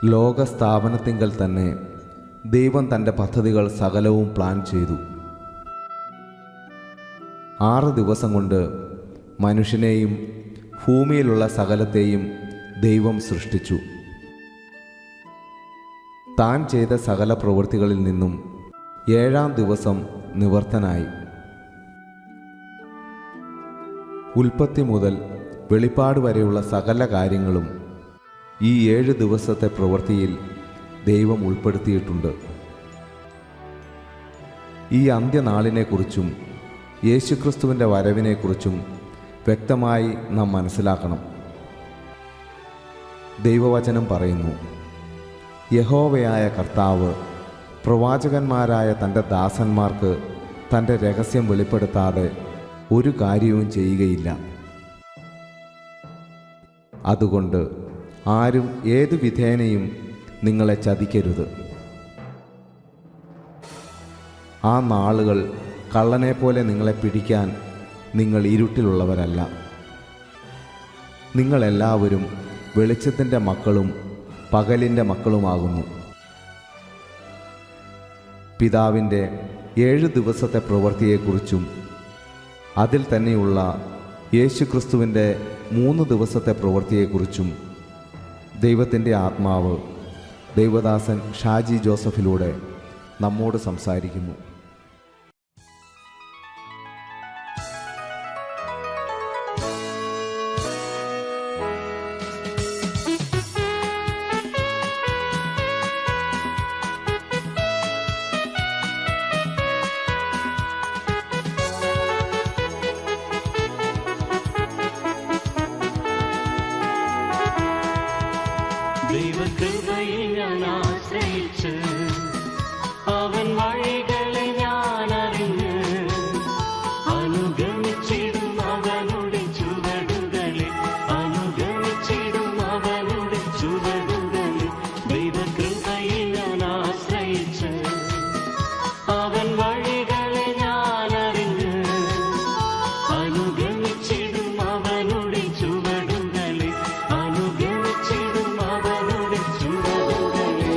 ലോകസ്ഥാപനത്തിങ്കൽ തന്നെ ദൈവം തൻ്റെ പദ്ധതികൾ സകലവും പ്ലാൻ ചെയ്തു. 6 ദിവസം കൊണ്ട് മനുഷ്യനെയും ഭൂമിയിലുള്ള സകലത്തെയും ദൈവം സൃഷ്ടിച്ചു. താൻ ചെയ്ത സകല പ്രവൃത്തികളിൽ നിന്നും 7-ാം ദിവസം നിവർത്തനായി. ഉൽപ്പത്തി മുതൽ വെളിപ്പാട് വരെയുള്ള സകല കാര്യങ്ങളും ഈ 7 ദിവസത്തെ പ്രവൃത്തിയിൽ ദൈവം ഉൾപ്പെടുത്തിയിട്ടുണ്ട്. ഈ അന്ത്യനാളിനെക്കുറിച്ചും യേശുക്രിസ്തുവിൻ്റെ വരവിനെക്കുറിച്ചും വ്യക്തമായി നാം മനസ്സിലാക്കണം. ദൈവവചനം പറയുന്നു, യഹോവയായ കർത്താവ് പ്രവാചകന്മാരായ തൻ്റെ ദാസന്മാർക്ക് തൻ്റെ രഹസ്യം വെളിപ്പെടുത്താതെ ഒരു കാര്യവും ചെയ്യുകയില്ല. അതുകൊണ്ട് ആരും ഏതു വിധേനയും നിങ്ങളെ ചതിക്കരുത്. ആ നാളുകൾ കള്ളനെപ്പോലെ നിങ്ങളെ പിടിക്കാൻ നിങ്ങൾ ഇരുട്ടിലുള്ളവരല്ല. നിങ്ങളെല്ലാവരും വെളിച്ചത്തിൻ്റെ മക്കളും പകലിൻ്റെ മക്കളുമാകുന്നു. പിതാവിൻ്റെ 7 ദിവസത്തെ പ്രവൃത്തിയെക്കുറിച്ചും അതിൽ തന്നെയുള്ള യേശുക്രിസ്തുവിൻ്റെ 3 ദിവസത്തെ പ്രവൃത്തിയെക്കുറിച്ചും ദൈവത്തിൻ്റെ ആത്മാവ് ദൈവദാസൻ ഷാജി ജോസഫിലൂടെ നമ്മോട് സംസാരിക്കുന്നു. ദൈവകൃപയിൽ ഞാൻ ആശ്രയിച്ച് അവൻ വഴികളെ ഞാൻ അറിഞ്ഞ് അനുഗമിച്ചിടും അവനുടെ ചുവടുകളിൽ, അനുഗമിച്ചിടും അവനുടെ ചുവടുകളിൽ. ദൈവകൃപയിൽ ഞാൻ ആശ്രയിച്ച് അവൻ വഴികളെ ഞാൻ അറിഞ്ഞ് അനുഗമിച്ചിടും അവനുടെ ചുവടുകളിൽ, അനുഗമിച്ചിടും അവനുടെ ചുവടുകളിൽ.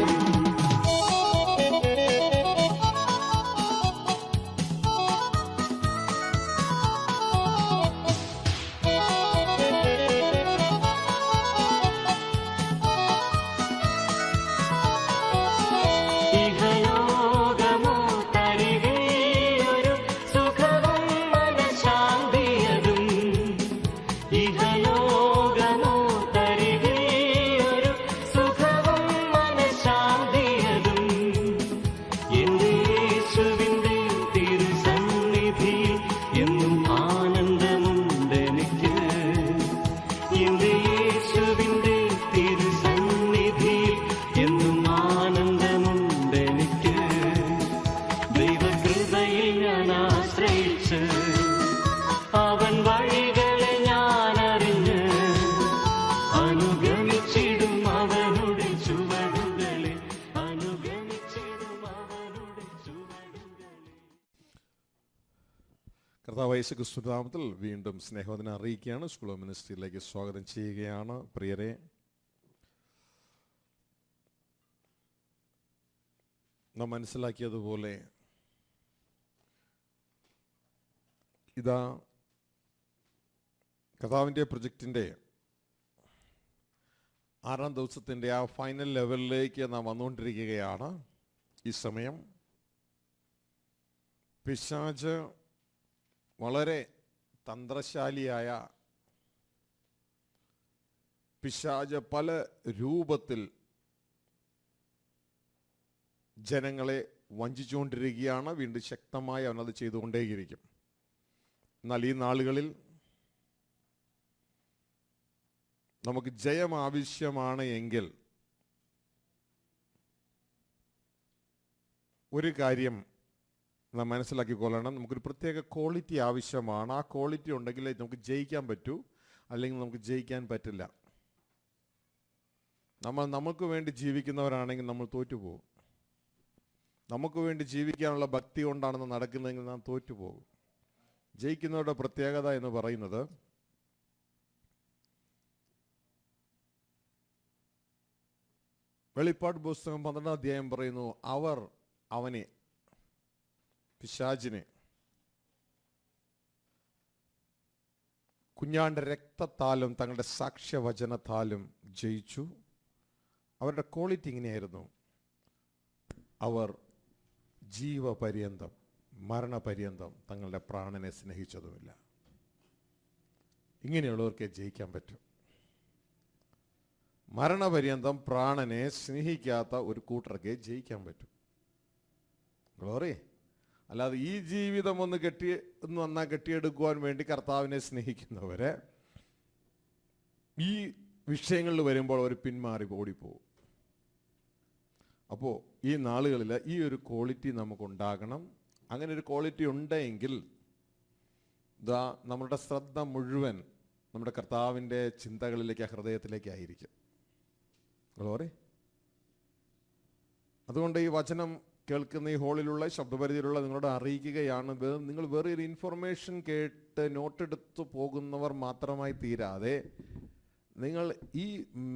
ഇഹലോകമോ തരികയൊരു സുഖവും മനഃശാന്തിയതും, ഇഹലോകമോ തരികയൊരു സുഖവും മനഃശാന്തിയതും. എന്റെ യേശുവിന്റെ തിരുസന്നിധിയിൽ എന്നും ആനന്ദമുണ്ടെനിക്ക്. എന്റെ യേശുവിന്റെ തിരുസന്നിധിയിൽ എന്നും ആനന്ദമുണ്ടെനിക്ക്. ദൈവകൃപയിൽ ഞാൻ ആശ്രയിച്ച് അവൻ വഴികളെ ഞാൻ അറിഞ്ഞ് അനുഗമിച്ചിടും അവനുടെ ചുവടുകളിൽ, അനുഗമിച്ചിടും അവനുടെ ചുവടുകളിൽ. കർത്താവ് യേശുക്രിസ്തു നാമത്തിൽ വീണ്ടും സ്നേഹവന്ദനം അറിയിക്കുകയാണ്. സ്കൂൾ ഓഫ് മിനിസ്ട്രിയിലേക്ക് സ്വാഗതം ചെയ്യുകയാണ്. പ്രിയരെ, നാം മനസ്സിലാക്കിയതുപോലെ ഇതാ കർത്താവിൻ്റെ പ്രൊജക്റ്റിൻ്റെ 6-ാം ദിവസത്തിൻ്റെ ആ ഫൈനൽ ലെവലിലേക്ക് നാം വന്നുകൊണ്ടിരിക്കുകയാണ്. ഈ സമയം പിശാച് വളരെ തന്ത്രശാലിയായ പിശാച് പല രൂപത്തിൽ ജനങ്ങളെ വഞ്ചിച്ചുകൊണ്ടിരിക്കുകയാണ്. വീണ്ടും ശക്തമായി അവനത് ചെയ്തുകൊണ്ടേയിരിക്കും. എന്നാൽ ഈ നാളുകളിൽ നമുക്ക് ജയം ആവശ്യമാണ് എങ്കിൽ ഒരു കാര്യം നാം മനസ്സിലാക്കിക്കൊള്ളണം. നമുക്കൊരു പ്രത്യേക ക്വാളിറ്റി ആവശ്യമാണ്. ആ ക്വാളിറ്റി ഉണ്ടെങ്കിലേ നമുക്ക് ജയിക്കാൻ പറ്റൂ, അല്ലെങ്കിൽ നമുക്ക് ജയിക്കാൻ പറ്റില്ല. നമുക്ക് വേണ്ടി ജീവിക്കുന്നവരാണെങ്കിൽ നമ്മൾ തോറ്റുപോകും. നമുക്ക് വേണ്ടി ജീവിക്കാനുള്ള ഭക്തി കൊണ്ടാണ് നടക്കുന്നതെങ്കിൽ നാം തോറ്റുപോകും. ജയിക്കുന്നവരുടെ പ്രത്യേകത എന്ന് പറയുന്നത് വെളിപ്പാട് പുസ്തകം 12 അധ്യായം പറയുന്നു, അവർ അവനെ, പിശാചിനെ, കുഞ്ഞാന്റെ രക്തത്താലും തങ്ങളുടെ സാക്ഷ്യവചനത്താലും ജയിച്ചു. അവരുടെ ക്വാളിറ്റി ഇങ്ങനെയായിരുന്നു, അവർ ജീവപര്യന്തം, മരണപര്യന്തം തങ്ങളുടെ പ്രാണനെ സ്നേഹിച്ചതുമില്ല. ഇങ്ങനെയുള്ളവർക്കേ ജയിക്കാൻ പറ്റും. മരണപര്യന്തം പ്രാണനെ സ്നേഹിക്കാത്ത ഒരു കൂട്ടർക്കേ ജയിക്കാൻ പറ്റും. ഗ്ലോറി. അല്ലാതെ ഈ ജീവിതം ഒന്ന് കെട്ടിയെടുക്കുവാൻ വേണ്ടി കർത്താവിനെ സ്നേഹിക്കുന്നവരെ ഈ വിഷയങ്ങളിൽ വരുമ്പോൾ അവർ പിന്മാറി ഓടിപ്പോവും. അപ്പോൾ ഈ നാളുകളിൽ ഈ ഒരു ക്വാളിറ്റി നമുക്കുണ്ടാകണം. അങ്ങനെ ഒരു ക്വാളിറ്റി ഉണ്ടെങ്കിൽ നമ്മളുടെ ശ്രദ്ധ മുഴുവൻ നമ്മുടെ കർത്താവിൻ്റെ ചിന്തകളിലേക്ക്, ഹൃദയത്തിലേക്കായിരിക്കും. ഗ്ലോറി. അതുകൊണ്ട് ഈ വചനം കേൾക്കുന്ന ഈ ഹോളിലുള്ള, ശബ്ദപരിധിയിലുള്ള നിങ്ങളോട് അറിയിക്കുകയാണ്, നിങ്ങൾ വേറെ ഒരു ഇൻഫർമേഷൻ കേട്ട് നോട്ടെടുത്ത് പോകുന്നവർ മാത്രമായി തീരാതെ നിങ്ങൾ ഈ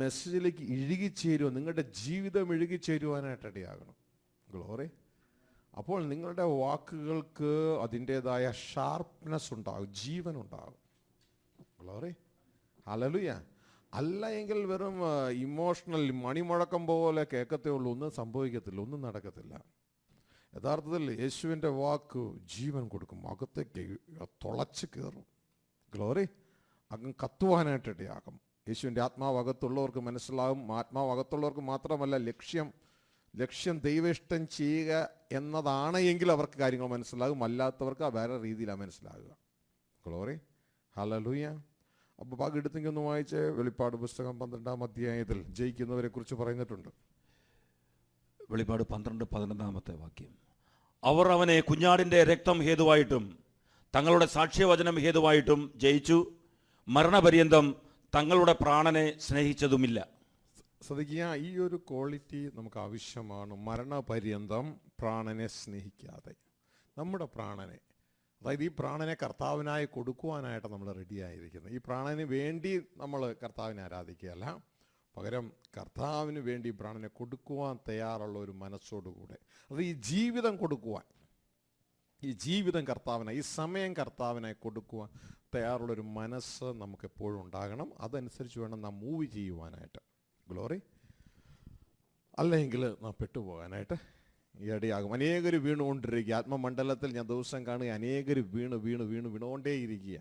മെസ്സേജിലേക്ക് ഇഴുകിച്ചേരുക, നിങ്ങളുടെ ജീവിതം ഇഴുകിച്ചേരുവാനായിട്ട് ഇടയാകണം. ഗ്ലോറി. അപ്പോൾ നിങ്ങളുടെ വാക്കുകൾക്ക് അതിൻ്റെതായ ഷാർപ്നെസ് ഉണ്ടാകും, ജീവനുണ്ടാകും. ഗ്ലോറി. ഹല്ലേലൂയ. അല്ല എങ്കിൽ വെറും ഇമോഷണൽ മണിമുഴക്കം പോലെ കേൾക്കത്തേ ഉള്ളൂ, ഒന്നും സംഭവിക്കത്തില്ല, ഒന്നും നടക്കത്തില്ല. യഥാർത്ഥത്തിൽ യേശുവിൻ്റെ വാക്ക് ജീവൻ കൊടുക്കും, അകത്തേക്ക് തുളച്ച് കയറും. ഗ്ലോറി. അകം കത്തുവാനായിട്ട് ഇടയാകും. യേശുവിൻ്റെ ആത്മാവ് അകത്തുള്ളവർക്ക് മനസ്സിലാകും. ആത്മാവ് അകത്തുള്ളവർക്ക് മാത്രമല്ല, ലക്ഷ്യം ദൈവേഷ്ടം ചെയ്യുക എന്നതാണ് എങ്കിൽ അവർക്ക് കാര്യങ്ങൾ മനസ്സിലാകും, അല്ലാത്തവർക്ക് വേറെ രീതിയിലാണ് മനസ്സിലാകുക. ഗ്ലോറി. ഹല്ലേലൂയ. അപ്പോൾ ബാക്കി എടുത്തെങ്കിൽ ഒന്ന് വായിച്ച്. വെളിപ്പാട് പുസ്തകം 12-ാം അധ്യായത്തിൽ ജയിക്കുന്നവരെ കുറിച്ച് പറയുന്നിട്ടുണ്ട്. വെളിപ്പാട് 12:11 വാക്യം. അവർ അവനെ കുഞ്ഞാടിൻ്റെ രക്തം ഹേതുവായിട്ടും തങ്ങളുടെ സാക്ഷ്യവചനം ഹേതുവായിട്ടും ജയിച്ചു, മരണപര്യന്തം തങ്ങളുടെ പ്രാണനെ സ്നേഹിച്ചതുമില്ല. ശ്രദ്ധിക്കുക, ഈ ഒരു ക്വാളിറ്റി നമുക്ക് ആവശ്യമാണ്. മരണപര്യന്തം പ്രാണനെ സ്നേഹിക്കാതെ നമ്മുടെ പ്രാണനെ, അതായത് ഈ പ്രാണനെ കർത്താവിനായി കൊടുക്കുവാനായിട്ട് നമ്മൾ റെഡിയായിരിക്കുന്നത്. ഈ പ്രാണന് വേണ്ടി നമ്മൾ കർത്താവിനെ ആരാധിക്കുകയല്ല, പകരം കർത്താവിന് വേണ്ടി പ്രാണനെ കൊടുക്കുവാൻ തയ്യാറുള്ള ഒരു മനസ്സോടുകൂടെ, അത് ഈ ജീവിതം കൊടുക്കുവാൻ, ഈ ജീവിതം കർത്താവിനായി, ഈ സമയം കർത്താവിനായി കൊടുക്കുവാൻ തയ്യാറുള്ളൊരു മനസ്സ് നമുക്ക് എപ്പോഴും ഉണ്ടാകണം. അതനുസരിച്ച് വേണം നാം മൂവ് ചെയ്യുവാനായിട്ട്. ഗ്ലോറി. അല്ലെങ്കിൽ നാം പെട്ടുപോകാനായിട്ട് ഇടയാകും. അനേകർ വീണുകൊണ്ടിരിക്കുക. ആത്മമണ്ഡലത്തിൽ ഞാൻ ദിവസം കാണുക, അനേകർ വീണുകൊണ്ടേയിരിക്കുക.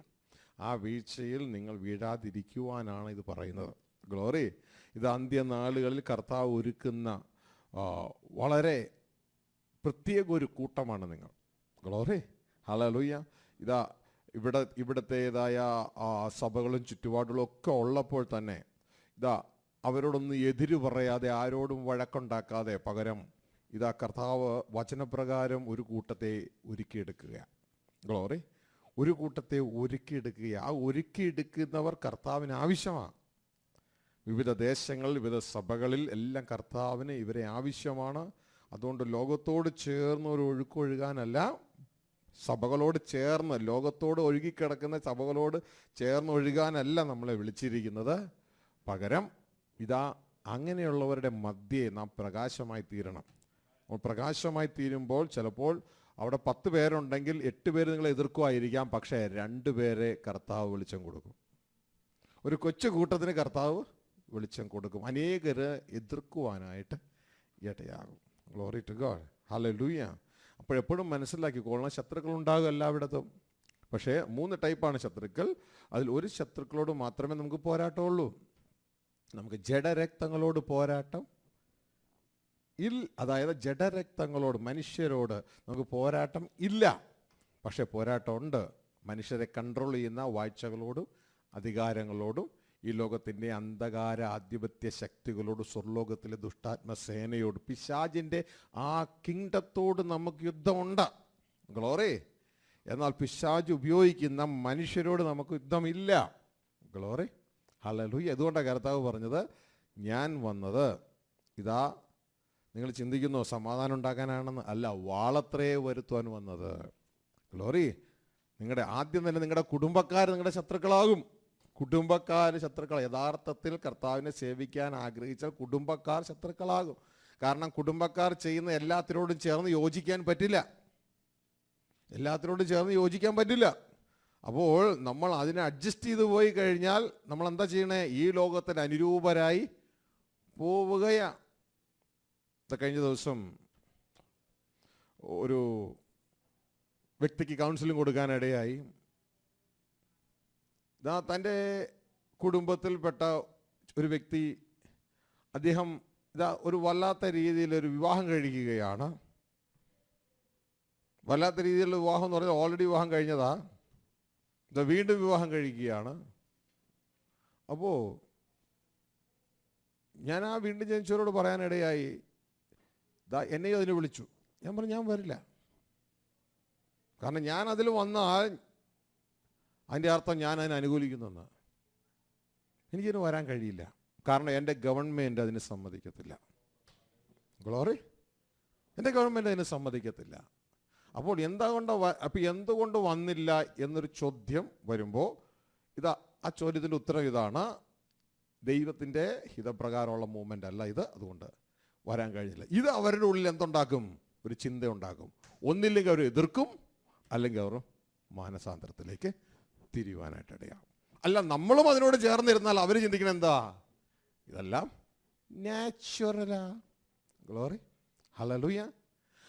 ആ വീഴ്ചയിൽ നിങ്ങൾ വീഴാതിരിക്കുവാനാണ് ഇത് പറയുന്നത്. ഗ്ലോറി. ഇത് അന്ത്യനാളുകളിൽ കർത്താവ് ഒരുക്കുന്ന വളരെ പ്രത്യേക ഒരു കൂട്ടമാണ് നിങ്ങൾ. ഗ്ലോറി. ഹല്ലേലൂയ. ഇവിടത്തേതായ സഭകളും ചുറ്റുപാടുകളും ഒക്കെ ഉള്ളപ്പോൾ തന്നെ അവരോടൊന്നും എതിര് പറയാതെ, ആരോടും വഴക്കുണ്ടാക്കാതെ, പകരം കർത്താവ് വചനപ്രകാരം ഒരു കൂട്ടത്തെ ഒരുക്കിയെടുക്കുക. ഗ്ലോറി. ഒരു കൂട്ടത്തെ ഒരുക്കിയെടുക്കുക. ആ ഒരുക്കിയെടുക്കുന്നവർ കർത്താവിന് ആവശ്യമാണ്. വിവിധ ദേശങ്ങളിൽ, വിവിധ സഭകളിൽ എല്ലാം കർത്താവിന് ഇവരെ ആവശ്യമാണ്. അതുകൊണ്ട് ലോകത്തോട് ചേർന്ന് ഒരു ഒഴുക്കൊഴുകാനല്ല, സഭകളോട് ചേർന്ന്, ലോകത്തോട് ഒഴുകിക്കിടക്കുന്ന സഭകളോട് ചേർന്ന് ഒഴുകാനല്ല നമ്മളെ വിളിച്ചിരിക്കുന്നത്. പകരം അങ്ങനെയുള്ളവരുടെ മധ്യേ നാം പ്രകാശമായി തീരണം. പ്രകാശമായി തീരുമ്പോൾ ചിലപ്പോൾ അവിടെ 10 പേരുണ്ടെങ്കിൽ 8 പേര് നിങ്ങളെ എതിർക്കുമായിരിക്കാം, പക്ഷേ 2 പേരെ കർത്താവ് വെളിച്ചം കൊടുക്കും. ഒരു കൊച്ചു കൂട്ടത്തിന് കർത്താവ് വെളിച്ചം കൊടുക്കും. അനേകര് എതിർക്കുവാനായിട്ട് ഇടയാകും. Glory to God. ഹല്ലേലൂയ. അപ്പോഴെപ്പോഴും മനസ്സിലാക്കിക്കൊള്ളണം, ശത്രുക്കൾ ഉണ്ടാകും എല്ലായിടത്തും. പക്ഷേ 3 ടൈപ്പാണ് ശത്രുക്കൾ. അതിൽ ഒരു ശത്രുക്കളോട് മാത്രമേ നമുക്ക് പോരാട്ടമുള്ളൂ. നമുക്ക് ജഡരക്തങ്ങളോട് പോരാട്ടം അതായത് ജഡരക്തങ്ങളോട്, മനുഷ്യരോട് നമുക്ക് പോരാട്ടം ഇല്ല. പക്ഷെ പോരാട്ടമുണ്ട് മനുഷ്യരെ കൺട്രോൾ ചെയ്യുന്ന വാഴ്ചകളോടും അധികാരങ്ങളോടും, ഈ ലോകത്തിൻ്റെ അന്ധകാര ആധിപത്യ ശക്തികളോട്, സ്വർലോകത്തിലെ ദുഷ്ടാത്മസേനയോട്, പിശാചിൻ്റെ ആ കിങ്ഡത്തോട് നമുക്ക് യുദ്ധമുണ്ട്. ഗ്ലോറി. എന്നാൽ പിശാച് ഉപയോഗിക്കുന്ന മനുഷ്യരോട് നമുക്ക് യുദ്ധമില്ല. ഗ്ലോറി. ഹല്ലേലൂയ. അതുകൊണ്ടാണ് കർത്താവ് പറഞ്ഞത്, ഞാൻ വന്നത് നിങ്ങൾ ചിന്തിക്കുന്നു സമാധാനം ഉണ്ടാക്കാനാണെന്ന്. അല്ല, വാളത്രേ വരുത്തുവാൻ വന്നത്. ഗ്ലോറി. ആദ്യം തന്നെ നിങ്ങളുടെ കുടുംബക്കാർ നിങ്ങളുടെ ശത്രുക്കളാകും. കുടുംബക്കാർ ശത്രുക്കൾ. യഥാർത്ഥത്തിൽ കർത്താവിനെ സേവിക്കാൻ ആഗ്രഹിച്ചാൽ കുടുംബക്കാർ ശത്രുക്കളാകും. കാരണം കുടുംബക്കാർ ചെയ്യുന്ന എല്ലാത്തിനോടും ചേർന്ന് യോജിക്കാൻ പറ്റില്ല. എല്ലാത്തിനോടും ചേർന്ന് യോജിക്കാൻ പറ്റില്ല. അപ്പോൾ നമ്മൾ അതിനെ അഡ്ജസ്റ്റ് ചെയ്ത് പോയി കഴിഞ്ഞാൽ നമ്മൾ എന്താ ചെയ്യണേ? ഈ ലോകത്തിന് അനുരൂപരായി പോവുകയാണ്. കഴിഞ്ഞ ദിവസം ഒരു വ്യക്തിക്ക് കൗൺസിലിംഗ് കൊടുക്കാനിടയായി. തൻ്റെ കുടുംബത്തിൽപ്പെട്ട ഒരു വ്യക്തി, അദ്ദേഹം ഒരു വല്ലാത്ത രീതിയിലൊരു വിവാഹം കഴിക്കുകയാണ്. വല്ലാത്ത രീതിയിലുള്ള വിവാഹം എന്ന് പറഞ്ഞാൽ ഓൾറെഡി വിവാഹം കഴിഞ്ഞതാ, വീണ്ടും വിവാഹം കഴിക്കുകയാണ്. അപ്പോൾ ഞാൻ ആ വീണ്ടും ജനിച്ചവരോട് പറയാനിടയായി, എന്നെയും അതിന് വിളിച്ചു. ഞാൻ പറഞ്ഞു ഞാൻ വരില്ല. കാരണം ഞാൻ അതിൽ വന്നാൽ അതിൻ്റെ അർത്ഥം ഞാൻ അതിനെ അനുകൂലിക്കുന്നെന്ന്. എനിക്കതിന് വരാൻ കഴിയില്ല. കാരണം എൻ്റെ ഗവൺമെൻറ് അതിന് സമ്മതിക്കത്തില്ല. ഗ്ലോറി, എൻ്റെ ഗവൺമെൻറ് അതിന് സമ്മതിക്കത്തില്ല. അപ്പോൾ എന്തുകൊണ്ട് വന്നില്ല എന്നൊരു ചോദ്യം വരുമ്പോൾ ആ ചോദ്യത്തിൻ്റെ ഉത്തരം ഇതാണ്: ദൈവത്തിൻ്റെ ഹിതപ്രകാരമുള്ള മൂവ്മെൻ്റ് അല്ല ഇത്, അതുകൊണ്ട് വരാൻ കഴിഞ്ഞില്ല. ഇത് അവരുടെ ഉള്ളിൽ എന്തുണ്ടാക്കും? ഒരു ചിന്ത ഉണ്ടാക്കും. ഒന്നില്ലെങ്കിൽ അവർ എതിർക്കും, അല്ലെങ്കിൽ അവർ മാനസാന്തരത്തിലേക്ക് തിരിയുവാനായിട്ട് ഇടയാകും. അല്ല, നമ്മളും അതിനോട് ചേർന്നിരുന്നാൽ അവർ ചിന്തിക്കണം എന്താ? ഇതെല്ലാം നാച്ചുറലാ. Glory, hallelujah.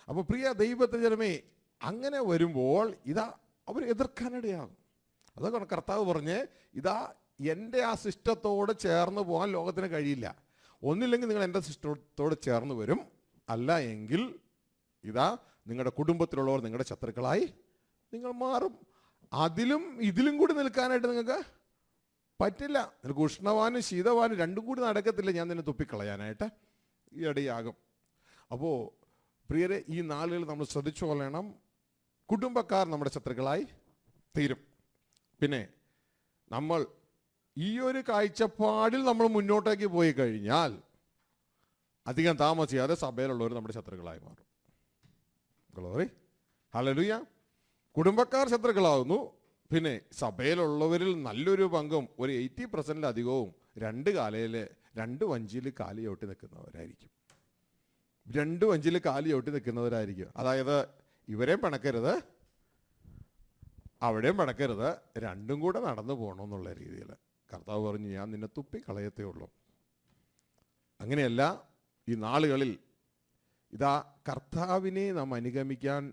അപ്പോൾ പ്രിയ ദൈവത്തിൻ്റെ ജനമേ, അങ്ങനെ വരുമ്പോൾ അവർ എതിർക്കാനിടയാകും. അതൊക്കെ കർത്താവ് പറഞ്ഞ്, എൻ്റെ ആ സിസ്റ്റത്തോട് ചേർന്ന് പോകാൻ ലോകത്തിന് കഴിയില്ല. ഒന്നില്ലെങ്കിൽ നിങ്ങൾ എൻ്റെ സിസ്റ്റത്തോട് ചേർന്ന് വരും, അല്ല എങ്കിൽ നിങ്ങളുടെ കുടുംബത്തിലുള്ളവർ നിങ്ങളുടെ ശത്രുക്കളായി നിങ്ങൾ മാറും. അതിലും ഇതിലും കൂടി നിൽക്കാനായിട്ട് നിങ്ങൾക്ക് പറ്റില്ല. നിനക്ക് ഉഷ്ണവാനും ശീതവാനും രണ്ടും കൂടി നടക്കത്തില്ല. ഞാൻ നിന്നെ തുപ്പിക്കളയാനായിട്ട് ഇടയാകും. അപ്പോൾ പ്രിയരെ, ഈ നാളുകളിൽ നമ്മൾ ശ്രദ്ധിച്ചു കൊള്ളണം. കുടുംബക്കാർ നമ്മുടെ ശത്രുക്കളായി തീരും. പിന്നെ നമ്മൾ ഈ ഒരു കാഴ്ചപ്പാടിൽ നമ്മൾ മുന്നോട്ടേക്ക് പോയി കഴിഞ്ഞാൽ അധികം താമസിയാതെ സഭയിലുള്ളവർ നമ്മുടെ ശത്രുക്കളായി മാറും. Glory, hallelujah. കുടുംബക്കാർ ശത്രുക്കളാവുന്നു. പിന്നെ സഭയിലുള്ളവരിൽ നല്ലൊരു പങ്കും, ഒരു 80%-ലധികവും രണ്ട് വഞ്ചിയിൽ കാല് ചവിട്ടി നിൽക്കുന്നവരായിരിക്കും. രണ്ട് വഞ്ചിയിൽ കാല് ചവിട്ടി നിൽക്കുന്നവരായിരിക്കും. അതായത് ഇവരെയും പിണക്കരുത്, അവിടെയും പിണക്കരുത്, രണ്ടും കൂടെ നടന്നു പോകണമെന്നുള്ള രീതിയിൽ. കർത്താവ് പറഞ്ഞു, ഞാൻ നിന്നെ തുപ്പിക്കളയത്തേ ഉള്ളൂ. അങ്ങനെയല്ല. ഈ നാളുകളിൽ കർത്താവിനെ നാം അനുഗമിക്കാൻ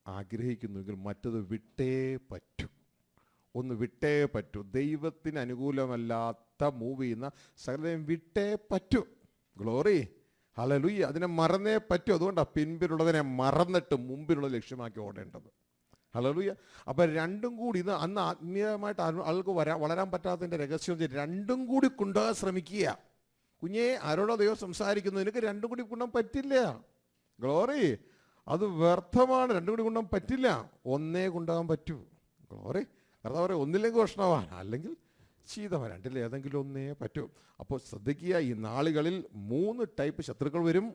ആഗ്രഹിക്കുന്നുവെങ്കിൽ മറ്റത് വിട്ടേ പറ്റൂ. ഒന്ന് വിട്ടേ പറ്റൂ. ദൈവത്തിന് അനുകൂലമല്ലാത്ത മൂവ് ചെയ്യുന്ന സകലം വിട്ടേ പറ്റൂ. Glory, hallelujah. അതിനെ മറന്നേ പറ്റൂ. അതുകൊണ്ടാണ് പിൻപിലുള്ളതിനെ മറന്നിട്ട് മുമ്പിലുള്ള ലക്ഷ്യമാക്കി ഓടേണ്ടത്. ഹല്ലേലൂയ. അപ്പം രണ്ടും കൂടി അന്ന് ആത്മീയമായിട്ട് ആൾക്ക് വളരാൻ പറ്റാത്തതിൻ്റെ രഹസ്യം രണ്ടും കൂടി കൊണ്ടുപോകാൻ ശ്രമിക്കുക. കുഞ്ഞേ, ആരോടോ ദൈവം സംസാരിക്കുന്നു, നിനക്ക് രണ്ടും കൂടി കൊണ്ടുപോകാൻ പറ്റില്ല. ഗ്ലോറി, അത് വ്യർത്ഥമാണ്. രണ്ടും കൂടി കൊണ്ടുപോകാൻ പറ്റില്ല. ഒന്നേ കൊണ്ടുപോകാൻ പറ്റൂ. ഗ്ലോറി, കർത്താവ് പറയും, ഒന്നില്ലെങ്കിൽ ഉഷ്ണവാൻ, അല്ലെങ്കിൽ ശീതവാൻ, രണ്ടിൽ ഏതെങ്കിലും ഒന്നേ പറ്റൂ. അപ്പോൾ ശ്രദ്ധിക്കുക, ഈ നാളുകളിൽ 3 ടൈപ്പ് ശത്രുക്കൾ വരും.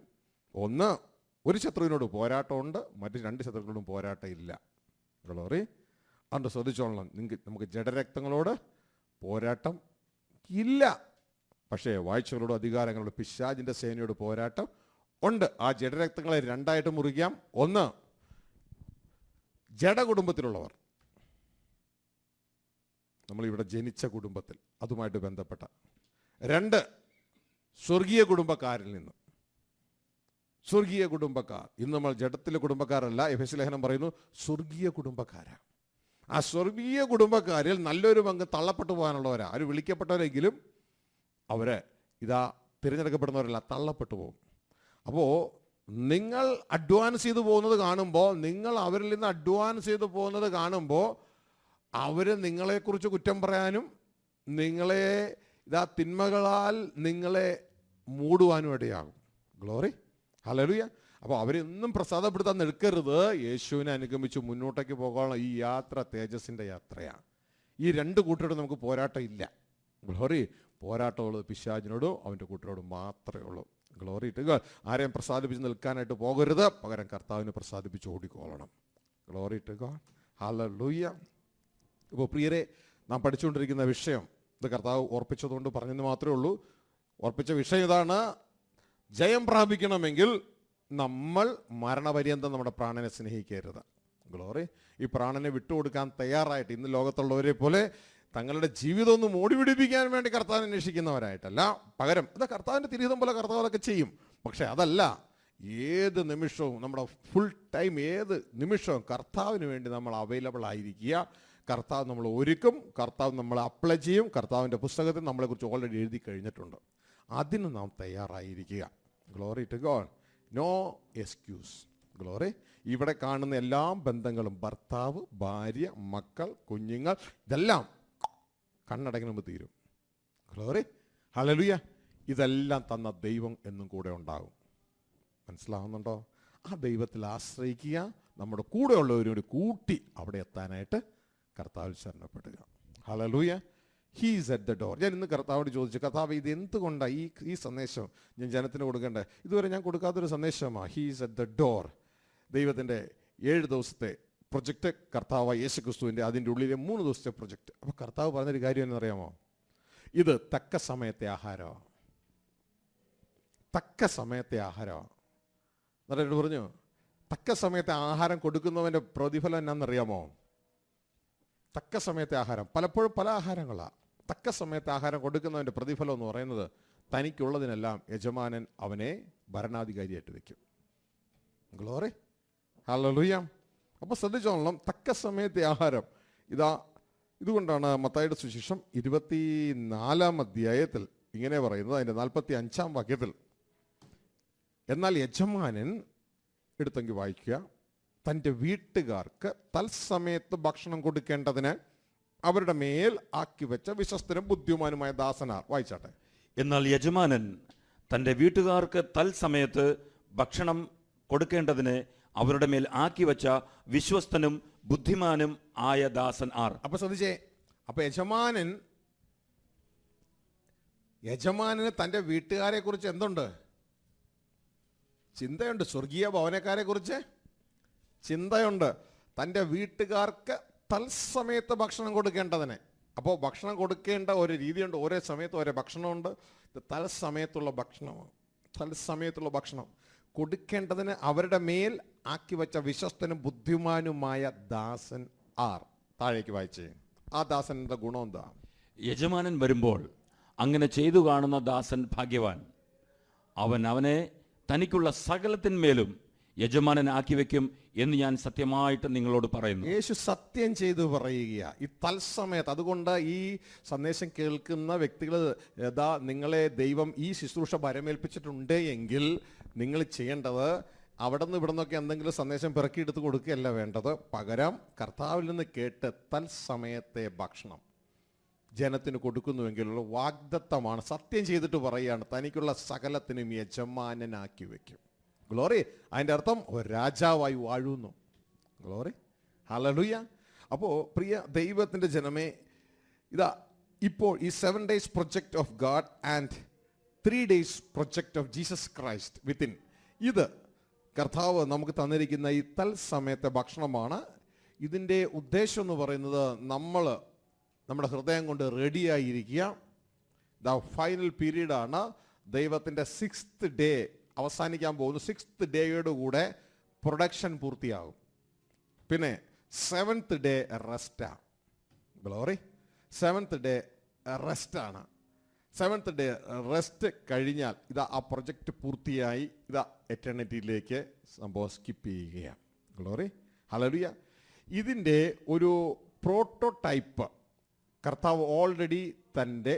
ഒന്ന്, ഒരു ശത്രുവിനോട് പോരാട്ടമുണ്ട്, മറ്റ് 2 ശത്രുക്കളോടും പോരാട്ടം ഇല്ല. ഗ്ലോറി, അതുകൊണ്ട് ശ്രദ്ധിച്ചോളണം. നമുക്ക് ജഡരക്തങ്ങളോട് പോരാട്ടം ഇല്ല. പക്ഷേ വാഴ്ചകളോട്, അധികാരങ്ങളോട്, പിശാചിൻ്റെ സേനയോട് പോരാട്ടം ഉണ്ട്. ആ ജഡരക്തങ്ങളെ 2ആയിട്ട് മുറിക്കാം. ഒന്ന്, ജഡകുടുംബത്തിലുള്ളവർ, നമ്മളിവിടെ ജനിച്ച കുടുംബത്തിൽ, അതുമായിട്ട് ബന്ധപ്പെട്ട. 2, സ്വർഗീയ കുടുംബക്കാരിൽ നിന്ന്. സ്വർഗീയ കുടുംബക്കാർ. ഇന്ന് നമ്മൾ ജഡത്തിലെ കുടുംബക്കാരല്ല. എഫെസ്യ ലേഖനം പറയുന്നു സ്വർഗീയ കുടുംബക്കാരാണ്. ആ സ്വർഗീയ കുടുംബക്കാരിൽ നല്ലൊരു പങ്ക് തള്ളപ്പെട്ടു പോകാനുള്ളവരാ. അവർ വിളിക്കപ്പെട്ടവരെങ്കിലും അവർ തിരഞ്ഞെടുക്കപ്പെടുന്നവരല്ല, തള്ളപ്പെട്ടു പോകും. അപ്പോൾ നിങ്ങൾ അഡ്വാൻസ് ചെയ്തു പോകുന്നത് കാണുമ്പോൾ, നിങ്ങൾ അവരിൽ നിന്ന് അഡ്വാൻസ് ചെയ്തു പോകുന്നത് കാണുമ്പോൾ, അവർ നിങ്ങളെക്കുറിച്ച് കുറ്റം പറയാനും നിങ്ങളെ തിന്മകളാൽ നിങ്ങളെ മൂടുവാനും ഇടയാകും. Glory, hallelujah. അപ്പോൾ അവരെന്നും പ്രസാദപ്പെടുത്താൻ നിൽക്കരുത്. യേശുവിനെ അനുഗമിച്ച് മുന്നോട്ടേക്ക് പോകാനുള്ള ഈ യാത്ര തേജസ്സിൻ്റെ യാത്രയാണ്. ഈ 2 കൂട്ടരോടും നമുക്ക് പോരാട്ടം ഇല്ല. ഗ്ലോറി, പോരാട്ടമുള്ളത് പിശാചിനോടും അവൻ്റെ കൂട്ടരോടും മാത്രമേ ഉള്ളൂ. Glory to God. ആരെയും പ്രസാദിപ്പിച്ച് നിൽക്കാനായിട്ട് പോകരുത്, പകരം കർത്താവിനെ പ്രസാദിപ്പിച്ച് ഓടിക്കോളണം. Glory to God, hallelujah. ഇപ്പോൾ പ്രിയരെ, നാം പഠിച്ചുകൊണ്ടിരിക്കുന്ന വിഷയം ഇത് കർത്താവ് ഓർപ്പിച്ചതുകൊണ്ട് പറഞ്ഞെന്ന് മാത്രമേ ഉള്ളൂ. ഓർപ്പിച്ച വിഷയം ഇതാണ്: ജയം പ്രാപിക്കണമെങ്കിൽ നമ്മൾ മരണപര്യന്തം നമ്മുടെ പ്രാണനെ സ്നേഹിക്കരുത്. ഗ്ലോറി. ഈ പ്രാണനെ വിട്ടുകൊടുക്കാൻ തയ്യാറായിട്ട് ഇന്ന് ലോകത്തുള്ളവരെ പോലെ തങ്ങളുടെ ജീവിതം ഒന്ന് മോടി പിടിപ്പിക്കാൻ വേണ്ടി കർത്താവിനെ അന്വേഷിക്കുന്നവരായിട്ടല്ല, പകരം അത് കർത്താവിൻ്റെ തിരിഹിതം പോലെ കർത്താവ് അതൊക്കെ ചെയ്യും. പക്ഷെ അതല്ല, ഏത് നിമിഷവും നമ്മുടെ ഫുൾ ടൈം ഏത് നിമിഷവും കർത്താവിന് വേണ്ടി നമ്മൾ അവൈലബിൾ ആയിരിക്കുക. കർത്താവ് നമ്മൾ ഒരുക്കും, കർത്താവ് നമ്മൾ അപ്ലൈ ചെയ്യും. കർത്താവിൻ്റെ പുസ്തകത്തിൽ നമ്മളെക്കുറിച്ച് ഓൾറെഡി എഴുതി കഴിഞ്ഞിട്ടുണ്ട്. അതിന് നാം തയ്യാറായിരിക്കുക. Glory to God. No excuse. Glory. ഇവിടെ കാണുന്ന എല്ലാ ബന്ധങ്ങളും, ഭർത്താവ്, ഭാര്യ, മക്കൾ, കുഞ്ഞുങ്ങൾ, ഇതെല്ലാം കണ്ണടങ്ങി മുമ്പ് തീരും. ഗ്ലോറി. ഹല്ലേലൂയ. ഇതെല്ലാം തന്ന ദൈവം എന്നും കൂടെ ഉണ്ടാകും. മനസ്സിലാവുന്നുണ്ടോ? ആ ദൈവത്തിൽ ആശ്രയിക്കുക. നമ്മുടെ കൂടെയുള്ളവരോട് കൂട്ടി അവിടെ എത്താനായിട്ട് കർത്താവിൽ ശരണപ്പെടുക. Hallelujah. He is at the door. ഞാൻ ഇന്ന് കർത്താവോട് ചോദിച്ചു, കർത്താവ് ഇത് എന്തുകൊണ്ടാണ് ഈ സന്ദേശം ഞാൻ ജനത്തിന് കൊടുക്കേണ്ടത്? ഇതുവരെ ഞാൻ കൊടുക്കാത്തൊരു സന്ദേശമാണ്. He is at the door. ദൈവത്തിൻ്റെ 7 ദിവസത്തെ പ്രൊജക്റ്റ്, കർത്താവ് യേശു ക്രിസ്തുവിൻ്റെ അതിൻ്റെ ഉള്ളിലെ 3 ദിവസത്തെ പ്രൊജക്റ്റ്. അപ്പോൾ കർത്താവ് പറഞ്ഞൊരു കാര്യം എന്നറിയാമോ? ഇത് തക്ക സമയത്തെ ആഹാരമാണ്. തക്ക സമയത്തെ ആഹാരമാണ്. എന്നിട്ട് പറഞ്ഞു, തക്ക സമയത്തെ ആഹാരം കൊടുക്കുന്നവൻ്റെ പ്രതിഫലം എന്നാണെന്നറിയാമോ? തക്ക സമയത്തെ ആഹാരം. പലപ്പോഴും പല ആഹാരങ്ങളാണ്. തക്ക സമയത്തെ ആഹാരം കൊടുക്കുന്നവൻ്റെ പ്രതിഫലം എന്ന് പറയുന്നത് തനിക്കുള്ളതിനെല്ലാം യജമാനൻ അവനെ ഭരണാധികാരിയായിട്ട് വയ്ക്കും. ഗ്ലോറി. ഹല്ലേലൂയ. അപ്പോൾ ശ്രദ്ധിച്ചോളണം, തക്ക സമയത്തെ ആഹാരം. ഇതുകൊണ്ടാണ് മത്തായിയുടെ സുവിശേഷം 24-ാം അധ്യായത്തിൽ ഇങ്ങനെ പറയുന്നത്, അതിൻ്റെ 45-ാം വാക്യത്തിൽ, എന്നാൽ യജമാനൻ, എടുത്തെങ്കിൽ വായിക്കുക, തൻ്റെ വീട്ടുകാർക്ക് തത്സമയത്ത് ഭക്ഷണം കൊടുക്കേണ്ടതിന് അവരുടെ മേൽ ആക്കി വെച്ച വിശ്വസ്തനും ബുദ്ധിമാനുമായ ദാസനാർ. വായിച്ചാട്ടെ. എന്നാൽ യജമാനൻ തൻ്റെ വീട്ടുകാർക്ക് തൽസമയത്ത് ഭക്ഷണം കൊടുക്കേണ്ടതിന് അവരുടെ മേൽ ആക്കി വെച്ച വിശ്വസ്തനും ബുദ്ധിമാനും ആയ ദാസൻ ആർ. അപ്പൊ ശ്രദ്ധിച്ചേ, അപ്പൊ യജമാനന് തൻ്റെ വീട്ടുകാരെ കുറിച്ച് എന്തുണ്ട്? ചിന്തയുണ്ട്. സ്വർഗീയ ഭവനക്കാരെ കുറിച്ച് ചിന്തയുണ്ട്. തൻ്റെ വീട്ടുകാർക്ക് തത്സമയത്ത് ഭക്ഷണം കൊടുക്കേണ്ടതിന്. അപ്പോൾ ഭക്ഷണം കൊടുക്കേണ്ട ഒരു രീതിയുണ്ട്. ഓരോ സമയത്ത് ഓരോ ഭക്ഷണമുണ്ട്. തത്സമയത്തുള്ള ഭക്ഷണമാണ്. തത്സമയത്തുള്ള ഭക്ഷണം കൊടുക്കേണ്ടതിന് അവരുടെ മേൽ ആക്കി വെച്ച വിശ്വസ്തനും ബുദ്ധിമാനുമായ ദാസൻ ആർ. താഴേക്ക് വായിച്ചേ. ആ ദാസന്റെ ഗുണം എന്താ? യജമാനൻ വരുമ്പോൾ അങ്ങനെ ചെയ്തു കാണുന്ന ദാസൻ ഭാഗ്യവാൻ. അവനെ തനിക്കുള്ള സകലത്തിന്മേലും യജമാനൻ ആക്കി വെക്കും എന്ന് ഞാൻ സത്യമായിട്ട് നിങ്ങളോട് പറയുന്നു. യേശു സത്യം ചെയ്തു പറയുക ഈ തത്സമയത്ത്. അതുകൊണ്ട് ഈ സന്ദേശം കേൾക്കുന്ന വ്യക്തികൾ, നിങ്ങളെ ദൈവം ഈ ശുശ്രൂഷ ഭരമേൽപ്പിച്ചിട്ടുണ്ട് എങ്കിൽ നിങ്ങൾ ചെയ്യേണ്ടത് അവിടെ നിന്ന് ഇവിടെ നിന്നൊക്കെ എന്തെങ്കിലും സന്ദേശം പിറക്കിയെടുത്ത് കൊടുക്കുകയല്ല വേണ്ടത്. പകരം കർത്താവിൽ നിന്ന് കേട്ട് തത്സമയത്തെ ഭക്ഷണം ജനത്തിന് കൊടുക്കുന്നുവെങ്കിലുള്ള വാഗ്ദത്തമാണ്. സത്യം ചെയ്തിട്ട് പറയുകയാണ്, തനിക്കുള്ള സകലത്തിനും യജമാനനാക്കി വയ്ക്കും. ഗ്ലോറി. അതിൻ്റെ അർത്ഥം ഒരു രാജാവായി വാഴുന്നു. ഗ്ലോറി. ഹല്ലേലൂയ. അപ്പോൾ പ്രിയ ദൈവത്തിൻ്റെ ജനമേ, ഇപ്പോൾ ഈ 7 days project of God and 3 days project of Jesus Christ within, ഇത് കർത്താവ് നമുക്ക് തന്നിരിക്കുന്ന ഈ തൽസമയത്തെ ഭക്ഷണമാണ്. ഇതിൻ്റെ ഉദ്ദേശം എന്ന് പറയുന്നത് നമ്മുടെ ഹൃദയം കൊണ്ട് റെഡിയായിരിക്കുക. ഫൈനൽ പീരീഡാണ്. ദൈവത്തിൻ്റെ 6th day അവസാനിക്കാൻ പോകുന്നു. 6th ഡേയോട് കൂടെ പ്രൊഡക്ഷൻ പൂർത്തിയാകും. പിന്നെ 7th day റെസ്റ്റാണ്. ഗ്ലോറി. 7th day റെസ്റ്റാണ്. 7th day റെസ്റ്റ് കഴിഞ്ഞാൽ ആ പ്രൊജക്റ്റ് പൂർത്തിയായി. എറ്റർണിറ്റിയിലേക്ക് സംഭവം സ്കിപ്പ് ചെയ്യുകയാണ്. ഗ്ലോറി. ഹല്ലേലൂയ. ഇതിൻ്റെ ഒരു പ്രോട്ടോടൈപ്പ് കർത്താവ് ഓൾറെഡി തൻ്റെ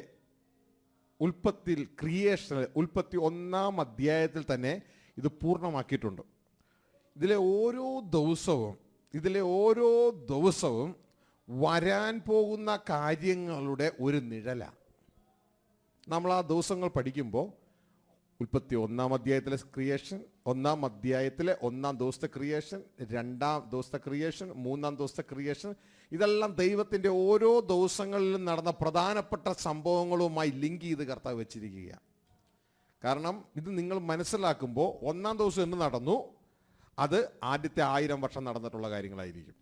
ഉൽപ്പത്തി 1-ാം അധ്യായത്തിൽ തന്നെ ഇത് പൂർണ്ണമാക്കിയിട്ടുണ്ട്. ഇതിലെ ഓരോ ദിവസവും വരാൻ പോകുന്ന കാര്യങ്ങളുടെ ഒരു നിഴലാണ്. നമ്മൾ ആ ദിവസങ്ങൾ പഠിക്കുമ്പോൾ ഉൽപ്പത്തി 1-ാം അധ്യായത്തിലെ ക്രിയേഷൻ, 1-ാം അധ്യായത്തിലെ 1-ാം ദിവസത്തെ ക്രിയേഷൻ, 2-ാം ദിവസത്തെ ക്രിയേഷൻ, 3-ാം ദിവസത്തെ ക്രിയേഷൻ, ഇതെല്ലാം ദൈവത്തിൻ്റെ ഓരോ ദിവസങ്ങളിലും നടന്ന പ്രധാനപ്പെട്ട സംഭവങ്ങളുമായി ലിങ്ക് ചെയ്ത് കർത്താവ് വെച്ചിരിക്കുകയാണ്. കാരണം ഇത് നിങ്ങൾ മനസ്സിലാക്കുമ്പോൾ 1-ാം ദിവസം എന്ന് നടന്നു, അത് ആദ്യത്തെ 1000 വർഷം നടന്നിട്ടുള്ള കാര്യങ്ങളായിരിക്കും.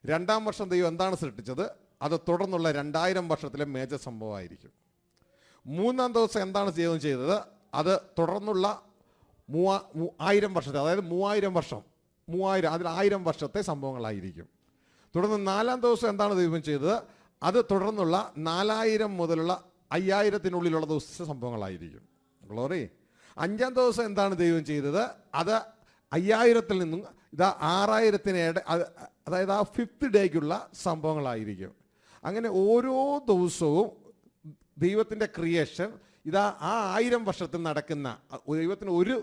2-ാം വർഷം ദൈവം എന്താണ് സൃഷ്ടിച്ചത്, അത് തുടർന്നുള്ള 2000 വർഷത്തിലെ മേജർ സംഭവമായിരിക്കും. 3-ാം ദിവസം എന്താണ് ചെയ്തത്? അത് തുടർന്നുള്ള 1000 വർഷത്തെ, അതായത് 3000 വർഷം, 3000 അതിൽ 1000 വർഷത്തെ സംഭവങ്ങളായിരിക്കും. തുടർന്ന് 4-ാം ദിവസം എന്താണ് ദൈവം ചെയ്തത്? അത് തുടർന്നുള്ള 4000 മുതലുള്ള 5000-ത്തിനുള്ളിലുള്ള ദിവസത്തെ സംഭവങ്ങളായിരിക്കും. ഗ്ലോറി. 5-ാം ദിവസം എന്താണ് ദൈവം ചെയ്തത്? അത് 5000-ത്തിൽ നിന്നും 6000-ത്തിന് അതായത് ആ 5th ഡേക്കുള്ള സംഭവങ്ങളായിരിക്കും. അങ്ങനെ ഓരോ ദിവസവും ദൈവത്തിൻ്റെ ക്രിയേഷൻ ആ 1000 വർഷത്തിൽ നടക്കുന്ന, ദൈവത്തിന് ഒരു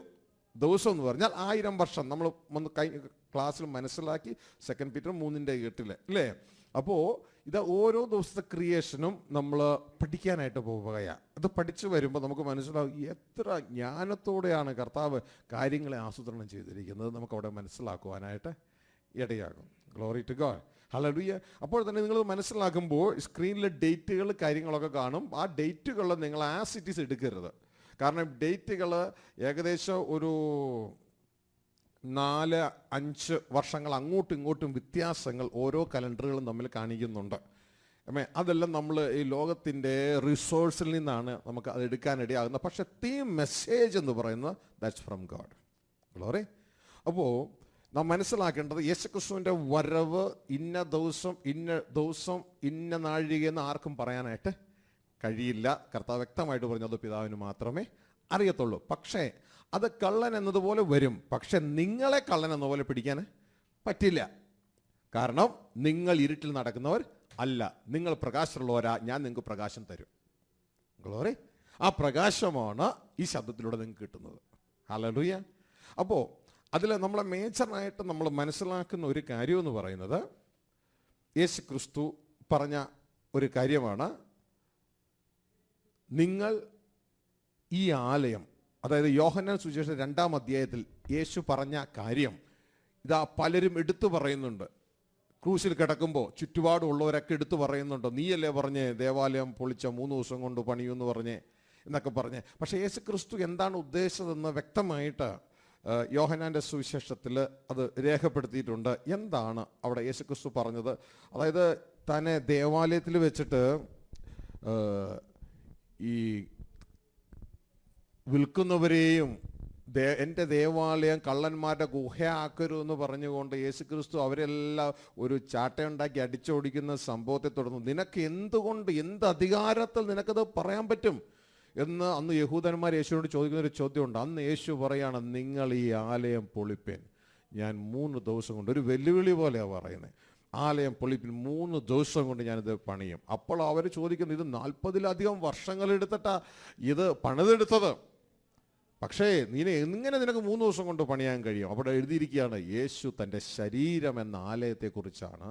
ദിവസം എന്ന് പറഞ്ഞാൽ 1000 വർഷം. നമ്മൾ ഒന്ന് ക്ലാസ്സിൽ മനസ്സിലാക്കി 2 പീറ്റർ 3:8 അല്ലേ? അപ്പോൾ ഓരോ ദിവസത്തെ ക്രിയേഷനും നമ്മൾ പഠിക്കാനായിട്ട് പോവുകയാണ്. അത് പഠിച്ചു വരുമ്പോൾ നമുക്ക് മനസ്സിലാവും എത്ര ജ്ഞാനത്തോടെയാണ് കർത്താവ് കാര്യങ്ങളെ ആസൂത്രണം ചെയ്തിരിക്കുന്നത്. നമുക്കവിടെ മനസ്സിലാക്കുവാനായിട്ട് ഇടയാകും. Glory to God. ഹല്ലേലൂയ. അപ്പോൾ തന്നെ നിങ്ങൾ മനസ്സിലാക്കുമ്പോൾ സ്ക്രീനിൽ ഡേറ്റുകൾ കാര്യങ്ങളൊക്കെ കാണും. ആ ഡേറ്റുകൾ നിങ്ങൾ ആസ് ഇറ്റ് ഈസ് എടുക്കരുത്. കാരണം ഡേറ്റുകൾ ഏകദേശം ഒരു 4-5 വർഷങ്ങൾ അങ്ങോട്ടും ഇങ്ങോട്ടും വ്യത്യാസങ്ങൾ ഓരോ കലണ്ടറുകളും തമ്മിൽ കാണിക്കുന്നുണ്ട്. അതെല്ലാം നമ്മൾ ഈ ലോകത്തിൻ്റെ റിസോഴ്സിൽ നിന്നാണ് നമുക്ക് അത് എടുക്കാനിടയാകുന്നത്. പക്ഷേ മെസ്സേജ് എന്ന് പറയുന്നത് ദാറ്റ്സ് ഫ്രം ഗോഡ്. ഗ്ലോറി. അപ്പോൾ നാം മനസ്സിലാക്കേണ്ടത് യേശുക്രിസ്തുവിൻ്റെ വരവ് ഇന്ന ദിവസം ഇന്ന നാഴികയെന്ന് ആർക്കും പറയാനായിട്ട് കഴിയില്ല. കർത്താവ് വ്യക്തമായിട്ട് പറഞ്ഞു അത് പിതാവിന് മാത്രമേ അറിയത്തുള്ളൂ. പക്ഷേ അത് കള്ളൻ എന്നതുപോലെ വരും. പക്ഷെ നിങ്ങളെ കള്ളൻ എന്നതുപോലെ പിടിക്കാൻ പറ്റില്ല. കാരണം നിങ്ങൾ ഇരുട്ടിൽ നടക്കുന്നവർ അല്ല, നിങ്ങൾ പ്രകാശമുള്ളവരാ. ഞാൻ നിങ്ങൾക്ക് പ്രകാശം തരും. ഗ്ലോറി. ആ പ്രകാശമാണ് ഈ ശബ്ദത്തിലൂടെ നിങ്ങൾക്ക് കിട്ടുന്നത്. ഹല്ലേലൂയ. അപ്പോൾ അതിൽ നമ്മളെ മേജറായിട്ട് നമ്മൾ മനസ്സിലാക്കുന്ന ഒരു കാര്യം എന്ന് പറയുന്നത് യേശു ക്രിസ്തു പറഞ്ഞ ഒരു കാര്യമാണ്. നിങ്ങൾ ഈ ആലയം, അതായത് യോഹന്നാൻ സുവിശേഷം 2-ാം അധ്യായത്തിൽ യേശു പറഞ്ഞ കാര്യം പലരും എടുത്തു പറയുന്നുണ്ട്. ക്രൂശിൽ കിടക്കുമ്പോൾ ചുറ്റുപാടുള്ളവരൊക്കെ എടുത്തു പറയുന്നുണ്ട്, നീയല്ലേ പറഞ്ഞേ ദേവാലയം പൊളിച്ച 3 ദിവസം കൊണ്ട് പണിയുമെന്ന് പറഞ്ഞേ എന്നൊക്കെ പറഞ്ഞ്. പക്ഷേ യേശു ക്രിസ്തു എന്താണ് ഉദ്ദേശിച്ചതെന്ന് വ്യക്തമായിട്ട് യോഹന്നാൻ്റെ സുവിശേഷത്തിൽ അത് രേഖപ്പെടുത്തിയിട്ടുണ്ട്. എന്താണ് അവിടെ യേശു ക്രിസ്തു പറഞ്ഞത്? അതായത് തന്നെ ദേവാലയത്തിൽ വെച്ചിട്ട് ഈ വിൽക്കുന്നവരെയും എൻ്റെ ദേവാലയം കള്ളന്മാരുടെ ഗുഹയാക്കരുതെന്ന് പറഞ്ഞുകൊണ്ട് യേശുക്രിസ്തു അവരെല്ലാം ഒരു ചാട്ടയുണ്ടാക്കി അടിച്ചോടിക്കുന്ന സംഭവത്തെ തുടർന്ന് നിനക്ക് എന്തുകൊണ്ട്, എന്ത് അധികാരത്തിൽ നിനക്കത് പറയാൻ പറ്റും എന്ന് അന്ന് യഹൂദന്മാർ യേശുവിനോട് ചോദിക്കുന്നൊരു ചോദ്യമുണ്ട്. അന്ന് യേശു പറയാണ്, നിങ്ങൾ ഈ ആലയം പൊളിപ്പേൻ, ഞാൻ 3 ദിവസം കൊണ്ട്, ഒരു വെല്ലുവിളി പോലെയാണ് പറയുന്നത്, ആലയം പൊളിപ്പിൻ, 3 ദിവസം കൊണ്ട് ഞാനിത് പണിയും. അപ്പോൾ അവർ ചോദിക്കുന്നത്, ഇത് 40-ലധികം വർഷങ്ങളെടുത്തിട്ടാ ഇത് പണിതെടുത്തത്, പക്ഷേ എങ്ങനെ നിനക്ക് 3 ദിവസം കൊണ്ട് പണിയാൻ കഴിയും? അവിടെ എഴുതിയിരിക്കുകയാണ് യേശു തൻ്റെ ശരീരം എന്ന ആലയത്തെക്കുറിച്ചാണ്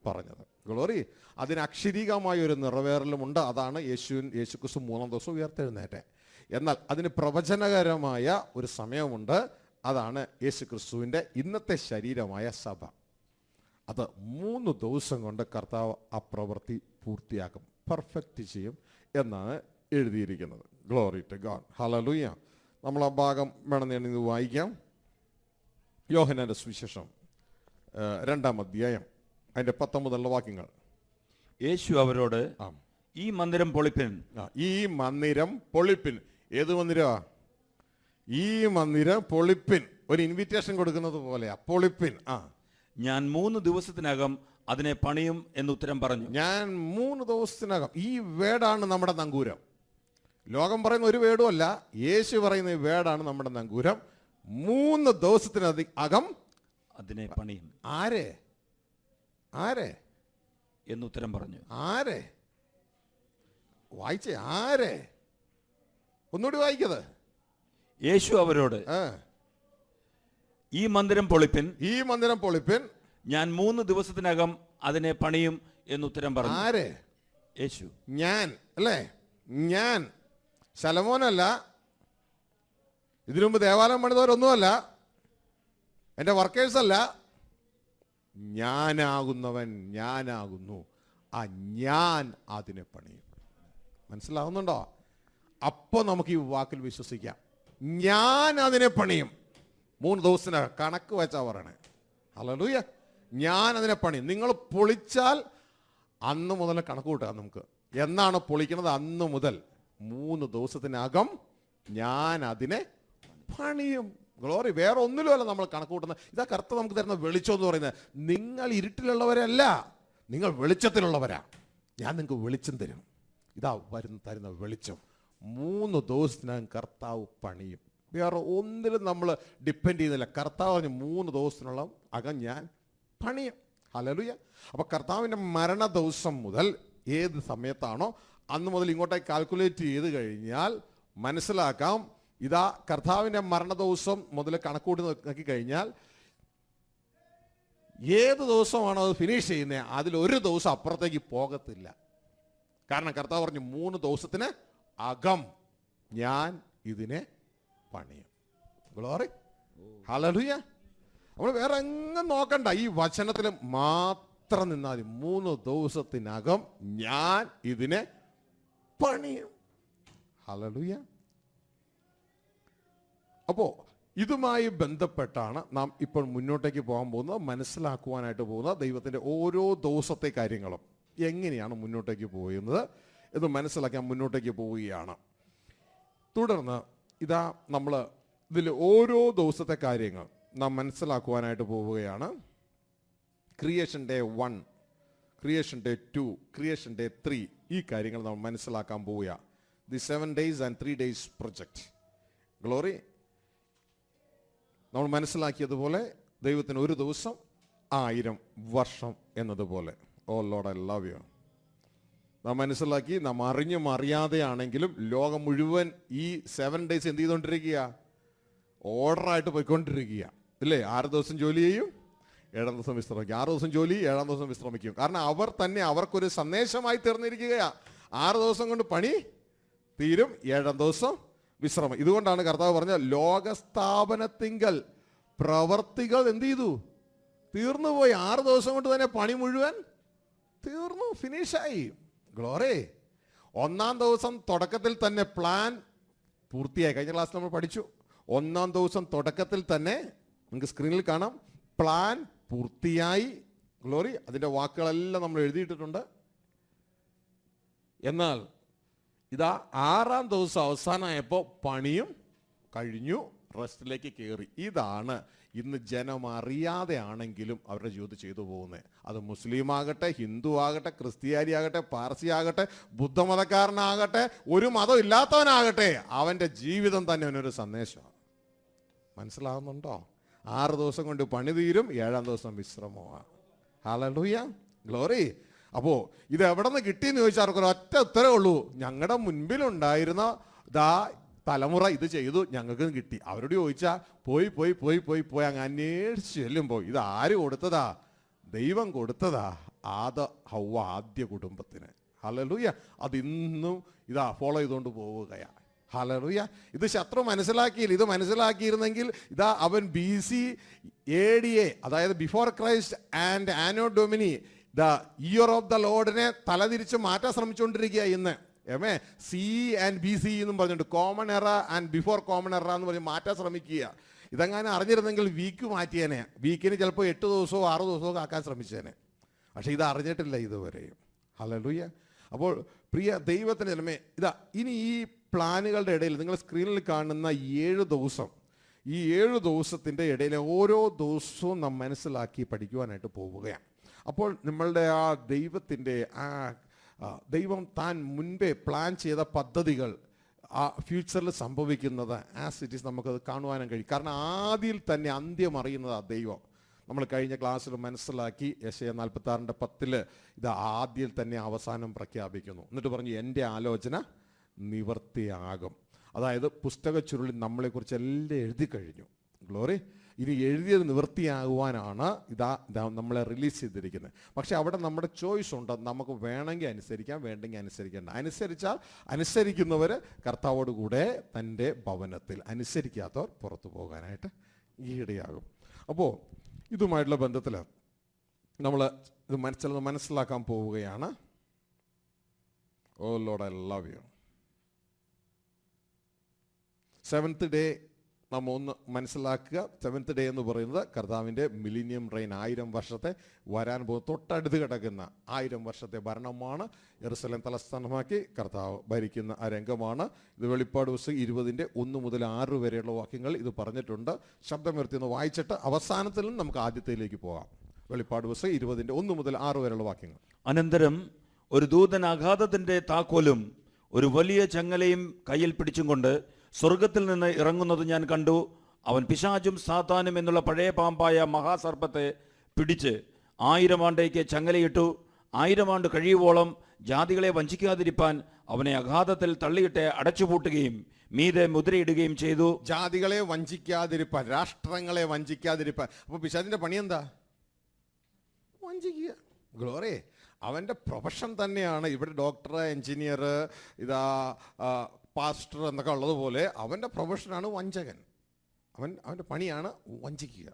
പറഞ്ഞത്. ഗ്ലോറി. അതിന് അക്ഷരീകമായ ഒരു നിറവേറലുമുണ്ട്. അതാണ് യേശുക്രിസ്തു 3-ാം ദിവസം ഉയർത്തെഴുന്നേറ്റെ. എന്നാൽ അതിന് പ്രവചനകരമായ ഒരു സമയമുണ്ട്. അതാണ് യേശുക്രിസ്തുവിൻ്റെ ഇന്നത്തെ ശരീരമായ സഭ. അത് 3 ദിവസം കൊണ്ട് കർത്താവ് ആ പ്രവൃത്തി പൂർത്തിയാക്കും, പെർഫെക്റ്റ് ചെയ്യും എന്നാണ് എഴുതിയിരിക്കുന്നത്. Glory to God. ഹല്ലേലൂയ. നമ്മൾ ആ ഭാഗം വേണമെന്ന് വായിക്കാം. യോഹന്നാന്റെ സുവിശേഷം 2-ാം അധ്യായം അതിൻ്റെ 19 വാക്യങ്ങൾ. യേശു അവരോട്, ഈ മന്ദിരം പൊളിപ്പിൻ. ഈ മന്ദിരം പൊളിപ്പിൻ. ഏത് മന്ദിരമാ? ഈ മന്ദിരം പൊളിപ്പിൻ. ഒരു ഇൻവിറ്റേഷൻ കൊടുക്കുന്നത് പോലെയാ, പൊളിപ്പിൻ. ഞാൻ 3 ദിവസത്തിനകം അതിനെ പണിയും എന്ന് ഉത്തരം പറഞ്ഞു. ഞാൻ 3 ദിവസത്തിനകം. ഈ വേടാണ് നമ്മുടെ നങ്കൂരം. ലോകം പറയുന്ന ഒരു വേടും അല്ല, യേശു പറയുന്ന ഈ വേടാണ് നമ്മുടെ നങ്കൂരം. 3 ദിവസത്തിനകം അതിനെ പണിയും. ആരെ എന്ന് ഉത്തരം പറഞ്ഞു. ആരെ? വായിച്ചേ, ആരെ? ഒന്നുകൂടി വായിക്കത്. യേശു അവരോട്, ഈ മന്ദിരം പൊളിപ്പിൻ. ഈ മന്ദിരം പൊളിപ്പിൻ. ഞാൻ 3 ദിവസത്തിനകം അതിനെ പണിയും എന്ന് ഉത്തരം പറഞ്ഞു. ആരെ? യേശു. ഞാൻ അല്ലേ? ഞാൻ. ശലോമോനല്ല, ഇതിനു മുമ്പ് ദേവാലയം പണിതവരൊന്നുമല്ല, എൻ്റെ വർക്കേഴ്സല്ല, ഞാനാകുന്നവൻ ഞാനാകുന്നു. ആ ഞാൻ അതിനെ പണിയും. മനസ്സിലാവുന്നുണ്ടോ? അപ്പോൾ നമുക്ക് ഈ വാക്കിൽ വിശ്വസിക്കാം. ഞാൻ അതിനെ പണിയും. 3 ദിവസത്തിനകം കണക്ക് വെച്ചാ പറയണേ. ഹല്ലേലൂയ. ഞാൻ അതിനെ പണിയും. നിങ്ങൾ പൊളിച്ചാൽ അന്ന് മുതൽ കണക്ക് കൂട്ടാം നമുക്ക്. എന്നാണ് പൊളിക്കുന്നത്? അന്ന് മുതൽ 3 ദിവസത്തിനകം ഞാൻ അതിനെ പണിയും. ഗ്ലോറി. വേറെ ഒന്നിലുമല്ല നമ്മൾ കണക്ക് കൂട്ടുന്നത്. ഇതാ കർത്താവ് നമുക്ക് തരുന്ന വെളിച്ചം എന്ന് പറയുന്നത്. നിങ്ങൾ ഇരുട്ടിലുള്ളവരല്ല, നിങ്ങൾ വെളിച്ചത്തിലുള്ളവരാ. ഞാൻ നിങ്ങൾക്ക് വെളിച്ചം തരും. ഇതാ തരുന്ന വെളിച്ചം. 3 ദിവസത്തിനകം കർത്താവ് പണിയും. വേറെ ഒന്നിലും നമ്മൾ ഡിപ്പെൻഡ് ചെയ്യുന്നില്ല. കർത്താവ് പറഞ്ഞ് 3 ദിവസത്തിനുള്ള അകം ഞാൻ പണിയും. ഹല്ലേലൂയ. അപ്പോൾ കർത്താവിൻ്റെ മരണ ദിവസം മുതൽ ഏത് സമയത്താണോ അന്ന് മുതൽ ഇങ്ങോട്ടേക്ക് കാൽക്കുലേറ്റ് ചെയ്ത് കഴിഞ്ഞാൽ മനസ്സിലാക്കാം. ഇതാ കർത്താവിൻ്റെ മരണ ദിവസം മുതൽ കണക്കൂട്ടി നോക്കി കഴിഞ്ഞാൽ ഏത് ദിവസമാണോ അത് ഫിനിഷ് ചെയ്യുന്നത് അതിലൊരു ദിവസം അപ്പുറത്തേക്ക് പോകത്തില്ല. കാരണം കർത്താവ് പറഞ്ഞു 3 ദിവസത്തിന് അകം ഞാൻ ഇതിനെ പണിയും. ഗ്ലോറി. ഹല്ലേലൂയ. നമ്മൾ വേറെ എങ്ങും നോക്കണ്ട, ഈ വചനത്തിൽ മാത്രം നിന്നാൽ 3 ദിവസത്തിനകം ഞാൻ ഇതിനെ പണിയും. ഹല്ലേലൂയ. അപ്പോൾ ഇതുമായി ബന്ധപ്പെട്ടാണ് നാം ഇപ്പോൾ മുന്നോട്ടേക്ക് പോകാൻ പോകുന്നത്, മനസ്സിലാക്കുവാനായിട്ട് പോകുന്നത്. ദൈവത്തിൻ്റെ ഓരോ ദിവസത്തെ കാര്യങ്ങളും എങ്ങനെയാണ് മുന്നോട്ടേക്ക് പോകുന്നത് എന്ന് മനസ്സിലാക്കാൻ മുന്നോട്ടേക്ക് പോവുകയാണ്. തുടർന്ന് ഇതാ നമ്മൾ ഇതിൽ ഓരോ ദിവസത്തെ കാര്യങ്ങൾ നാം മനസ്സിലാക്കുവാനായിട്ട് പോവുകയാണ്. Creation day 1, creation day 2, creation day 3 ഈ കാര്യങ്ങൾ നമ്മൾ മനസ്സിലാക്കാൻ പോവുക. The 7 days and 3 days project. Glory. നമ്മൾ മനസ്സിലാക്കിയതുപോലെ ദൈവത്തിന് ഒരു ദിവസം 1000 വർഷം എന്നതുപോലെ. ഓ ലോർഡ്, ഐ ലവ് യു. നാം മനസ്സിലാക്കി, നാം അറിഞ്ഞും അറിയാതെയാണെങ്കിലും ലോകം മുഴുവൻ ഈ 7 days എന്ത് ചെയ്തുകൊണ്ടിരിക്കുക? ഓർഡറായിട്ട് പോയിക്കൊണ്ടിരിക്കുക, ഇല്ലേ? 6 ദിവസം ജോലി ചെയ്യും, 7 ദിവസം വിശ്രമിക്കും. 6 ദിവസം ജോലി, 7 ദിവസം വിശ്രമിക്കും. കാരണം അവർ തന്നെ അവർക്കൊരു സന്ദേശമായി തീർന്നിരിക്കുകയാ. 6 ദിവസം കൊണ്ട് പണി തീരും, 7 ദിവസം വിശ്രമം. ഇതുകൊണ്ടാണ് കർത്താവ് പറഞ്ഞ ലോകസ്ഥാപനത്തിങ്കൽ പ്രവർത്തികൾ എന്ത് ചെയ്തു? തീർന്നുപോയി. 6 ദിവസം കൊണ്ട് തന്നെ പണി മുഴുവൻ തീർന്നു, ഫിനിഷായി. ഗ്ലോറി. 1-ാം ദിവസം തുടക്കത്തിൽ തന്നെ പ്ലാൻ പൂർത്തിയായി. കഴിഞ്ഞ ക്ലാസ് നമ്മൾ പഠിച്ചു. 1-ാം ദിവസം തുടക്കത്തിൽ തന്നെ നിങ്ങൾക്ക് സ്ക്രീനിൽ കാണാം, പ്ലാൻ പൂർത്തിയായി. ഗ്ലോറി. അതിൻ്റെ വാക്കുകളെല്ലാം നമ്മൾ എഴുതിയിട്ടിട്ടുണ്ട്. എന്നാൽ ഇതാ 6-ാം ദിവസം അവസാനമായപ്പോൾ പണിയും കഴിഞ്ഞു, റെസ്റ്റിലേക്ക് കയറി. ഇതാണ് ഇന്ന് ജനം അറിയാതെ ആണെങ്കിലും അവരുടെ ജീവിതം ചെയ്തു പോകുന്നത്. അത് മുസ്ലിം ആകട്ടെ, ഹിന്ദു ആകട്ടെ, ക്രിസ്ത്യാനി ആകട്ടെ, പാർസി ആകട്ടെ, ബുദ്ധമതക്കാരനാകട്ടെ, ഒരു മതം ഇല്ലാത്തവനാകട്ടെ, അവൻ്റെ ജീവിതം തന്നെ അവനൊരു സന്ദേശമാണ്. മനസ്സിലാവുന്നുണ്ടോ? 6 ദിവസം കൊണ്ട് പണി തീരും, 7-ാം ദിവസം വിശ്രമമാണ്. ഹല്ലേലൂയ. ഗ്ലോറി. അപ്പോൾ ഇത് എവിടെ നിന്ന് കിട്ടിയെന്ന് ചോദിച്ചാൽ അവർക്ക് ഒറ്റ ഉത്തരവേ ഉള്ളൂ. ഞങ്ങളുടെ മുൻപിലുണ്ടായിരുന്ന തലമുറ ഇത് ചെയ്തു, ഞങ്ങൾക്ക് കിട്ടി. അവരോട് ചോദിച്ചാൽ പോയി പോയി പോയി പോയി പോയി അങ്ങ് അന്വേഷിച്ച് ചെല്ലുമ്പോൾ ഇത് ആര് കൊടുത്തതാ? ദൈവം കൊടുത്തതാ. ഹവ്വ ആദ്യ കുടുംബത്തിന്. ഹല്ലേലൂയ. അതിന്നും ഫോളോ ചെയ്തുകൊണ്ട് പോവുകയാണ്. ഹല്ലേലൂയ. ഇത് ശത്രു മനസ്സിലാക്കിയില്ല. ഇത് മനസ്സിലാക്കിയിരുന്നെങ്കിൽ അവൻ BC AD, അതായത് before Christ and anno Domini, year of the ലോർഡിനെ തലതിരിച്ച് മാറ്റാൻ ശ്രമിച്ചുകൊണ്ടിരിക്കുക ഇന്ന്. CE and BC എന്നും പറഞ്ഞിട്ട് കോമൺ എറ ആൻഡ് ബിഫോർ കോമൺ എറ എന്ന് പറഞ്ഞ് മാറ്റാൻ ശ്രമിക്കുക. ഇതെങ്ങനെ അറിഞ്ഞിരുന്നെങ്കിൽ വീക്ക് മാറ്റിയേനെ. വീക്കിന് ചിലപ്പോൾ 8 ദിവസമോ 6 ദിവസമോ ആക്കാൻ ശ്രമിച്ചേനെ. പക്ഷെ ഇത് അറിഞ്ഞിട്ടില്ല ഇതുവരെയും. ഹല്ലേലൂയ. അപ്പോൾ പ്രിയ ദൈവത്തിൻ്റെ ജനമേ, ഇനി ഈ പ്ലാനുകളുടെ ഇടയിൽ നിങ്ങൾ സ്ക്രീനിൽ കാണുന്ന 7 ദിവസം, ഈ 7 ദിവസത്തിൻ്റെ ഇടയിലെ ഓരോ ദിവസവും നാം മനസ്സിലാക്കി പഠിക്കുവാനായിട്ട് പോവുകയാണ്. അപ്പോൾ നമ്മളുടെ ദൈവത്തിൻ്റെ ദൈവം താൻ മുൻപേ പ്ലാൻ ചെയ്ത പദ്ധതികൾ ഫ്യൂച്ചറിൽ സംഭവിക്കുന്നത് ആസ് ഇറ്റ് ഈസ് നമുക്കത് കാണുവാനും കഴിയും. കാരണം ആദിയിൽ തന്നെ അന്ത്യം അറിയുന്നത് ദൈവം. നമ്മൾ കഴിഞ്ഞ ക്ലാസ്സിൽ മനസ്സിലാക്കി. യെശയ്യാ 46:10 ഇത് ആദ്യം തന്നെ അവസാനം പ്രഖ്യാപിക്കുന്നു. എന്നിട്ട് പറഞ്ഞു എൻ്റെ ആലോചന നിവർത്തിയാകും. അതായത് പുസ്തക ചുരുളിൽ നമ്മളെക്കുറിച്ച് എല്ലാം എഴുതി കഴിഞ്ഞു. ഗ്ലോറി. ഇനി എഴുതിയത് നിവൃത്തിയാകുവാനാണ് നമ്മളെ റിലീസ് ചെയ്തിരിക്കുന്നത്. പക്ഷെ അവിടെ നമ്മുടെ ചോയ്സ് ഉണ്ട്. നമുക്ക് വേണമെങ്കിൽ അനുസരിക്കാം, വേണ്ടെങ്കിൽ അനുസരിക്കേണ്ട. അനുസരിക്കുന്നവർ കർത്താവോട് കൂടെ തൻ്റെ ഭവനത്തിൽ, അനുസരിക്കാത്തവർ പുറത്തു പോകാനായിട്ട് ഈയിടെയാകും. അപ്പോൾ ഇതുമായിട്ടുള്ള ബന്ധത്തിൽ നമ്മൾ ഇത് മനസ്സിലാക്കാൻ പോവുകയാണ്. Oh Lord, I love you. 7th day നമ്മൾ ഒന്ന് മനസ്സിലാക്കുക. 7th ഡേ എന്ന് പറയുന്നത് കർത്താവിൻ്റെ മിലീനിയം റെയിൻ, 1000 വർഷത്തെ വരാൻ പോകുന്ന തൊട്ടടുത്ത് കിടക്കുന്ന 1000 വർഷത്തെ ഭരണമാണ്. യെരുശലേം തലസ്ഥാനമാക്കി കർത്താവ് ഭരിക്കുന്ന ആ രംഗമാണ്. ഇത് വെളിപ്പാട് പുസ്തകം 20 1 മുതൽ 6 വരെയുള്ള വാക്യങ്ങൾ ഇത് പറഞ്ഞിട്ടുണ്ട്. ശബ്ദമുയർത്തി ഒന്ന് വായിച്ചിട്ട് അവസാനത്തിലും നമുക്ക് ആദ്യത്തിലേക്ക് പോകാം. വെളിപ്പാട് പുസ്തകം 20 1 മുതൽ 6 വരെയുള്ള വാക്യങ്ങൾ. അനന്തരം ഒരു ദൂതൻ അഗാധത്തിന്റെ താക്കോലും ഒരു വലിയ ചങ്ങലയും കയ്യിൽ പിടിച്ചും കൊണ്ട് സ്വർഗത്തിൽ നിന്ന് ഇറങ്ങുന്നത് ഞാൻ കണ്ടു. അവൻ പിശാചും സാത്താനും എന്നുള്ള പഴയ പാമ്പായ മഹാസർപ്പത്തെ പിടിച്ച് 1000 ആണ്ടേക്ക് ചങ്ങലയിട്ടു. 1000 ആണ്ട് കഴിയുവോളം ജാതികളെ വഞ്ചിക്കാതിരിപ്പാൻ അവനെ അഗാധത്തിൽ തള്ളിയിട്ട് അടച്ചുപൂട്ടുകയും മീതെ മുദ്രയിടുകയും ചെയ്തു. ജാതികളെ വഞ്ചിക്കാതിരിപ്പാൻ, രാഷ്ട്രങ്ങളെ വഞ്ചിക്കാതിരിപ്പാൻ. അപ്പൊ പിശാചിന്റെ പണി എന്താ? വഞ്ചിക്കുക. ഗ്ലോറി, അവൻ്റെ പ്രൊഫഷൻ തന്നെയാണ്. ഇവിടെ ഡോക്ടർ, എഞ്ചിനീയർ, ഇതാ പാസ്റ്റർ എന്നൊക്കെ ഉള്ളതുപോലെ അവൻ്റെ പ്രൊഫഷനാണ് വഞ്ചകൻ. അവൻ്റെ പണിയാണ് വഞ്ചിക്കുക.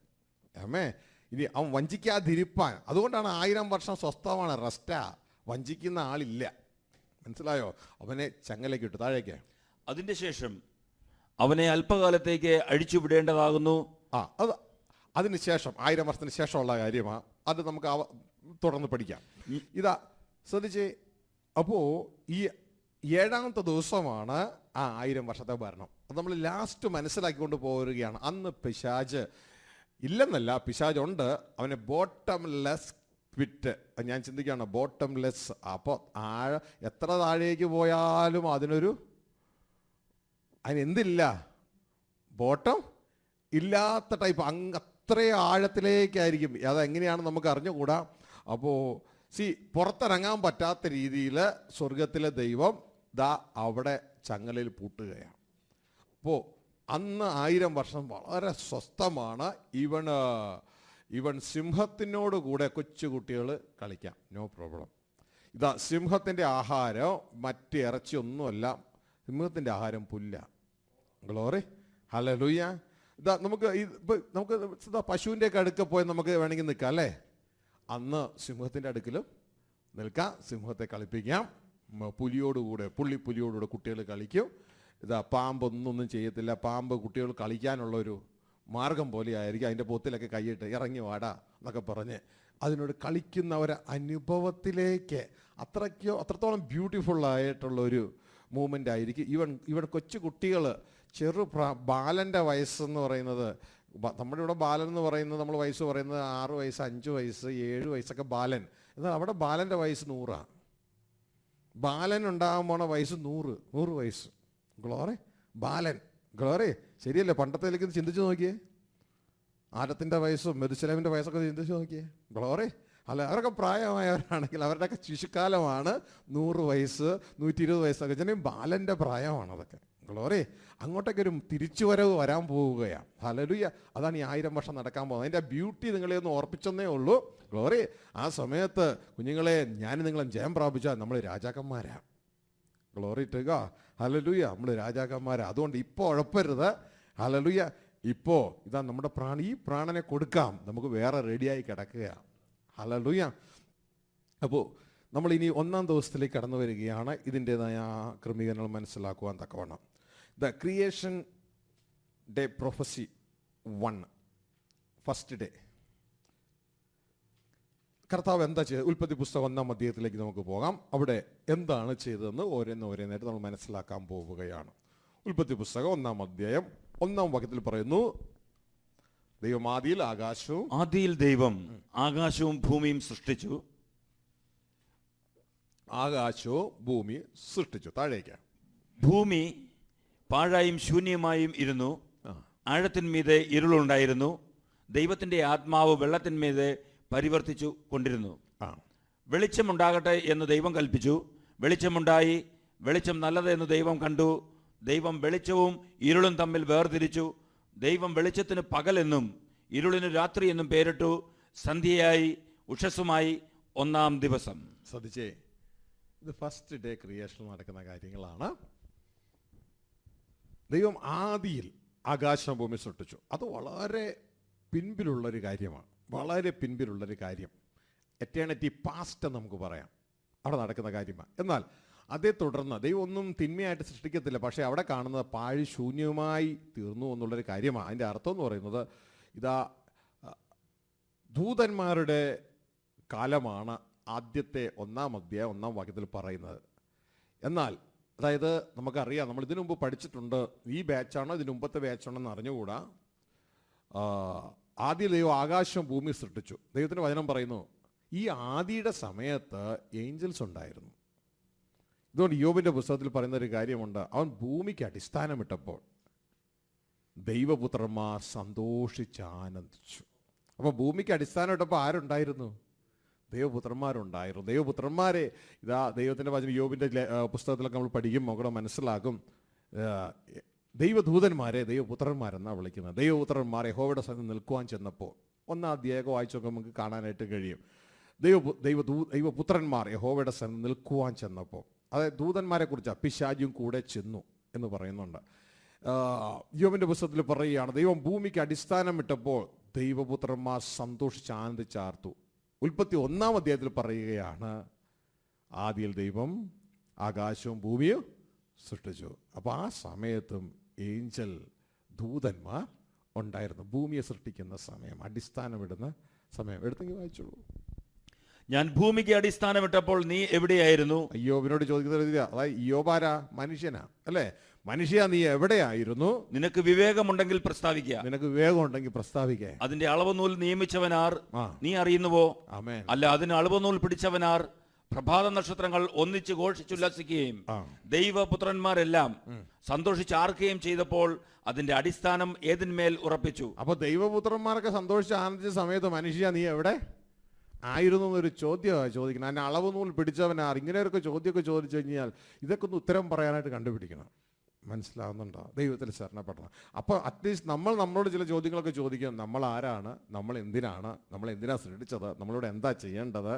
അമ്മേ, ഇനി അവൻ വഞ്ചിക്കാതിരിപ്പാൻ, അതുകൊണ്ടാണ് 1000 വർഷം സ്വസ്ഥമാണ്, റെസ്റ്റാ. വഞ്ചിക്കുന്ന ആളില്ല. മനസ്സിലായോ? അവനെ ചങ്ങലയ്ക്ക് ഇട്ടു താഴേക്ക്. അതിന്റെ ശേഷം അവനെ അല്പകാലത്തേക്ക് അഴിച്ചുവിടേണ്ടതാകുന്നു. അത് അതിന് ശേഷം 1000 വർഷത്തിന് ശേഷമുള്ള കാര്യമാണ്. അത് നമുക്ക് തുടർന്ന് പഠിക്കാം. ഇതാ ശ്രദ്ധിച്ചേ. അപ്പോൾ ഈ 7ാമത്തെ ദിവസമാണ് ആ 1000 വർഷത്തെ ഭരണം. അത് നമ്മൾ ലാസ്റ്റ് മനസ്സിലാക്കിക്കൊണ്ട് പോരുകയാണ്. അന്ന് പിശാച് ഇല്ലെന്നല്ല, പിശാച് ഉണ്ട്. അവനെ ബോട്ടംലെസ് പിറ്റ്. ഞാൻ ചിന്തിക്കുകയാണ്, ബോട്ടംലെസ്. അപ്പോൾ എത്ര താഴേക്ക് പോയാലും അതിനെന്തില്ല, ബോട്ടം ഇല്ലാത്ത ടൈപ്പ്. അത്രേ ആഴത്തിലേക്കായിരിക്കും. അതെങ്ങനെയാണ് നമുക്ക് അറിഞ്ഞുകൂടാ. അപ്പോൾ പുറത്തിറങ്ങാൻ പറ്റാത്ത രീതിയിൽ സ്വർഗത്തിലെ ദൈവം ദാ അവിടെ ചങ്ങലയിൽ പൂട്ടുകയാണ്. അപ്പോൾ അന്ന് 1000 വർഷം വളരെ സ്വസ്ഥമാണ്. ഇവൻ സിംഹത്തിനോട് കൂടെ കൊച്ചുകുട്ടികൾ കളിക്കാം, നോ പ്രോബ്ലം. ഇതാ സിംഹത്തിൻ്റെ ആഹാരം മറ്റ് ഇറച്ചിയൊന്നുമല്ല, സിംഹത്തിൻ്റെ ആഹാരം പുല്ല. Glory, hallelujah. ഇതാ നമുക്ക് പശുവിൻ്റെയൊക്കെ അടുക്ക പോയി നമുക്ക് വേണമെങ്കിൽ നിൽക്കാം അല്ലേ? അന്ന് സിംഹത്തിൻ്റെ അടുക്കലും നിൽക്കാം, സിംഹത്തെ കളിപ്പിക്കാം. പുള്ളിപ്പുലിയോടുകൂടെ കുട്ടികൾ കളിക്കും. ഇതാ പാമ്പൊന്നും ചെയ്യത്തില്ല. പാമ്പ് കുട്ടികൾ കളിക്കാനുള്ളൊരു മാർഗം പോലെ ആയിരിക്കും. അതിൻ്റെ പൊത്തിലൊക്കെ കൈയിട്ട് ഇറങ്ങി വാടാ എന്നൊക്കെ പറഞ്ഞ് അതിനോട് കളിക്കുന്ന ഒരു അനുഭവത്തിലേക്ക് അത്രത്തോളം ബ്യൂട്ടിഫുള്ളായിട്ടുള്ളൊരു മൂമെൻ്റ് ആയിരിക്കും. ഇവിടെ കൊച്ചു കുട്ടികൾ ബാലൻ്റെ വയസ്സെന്ന് പറയുന്നത്, നമ്മുടെ ഇവിടെ ബാലൻ എന്ന് പറയുന്നത്, നമ്മൾ വയസ്സ് പറയുന്നത് 6 വയസ്സ് 5 വയസ്സ് 7 വയസ്സൊക്കെ ബാലൻ. എന്നാൽ അവിടെ ബാലൻ്റെ വയസ്സ് 100. ബാലൻ ഉണ്ടാകാൻ പോണ വയസ്സ് 100 വയസ്സ്. ഗ്ലോറി, ബാലൻ. ഗ്ലോറി, ശരിയല്ലേ? പണ്ടത്തേലേക്ക് ചിന്തിച്ച് നോക്കിയേ. ആദത്തിൻ്റെ വയസ്സും മെതുശലേമിൻ്റെ വയസ്സൊക്കെ ചിന്തിച്ച് നോക്കിയേ. ഗ്ലോറി, അല്ല, അവരൊക്കെ പ്രായമായവരാണെങ്കിൽ അവരുടെയൊക്കെ ശിശുക്കാലമാണ് 100 വയസ്സ് 120 വയസ്സൊക്കെ. ചില ബാലൻ്റെ പ്രായമാണ് അതൊക്കെ. ഗ്ലോറി, അങ്ങോട്ടൊക്കെ ഒരു തിരിച്ചുവരവ് വരാൻ പോവുകയാണ്. ഹല്ലേലൂയ. അതാണ് ഈ 1000 വർഷം നടക്കാൻ പോകുന്നത്. അതിൻ്റെ ബ്യൂട്ടി നിങ്ങളെ ഒന്ന് ഓർപ്പിച്ചെന്നേ ഉള്ളൂ. ഗ്ലോറി, ആ സമയത്ത് കുഞ്ഞുങ്ങളെ, ഞാൻ നിങ്ങളും ജയം പ്രാപിച്ചാൽ നമ്മൾ രാജാക്കന്മാരാണ്. Glory to God. ഹല്ലേലൂയ. നമ്മൾ രാജാക്കന്മാരാണ്. അതുകൊണ്ട് ഇപ്പോൾ ഉഴപ്പരുത്. ഹല്ലേലൂയ. ഇപ്പോൾ ഇതാ നമ്മുടെ ഈ പ്രാണനെ കൊടുക്കാം, നമുക്ക് വേറെ റെഡിയായി കിടക്കുകയാണ്. ഹല്ലേലൂയ. അപ്പോൾ നമ്മൾ ഇനി 1ാം ദിവസത്തിലേക്ക് കടന്നു വരികയാണ്. ഇതിൻ്റെതായ ക്രമീകരണങ്ങൾ മനസ്സിലാക്കുവാൻ തക്കവണ്ണം. The creation day prophecy 1, first day. കർത്താവ് എന്താ ചെയ്തത്? ഉൽപ്പത്തി പുസ്തകം 1-ാം അധ്യായത്തിലേക്ക് നമുക്ക് പോകാം. അവിടെ എന്താണ് ചെയ്തതെന്ന് ഓരോന്നായിട്ട് നമ്മൾ മനസ്സിലാക്കാൻ പോവുകയാണ്. ഉൽപ്പത്തി പുസ്തകം 1-ാം അധ്യായം 1-ാം വാക്യത്തിൽ പറയുന്നു, ദൈവം ആദിയിൽ ദൈവം ആകാശവും ഭൂമിയും സൃഷ്ടിച്ചു. ആകാശവും ഭൂമി സൃഷ്ടിച്ചു. താഴേക്ക്. ഭൂമി പാഴായും ശൂന്യമായും ഇരുന്നു. ആഴത്തിന്മീതെ ഇരുളുണ്ടായിരുന്നു. ദൈവത്തിന്റെ ആത്മാവ് വെള്ളത്തിന്മീതെ പരിവർത്തിച്ചു കൊണ്ടിരുന്നു. വെളിച്ചമുണ്ടാകട്ടെ എന്ന് ദൈവം കൽപ്പിച്ചു. വെളിച്ചമുണ്ടായി. വെളിച്ചം നല്ലത് എന്ന് ദൈവം കണ്ടു. ദൈവം വെളിച്ചവും ഇരുളും തമ്മിൽ വേർതിരിച്ചു. ദൈവം വെളിച്ചത്തിന് പകലെന്നും ഇരുളിന് രാത്രി എന്നും പേരിട്ടു. സന്ധ്യയായി ഉഷസ്സുമായി 1-ാം ദിവസം. ശ്രദ്ധിച്ചേ, ഇത് ഫസ്റ്റ് ഡേ ക്രിയേഷൻ നടക്കുന്ന കാര്യങ്ങളാണ്. ദൈവം ആദിയിൽ ആകാശം ഭൂമി സൃഷ്ടിച്ചു. അത് വളരെ പിൻപിലുള്ളൊരു കാര്യമാണ്. വളരെ പിൻപിലുള്ളൊരു കാര്യം. എറ്റേണിറ്റി പാസ്റ്റ് നമുക്ക് പറയാം. അവിടെ നടക്കുന്ന കാര്യമാണ്. എന്നാൽ അതേ തുടർന്ന് ദൈവം ഒന്നും തിന്മയായിട്ട് സൃഷ്ടിക്കത്തില്ല, പക്ഷേ അവിടെ കാണുന്നത് പാഴ് ശൂന്യമായി തീർന്നു എന്നുള്ളൊരു കാര്യമാണ്. അതിൻ്റെ അർത്ഥം എന്ന് പറയുന്നത് ഇതാ ദൂതന്മാരുടെ കാലമാണ് ആദ്യത്തെ 1-ാം അധ്യായം 1-ാം വാക്യത്തിൽ പറയുന്നത്. എന്നാൽ അതായത് നമുക്കറിയാം, നമ്മൾ ഇതിനു മുമ്പ് പഠിച്ചിട്ടുണ്ട്, ഈ ബാച്ചാണോ ഇതിനു മുമ്പത്തെ ബാച്ചാണോ എന്ന് അറിഞ്ഞുകൂടാ. ആദ്യ ദൈവം ആകാശവും ഭൂമി സൃഷ്ടിച്ചു. ദൈവത്തിൻ്റെ വചനം പറയുന്നു ഈ ആദിയുടെ സമയത്ത് ഏഞ്ചൽസ് ഉണ്ടായിരുന്നു. ഇതുകൊണ്ട് യോബിൻ്റെ പുസ്തകത്തിൽ പറയുന്ന ഒരു കാര്യമുണ്ട്, അവൻ ഭൂമിക്ക് അടിസ്ഥാനമിട്ടപ്പോൾ ദൈവപുത്രന്മാർ സന്തോഷിച്ച് ആനന്ദിച്ചു. അപ്പോൾ ഭൂമിക്ക് അടിസ്ഥാനമിട്ടപ്പോൾ ആരുണ്ടായിരുന്നു? ദൈവപുത്രന്മാരുണ്ടായിരുന്നു. ദൈവപുത്രന്മാരെ ഇതാ ദൈവത്തിൻ്റെ വചനം യോബിൻ്റെ പുസ്തകത്തിലൊക്കെ നമ്മൾ പഠിക്കും, അവിടെ മനസ്സിലാകും. ദൈവദൂതന്മാരെ ദൈവപുത്രന്മാരെന്നാണ് വിളിക്കുന്നത്. ദൈവപുത്രന്മാർ യഹോവയുടെ സന്നിധിയിൽ നിൽക്കുവാൻ ചെന്നപ്പോൾ 1-ാം അധ്യായം വായിച്ചൊക്കെ നമുക്ക് കാണാനായിട്ട് കഴിയും. ദൈവപുത്രന്മാർ യഹോവയുടെ സന്നിധിയിൽ നിൽക്കുവാൻ ചെന്നപ്പോൾ, അതായത് ദൂതന്മാരെ കുറിച്ചാണ്, പിശാചും കൂടെ ചെന്നു എന്ന് പറയുന്നുണ്ട്. യോബിൻ്റെ പുസ്തകത്തിൽ പറയുകയാണ്, ദൈവം ഭൂമിക്ക് അടിസ്ഥാനമിട്ടപ്പോൾ ദൈവപുത്രന്മാർ സന്തോഷിച്ച് ആനന്ദിച്ചാർത്തു. ഉൽപ്പത്തി 1-ാം അധ്യായത്തിൽ പറയുകയാണ്, ആദിയിൽ ദൈവം ആകാശവും ഭൂമിയും സൃഷ്ടിച്ചു. അപ്പോൾ ആ സമയത്തും ഏഞ്ചൽ ദൂതന്മാർ ഉണ്ടായിരുന്നു. ഭൂമിയെ സൃഷ്ടിക്കുന്ന സമയം, അടിസ്ഥാനമിടുന്ന സമയം. എടുത്തെങ്കിൽ വായിച്ചോളൂ. ഞാൻ ഭൂമിക്ക് അടിസ്ഥാനമിട്ടപ്പോൾ നീ എവിടെയായിരുന്നു? അയ്യോബിനോട് ചോദിക്കുന്നത് അതായത് യോബാരാ? മനുഷ്യനാ അല്ലേ? മനുഷ്യ, നീ എവിടെയായിരുന്നു? നിനക്ക് വിവേകമുണ്ടെങ്കിൽ പ്രസ്താവിക്കുക. നിനക്ക് വിവേകം ഉണ്ടെങ്കിൽ പ്രസ്താവിക്കേ. അതിന്റെ അളവുനൂൽ നിയമിച്ചവനാർ ആ. നീ അറിയുന്നുവോ? ആമേൻ. അല്ല, അതിന് അളവുനൂൽ പിടിച്ചവനാർ? പ്രഭാത നക്ഷത്രങ്ങൾ ഒന്നിച്ച് ഘോഷിച്ചുല്ലസിക്കുകയും ദൈവപുത്രന്മാരെല്ലാം സന്തോഷിച്ച് ആർക്കുകയും ചെയ്തപ്പോൾ അതിന്റെ അടിസ്ഥാനം ഏതിന്മേൽ ഉറപ്പിച്ചു. അപ്പൊ ദൈവപുത്രന്മാരൊക്കെ സന്തോഷിച്ച് ആനന്ദിച്ച സമയത്ത് മനുഷ്യ നീ എവിടെ ആയിരുന്നു എന്നൊരു ചോദ്യമാണ് ചോദിക്കണം. അതിന് അളവ് നൂൽ പിടിച്ചവനാർ? ഇങ്ങനെയൊക്കെ ചോദ്യമൊക്കെ ചോദിച്ചു കഴിഞ്ഞാൽ ഇതൊക്കെ ഒന്ന് ഉത്തരം പറയാനായിട്ട് കണ്ടുപിടിക്കണം. മനസ്സിലാവുന്നുണ്ടോ? ദൈവത്തിൽ ശരണപ്പെടണം. അപ്പോൾ അറ്റ്ലീസ്റ്റ് നമ്മളോട് ചില ചോദ്യങ്ങളൊക്കെ ചോദിക്കും. നമ്മൾ ആരാണ്? നമ്മൾ എന്തിനാണ് സൃഷ്ടിച്ചത്? നമ്മളിവിടെ എന്താ ചെയ്യേണ്ടത്?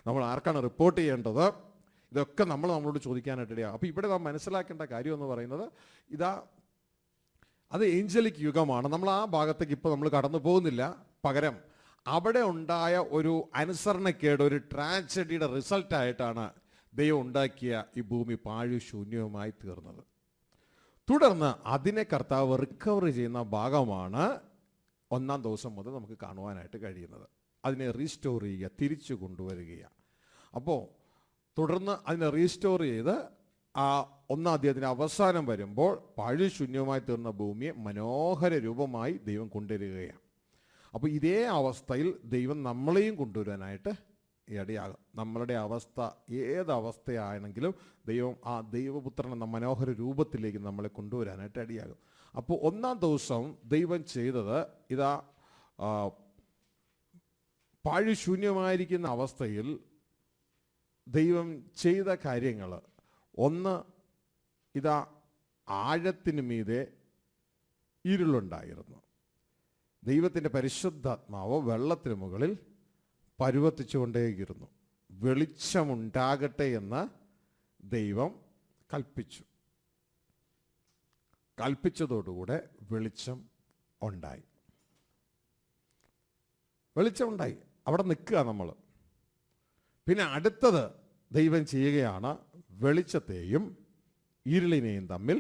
നമ്മൾ ആർക്കാണ് റിപ്പോർട്ട് ചെയ്യേണ്ടത്? ഇതൊക്കെ നമ്മളോട് ചോദിക്കാനായിട്ട് ഇടയാകും. അപ്പോൾ ഇവിടെ നാം മനസ്സിലാക്കേണ്ട കാര്യം എന്ന് പറയുന്നത് അത് ഏഞ്ചലിക് യുഗമാണ്. നമ്മൾ ആ ഭാഗത്തേക്ക് ഇപ്പോൾ നമ്മൾ കടന്നു പോകുന്നില്ല. പകരം അവിടെ ഉണ്ടായ ഒരു അനുസരണക്കേട്, ഒരു ട്രാജഡിയുടെ റിസൾട്ടായിട്ടാണ് ദൈവം ഉണ്ടാക്കിയ ഈ ഭൂമി പാഴ് ശൂന്യവുമായി തീർന്നത്. തുടർന്ന് അതിനെ കർത്താവ് റിക്കവർ ചെയ്യുന്ന ഭാഗമാണ് 1-ാം ദിവസം മുതൽ നമുക്ക് കാണുവാനായിട്ട് കഴിയുന്നത്. അതിനെ റീസ്റ്റോർ ചെയ്യുക, തിരിച്ചു കൊണ്ടുവരികയാണ്. അപ്പോൾ തുടർന്ന് അതിനെ റീസ്റ്റോർ ചെയ്ത് ആ 1-ാം അധ്യായത്തിൻ്റെ അവസാനം വരുമ്പോൾ പാഴ് ശൂന്യവുമായി തീർന്ന ഭൂമിയെ മനോഹര രൂപമായി ദൈവം കൊണ്ടുവരികയാണ്. അപ്പോൾ ഇതേ അവസ്ഥയിൽ ദൈവം നമ്മളെയും കൊണ്ടുവരാനായിട്ട് ഇടയാകും. നമ്മളുടെ അവസ്ഥ ഏതവസ്ഥയാണെങ്കിലും ദൈവം ആ ദൈവപുത്രൻ എന്ന മനോഹര രൂപത്തിലേക്ക് നമ്മളെ കൊണ്ടുവരാനായിട്ട് ഇടയാകും. അപ്പോൾ 1-ാം ദിവസം ദൈവം ചെയ്തത് പാഴ് ശൂന്യമായിരിക്കുന്ന അവസ്ഥയിൽ ദൈവം ചെയ്ത കാര്യങ്ങൾ, ഒന്ന്, ആഴത്തിന് മീതെ ഇരുളുണ്ടായിരുന്നു. ദൈവത്തിൻ്റെ പരിശുദ്ധാത്മാവ് വെള്ളത്തിന് മുകളിൽ പരുവർത്തിച്ചുകൊണ്ടേയിരുന്നു. വെളിച്ചമുണ്ടാകട്ടെ എന്ന് ദൈവം കൽപ്പിച്ചു. കൽപ്പിച്ചതോടുകൂടെ വെളിച്ചം ഉണ്ടായി. വെളിച്ചമുണ്ടായി. അവിടെ നിൽക്കുക നമ്മൾ. പിന്നെ അടുത്തത് ദൈവം ചെയ്യുകയാണ്, വെളിച്ചത്തെയും ഇരുളിനെയും തമ്മിൽ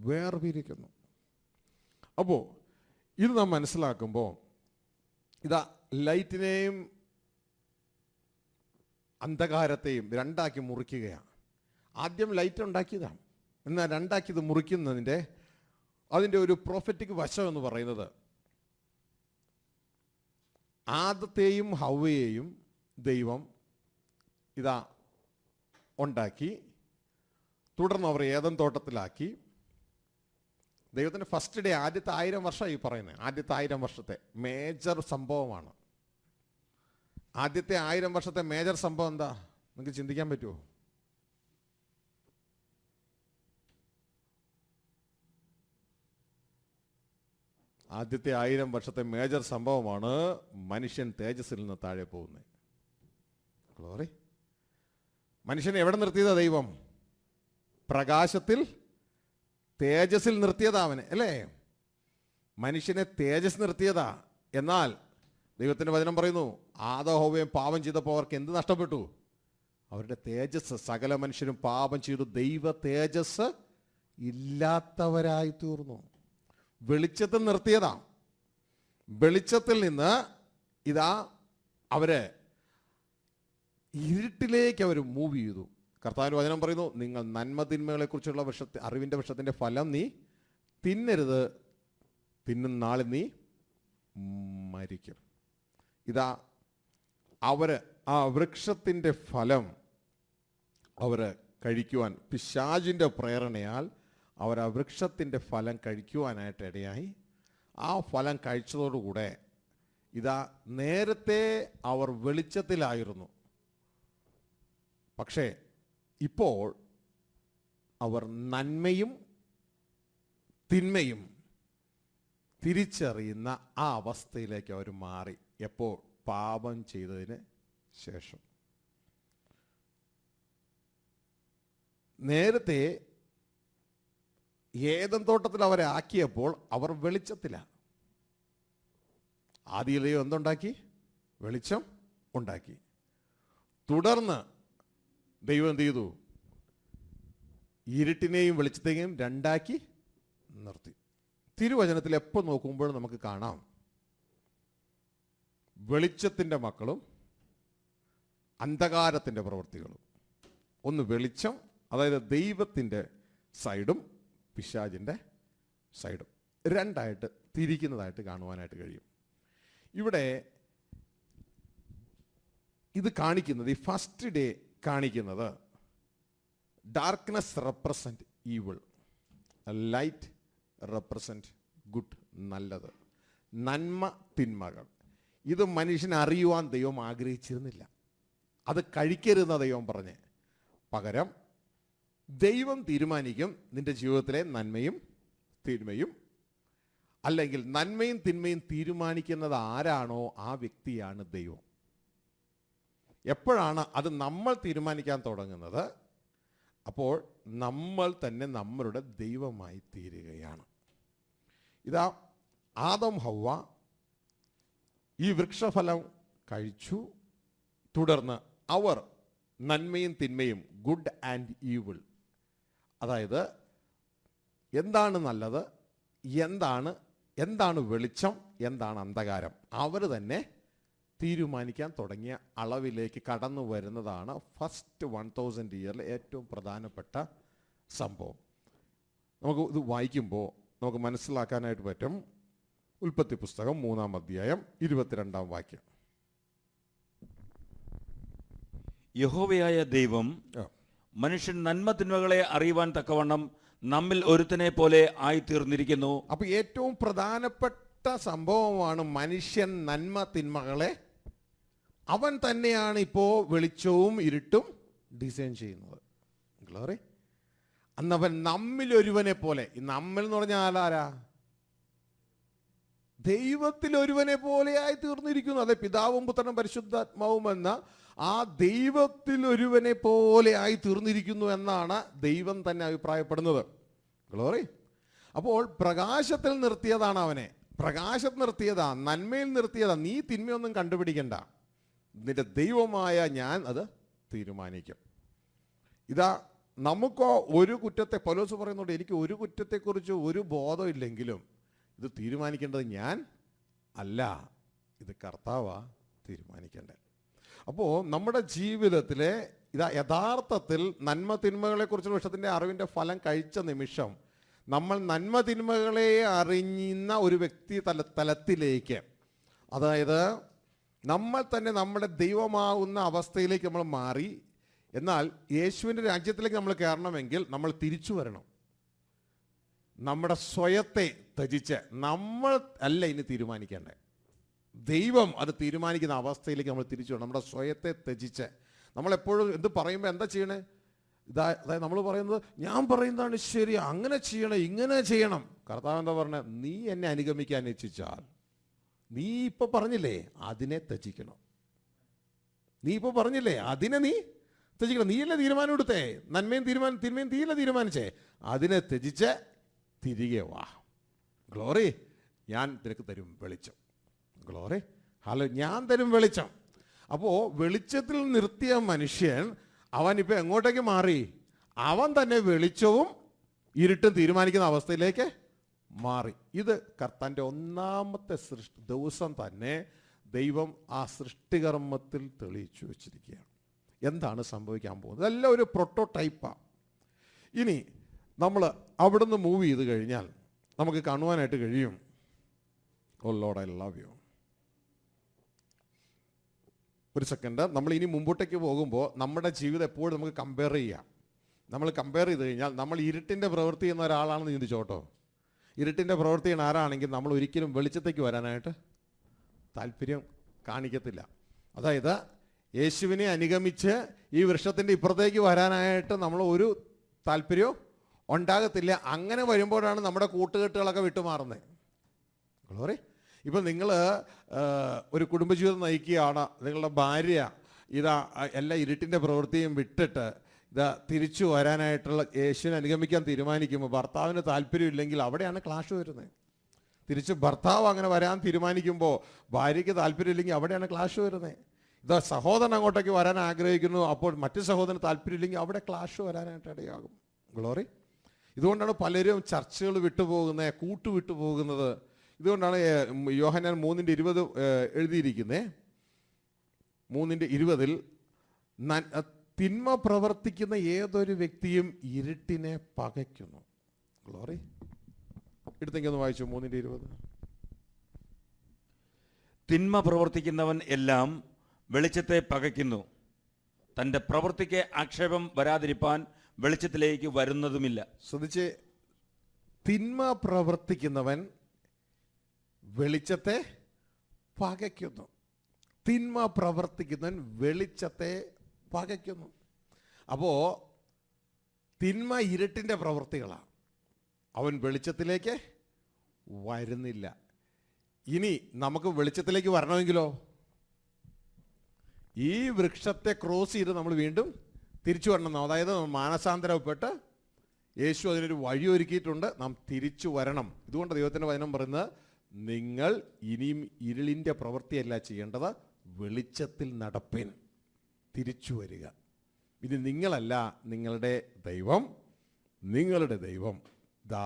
വേർപിരിക്കുന്നു. അപ്പോൾ ഇത് നാം മനസ്സിലാക്കുമ്പോൾ ലൈറ്റിനെയും അന്ധകാരത്തെയും രണ്ടാക്കി മുറിക്കുകയാണ്. ആദ്യം ലൈറ്റ് ഉണ്ടാക്കിയതാണ്, എന്നാൽ രണ്ടാക്കിയത് അതിൻ്റെ ഒരു പ്രൊഫറ്റിക് വശം എന്ന് പറയുന്നത്, ആദത്തെയും ഹവ്വയെയും ദൈവം ഉണ്ടാക്കി. തുടർന്ന് അവർ ഏദൻ തോട്ടത്തിലാക്കി. ദൈവത്തിൻ്റെ ഫസ്റ്റ് ഡേ, ആദ്യത്തെ 1000 വർഷമായി പറയുന്നത്. ആദ്യത്തെ 1000 വർഷത്തെ മേജർ സംഭവമാണ്. ആദ്യത്തെ 1000 വർഷത്തെ മേജർ സംഭവം എന്താ? നിങ്ങൾക്ക് ചിന്തിക്കാൻ പറ്റുമോ? ആദ്യത്തെ 1000 വർഷത്തെ മേജർ സംഭവമാണ് മനുഷ്യൻ തേജസ്സിൽ നിന്ന് താഴെ പോകുന്നത്. ഗ്ലോറി. മനുഷ്യനെ എവിടെ നിർത്തിയതാ ദൈവം? പ്രകാശത്തിൽ, തേജസ്സിൽ നിർത്തിയതാ അവനെ, അല്ലേ? മനുഷ്യനെ തേജസ് നിർത്തിയതാ. എന്നാൽ ദൈവത്തിൻ്റെ വചനം പറയുന്നു, ആദവും ഹവ്വയും പാപം ചെയ്തപ്പോൾ അവർക്ക് എന്ത് നഷ്ടപ്പെട്ടു? അവരുടെ തേജസ്, സകല മനുഷ്യരും പാപം ചെയ്തു ദൈവ തേജസ് ഇല്ലാത്തവരായി തീർന്നു. വെളിച്ചത്തിൽ നിർത്തിയതാ. വെളിച്ചത്തിൽ നിന്ന് ഇതാ അവര് ഇരുട്ടിലേക്ക് അവർ മൂവ് ചെയ്തു. കർത്താവിന്റെ വചനം പറയുന്നു, നിങ്ങൾ നന്മ തിന്മകളെ കുറിച്ചുള്ള അറിവിന്റെ വൃക്ഷത്തിന്റെ ഫലം നീ തിന്നരുത്, തിന്നുന്ന നാളിൽ നീ മരിക്കും. ഇതാ അവര് ആ വൃക്ഷത്തിന്റെ ഫലം അവര് കഴിക്കുവാൻ, പിശാചിന്റെ പ്രേരണയാൽ അവർ ആ വൃക്ഷത്തിന്റെ ഫലം കഴിക്കുവാനായിട്ട് ഇടയായി. ആ ഫലം കഴിച്ചതോടുകൂടെ ഇതാ നേരത്തെ അവർ വെളിച്ചത്തിലായിരുന്നു, പക്ഷേ ഇപ്പോൾ അവർ നന്മയും തിന്മയും തിരിച്ചറിയുന്ന ആ അവസ്ഥയിലേക്ക് അവർ മാറി. എപ്പോൾ? പാപം ചെയ്തതിന് ശേഷം. നേരത്തെ ഏദൻ തോട്ടത്തിൽ അവരെ ആക്കിയപ്പോൾ അവർ വെളിച്ചത്തിലാണ്. ആദിയിലെ എന്തുണ്ടാക്കി? വെളിച്ചം ഉണ്ടാക്കി. തുടർന്ന് ദൈവം എന്ത് ചെയ്തു? ഇരുട്ടിനെയും വെളിച്ചത്തെയും രണ്ടാക്കി നിർത്തി. തിരുവചനത്തിൽ എപ്പോൾ നോക്കുമ്പോൾ നമുക്ക് കാണാം വെളിച്ചത്തിൻ്റെ മക്കളും അന്ധകാരത്തിൻ്റെ പ്രവൃത്തികളും. ഒന്ന് വെളിച്ചം, അതായത് ദൈവത്തിൻ്റെ സൈഡും പിശാചിൻ്റെ സൈഡും രണ്ടായിട്ട് തിരിക്കുന്നതായിട്ട് കാണുവാനായിട്ട് കഴിയും. ഇവിടെ ഇത് കാണിക്കുന്നത്, ഈ ഫസ്റ്റ് ഡേ കാണിക്കുന്നത് darkness represent evil, light represent good, നല്ലത്, നന്മ തിന്മകൾ. ഇത് മനുഷ്യൻ അറിയുവാൻ ദൈവം ആഗ്രഹിച്ചിരുന്നില്ല. അത് കഴിക്കരുതെന്ന ദൈവം പറഞ്ഞ്, പകരം ദൈവം തീരുമാനിക്കും നിന്റെ ജീവിതത്തിലെ നന്മയും തിന്മയും. അല്ലെങ്കിൽ നന്മയും തിന്മയും തീരുമാനിക്കുന്നത് ആരാണോ ആ വ്യക്തിയാണ് ദൈവം. എപ്പോഴാണ് അത് നമ്മൾ തീരുമാനിക്കാൻ തുടങ്ങുന്നത്? അപ്പോൾ നമ്മൾ തന്നെ നമ്മളുടെ ദൈവമായി തീരുകയാണ്. ഇതാ ആദം ഹവ്വ ഈ വൃക്ഷഫലം കഴിച്ചു. തുടർന്ന് അവർ നന്മയും തിന്മയും, ഗുഡ് ആൻഡ് ഈവിൾ, അതായത് എന്താണ് നല്ലത്, എന്താണ് വെളിച്ചം, എന്താണ് അന്ധകാരം, അവർ തന്നെ തീരുമാനിക്കാൻ തുടങ്ങിയ അളവിലേക്ക് കടന്നു വരുന്നതാണ് ഫസ്റ്റ് 1000 ഇയറിലെ ഏറ്റവും പ്രധാനപ്പെട്ട സംഭവം. നമുക്ക് ഇത് വായിക്കുമ്പോൾ നമുക്ക് മനസ്സിലാക്കാനായിട്ട് പറ്റും. ഉൽപ്പത്തി പുസ്തകം 3-ാം അധ്യായം 22-ാം വാക്യം. യഹോവയായ ദൈവം മനുഷ്യൻ നന്മ തിന്മകളെ അറിയുവാൻ തക്കവണ്ണം നമ്മിൽ ഒരുത്തനെ പോലെ ആയിത്തീർന്നിരിക്കുന്നു. അപ്പൊ ഏറ്റവും പ്രധാനപ്പെട്ട സംഭവമാണ് മനുഷ്യൻ നന്മ തിന്മകളെ, അവൻ തന്നെയാണ് ഇപ്പോൾ വെളിച്ചവും ഇരുട്ടും ഡിസൈൻ ചെയ്യുന്നത്. ഗ്ലോറി. അന്നവൻ നമ്മിൽ ഒരുവനെ പോലെ, നമ്മിൽ എന്ന് പറഞ്ഞാൽ ആരാ? ദൈവത്തിൽ ഒരുവനെ പോലെയായി തീർന്നിരിക്കുന്നു. അതെ, പിതാവും പുത്രനും പരിശുദ്ധാത്മാവും എന്ന ആ ദൈവത്തിൽ ഒരുവനെ പോലെ ആയി തീർന്നിരിക്കുന്നു എന്നാണ് ദൈവം തന്നെ അഭിപ്രായപ്പെടുന്നത്. ഗ്ലോറി. അപ്പോൾ പ്രകാശത്തിൽ നിർത്തിയതാണ് അവനെ, പ്രകാശത്തിൽ നിർത്തിയതാ, നന്മയിൽ നിർത്തിയതാ. നീ തിന്മയൊന്നും കണ്ടുപിടിക്കണ്ട, നിന്റെ ദൈവമായ ഞാൻ അത് തീരുമാനിക്കും. ഇതാ നമുക്കോ ഒരു കുറ്റത്തെ, പൗലോസ് പറയുന്നുണ്ട്, എനിക്ക് ഒരു കുറ്റത്തെക്കുറിച്ച് ഒരു ബോധം ഇല്ലെങ്കിലും ഇത് തീരുമാനിക്കേണ്ടത് ഞാൻ അല്ല, ഇത് കർത്താവാ തീരുമാനിക്കേണ്ടത്. അപ്പോൾ നമ്മുടെ ജീവിതത്തിലെ ഇതാ യഥാർത്ഥത്തിൽ നന്മ തിന്മകളെക്കുറിച്ചുള്ള വിഷയത്തിൻ്റെ അറിവിൻ്റെ ഫലം കഴിച്ച നിമിഷം നമ്മൾ നന്മ തിന്മകളെ അറിയുന്ന ഒരു വ്യക്തി തലത്തിലേക്ക്, അതായത് നമ്മൾ തന്നെ നമ്മുടെ ദൈവമാകുന്ന അവസ്ഥയിലേക്ക് നമ്മൾ മാറി. എന്നാൽ യേശുവിൻ്റെ രാജ്യത്തിലേക്ക് നമ്മൾ കയറണമെങ്കിൽ നമ്മൾ തിരിച്ചു വരണം. നമ്മുടെ സ്വയത്തെ ത്യജിച്ച്, നമ്മൾ അല്ല ഇനി തീരുമാനിക്കേണ്ടത്, ദൈവം അത് തീരുമാനിക്കുന്ന അവസ്ഥയിലേക്ക് നമ്മൾ തിരിച്ചു വരണം. നമ്മുടെ സ്വയത്തെ ത്യജിച്ച് നമ്മളെപ്പോഴും എന്ത് പറയുമ്പോൾ എന്താ ചെയ്യണേ? അതായത് നമ്മൾ പറയുന്നത് ഞാൻ പറയുന്നതാണ് ശരി, അങ്ങനെ ചെയ്യണം, ഇങ്ങനെ ചെയ്യണം. കർത്താവ് എന്താ പറഞ്ഞത്? നീ എന്നെ അനുഗമിക്കാൻ ഇച്ഛിച്ചാൽ നീ ഇപ്പോൾ പറഞ്ഞില്ലേ അതിനെ ത്യജിക്കണം. നീ ഇപ്പോൾ പറഞ്ഞില്ലേ അതിനെ നീ ത്യജിക്കണം. നീയല്ലേ തീരുമാനം എടുത്തേ, നന്മയും തിന്മയും നീയല്ലേ തീരുമാനിച്ചേ, അതിനെ ത്യജിച്ച് തിരികെ വാ. ഗ്ലോറി. ഞാൻ നിനക്ക് തരും വെളിച്ചം. ഗ്ലോറി. ഹലോ, ഞാൻ തരും വെളിച്ചം. അപ്പോൾ വെളിച്ചത്തിൽ നിർത്തിയ മനുഷ്യൻ അവൻ ഇപ്പം എങ്ങോട്ടേക്ക് മാറി? അവൻ തന്നെ വെളിച്ചവും ഇരുട്ടും തീരുമാനിക്കുന്ന അവസ്ഥയിലേക്ക് മാറി. ഇത് കർത്താൻ്റെ ഒന്നാമത്തെ ദിവസം തന്നെ ദൈവം ആ സൃഷ്ടികർമ്മത്തിൽ തെളിയിച്ചു വെച്ചിരിക്കുകയാണ്. എന്താണ് സംഭവിക്കാൻ പോകുന്നത്? ഇതെല്ലാം ഒരു പ്രോട്ടോടൈപ്പാണ്. ഇനി നമ്മൾ അവിടുന്ന് മൂവ് ചെയ്ത് കഴിഞ്ഞാൽ നമുക്ക് കാണുവാനായിട്ട് കഴിയും, ഓ ലോർഡ് ഐ ലവ് യു. ഒരു സെക്കൻഡ്, നമ്മൾ ഇനി മുമ്പോട്ടേക്ക് പോകുമ്പോൾ നമ്മുടെ ജീവിതം എപ്പോഴും നമുക്ക് കമ്പയർ ചെയ്യാം. നമ്മൾ കമ്പയർ ചെയ്ത് കഴിഞ്ഞാൽ നമ്മൾ ഇരുട്ടിൻ്റെ പ്രവൃത്തി ചെയ്യുന്ന ഒരാളാണെന്ന് ചിന്തിച്ചോട്ടോ. ഇരുട്ടിൻ്റെ പ്രവൃത്തി ചെയ്യുന്ന ആരാണെങ്കിൽ നമ്മൾ ഒരിക്കലും വെളിച്ചത്തേക്ക് വരാനായിട്ട് താല്പര്യം കാണിക്കത്തില്ല. അതായത് യേശുവിനെ അനുഗമിച്ച് ഈ വൃക്ഷത്തിൻ്റെ ഇപ്പുറത്തേക്ക് വരാനായിട്ട് നമ്മൾ ഒരു താല്പര്യവും ഉണ്ടാകത്തില്ല. അങ്ങനെ വരുമ്പോഴാണ് നമ്മുടെ കൂട്ടുകെട്ടുകളൊക്കെ വിട്ടുമാറുന്നത്. ഗ്ലോറി. ഇപ്പം നിങ്ങൾ ഒരു കുടുംബജീവിതം നയിക്കുകയാണ്, നിങ്ങളുടെ ഭാര്യ ഇതാ എല്ലാ ഇരുട്ടിൻ്റെ പ്രവൃത്തിയും വിട്ടിട്ട് ഇതാ തിരിച്ചു വരാനായിട്ടുള്ള യേശുവിനെ അനുഗമിക്കാൻ തീരുമാനിക്കുമ്പോൾ ഭർത്താവിന് താല്പര്യമില്ലെങ്കിൽ അവിടെയാണ് ക്ലാഷ് വരുന്നത്. തിരിച്ച് ഭർത്താവ് അങ്ങനെ വരാൻ തീരുമാനിക്കുമ്പോൾ ഭാര്യയ്ക്ക് താല്പര്യമില്ലെങ്കിൽ അവിടെയാണ് ക്ലാഷ് വരുന്നത്. ഇതാ സഹോദരൻ അങ്ങോട്ടേക്ക് വരാൻ ആഗ്രഹിക്കുന്നു, അപ്പോൾ മറ്റു സഹോദരന് താല്പര്യമില്ലെങ്കിൽ അവിടെ ക്ലാഷ് വരാനായിട്ട് ഇടയാകും. ഗ്ലോറി. ഇതുകൊണ്ടാണ് പലരും ചർച്ചകൾ വിട്ടുപോകുന്നത്, വിട്ടുപോകുന്നത്. ഇതുകൊണ്ടാണ് യോഹന്നാൻ 3:20 എഴുതിയിരിക്കുന്നത്. 3:20 തിന്മ പ്രവർത്തിക്കുന്ന ഏതൊരു വ്യക്തിയും ഇരുട്ടിനെ പകയ്ക്കുന്നു. ഗ്ലോറി. എടുത്തെങ്കിൽ ഒന്ന് വായിച്ചു 3:20. തിന്മ പ്രവർത്തിക്കുന്നവൻ എല്ലാം വെളിച്ചത്തെ പകയ്ക്കുന്നു, തൻ്റെ പ്രവൃത്തിക്ക് ആക്ഷേപം വരാതിരിപ്പാൻ വെളിച്ചത്തിലേക്ക് വരുന്നതുമില്ല. ശ്രദ്ധിച്ച്, തിന്മ പ്രവർത്തിക്കുന്നവൻ വെളിച്ചത്തെ പകയ്ക്കുന്നു. തിന്മ പ്രവർത്തിക്കുന്നവൻ വെളിച്ചത്തെ പകയ്ക്കുന്നു. അപ്പോൾ തിന്മ ഇരുട്ടിൻ്റെ പ്രവൃത്തികളാണ്. അവൻ വെളിച്ചത്തിലേക്ക് വരുന്നില്ല. ഇനി നമുക്ക് വെളിച്ചത്തിലേക്ക് വരണമെങ്കിലോ ഈ വൃക്ഷത്തെ ക്രോസ് ചെയ്ത് നമ്മൾ വീണ്ടും തിരിച്ചു വരണം. അതായത് മാനസാന്തരപ്പെട്ട് യേശു അതിനൊരു വഴി ഒരുക്കിയിട്ടുണ്ട്, നാം തിരിച്ചു വരണം. ഇതുകൊണ്ട് ദൈവത്തിൻ്റെ വചനം പറയുന്നത്, നിങ്ങൾ ഇനിയും ഇരുളിൻ്റെ പ്രവൃത്തിയല്ല ചെയ്യേണ്ടത്, വെളിച്ചത്തിൽ നടപ്പിൻ, തിരിച്ചു വരിക. ഇനി നിങ്ങളല്ല, നിങ്ങളുടെ ദൈവം ദാ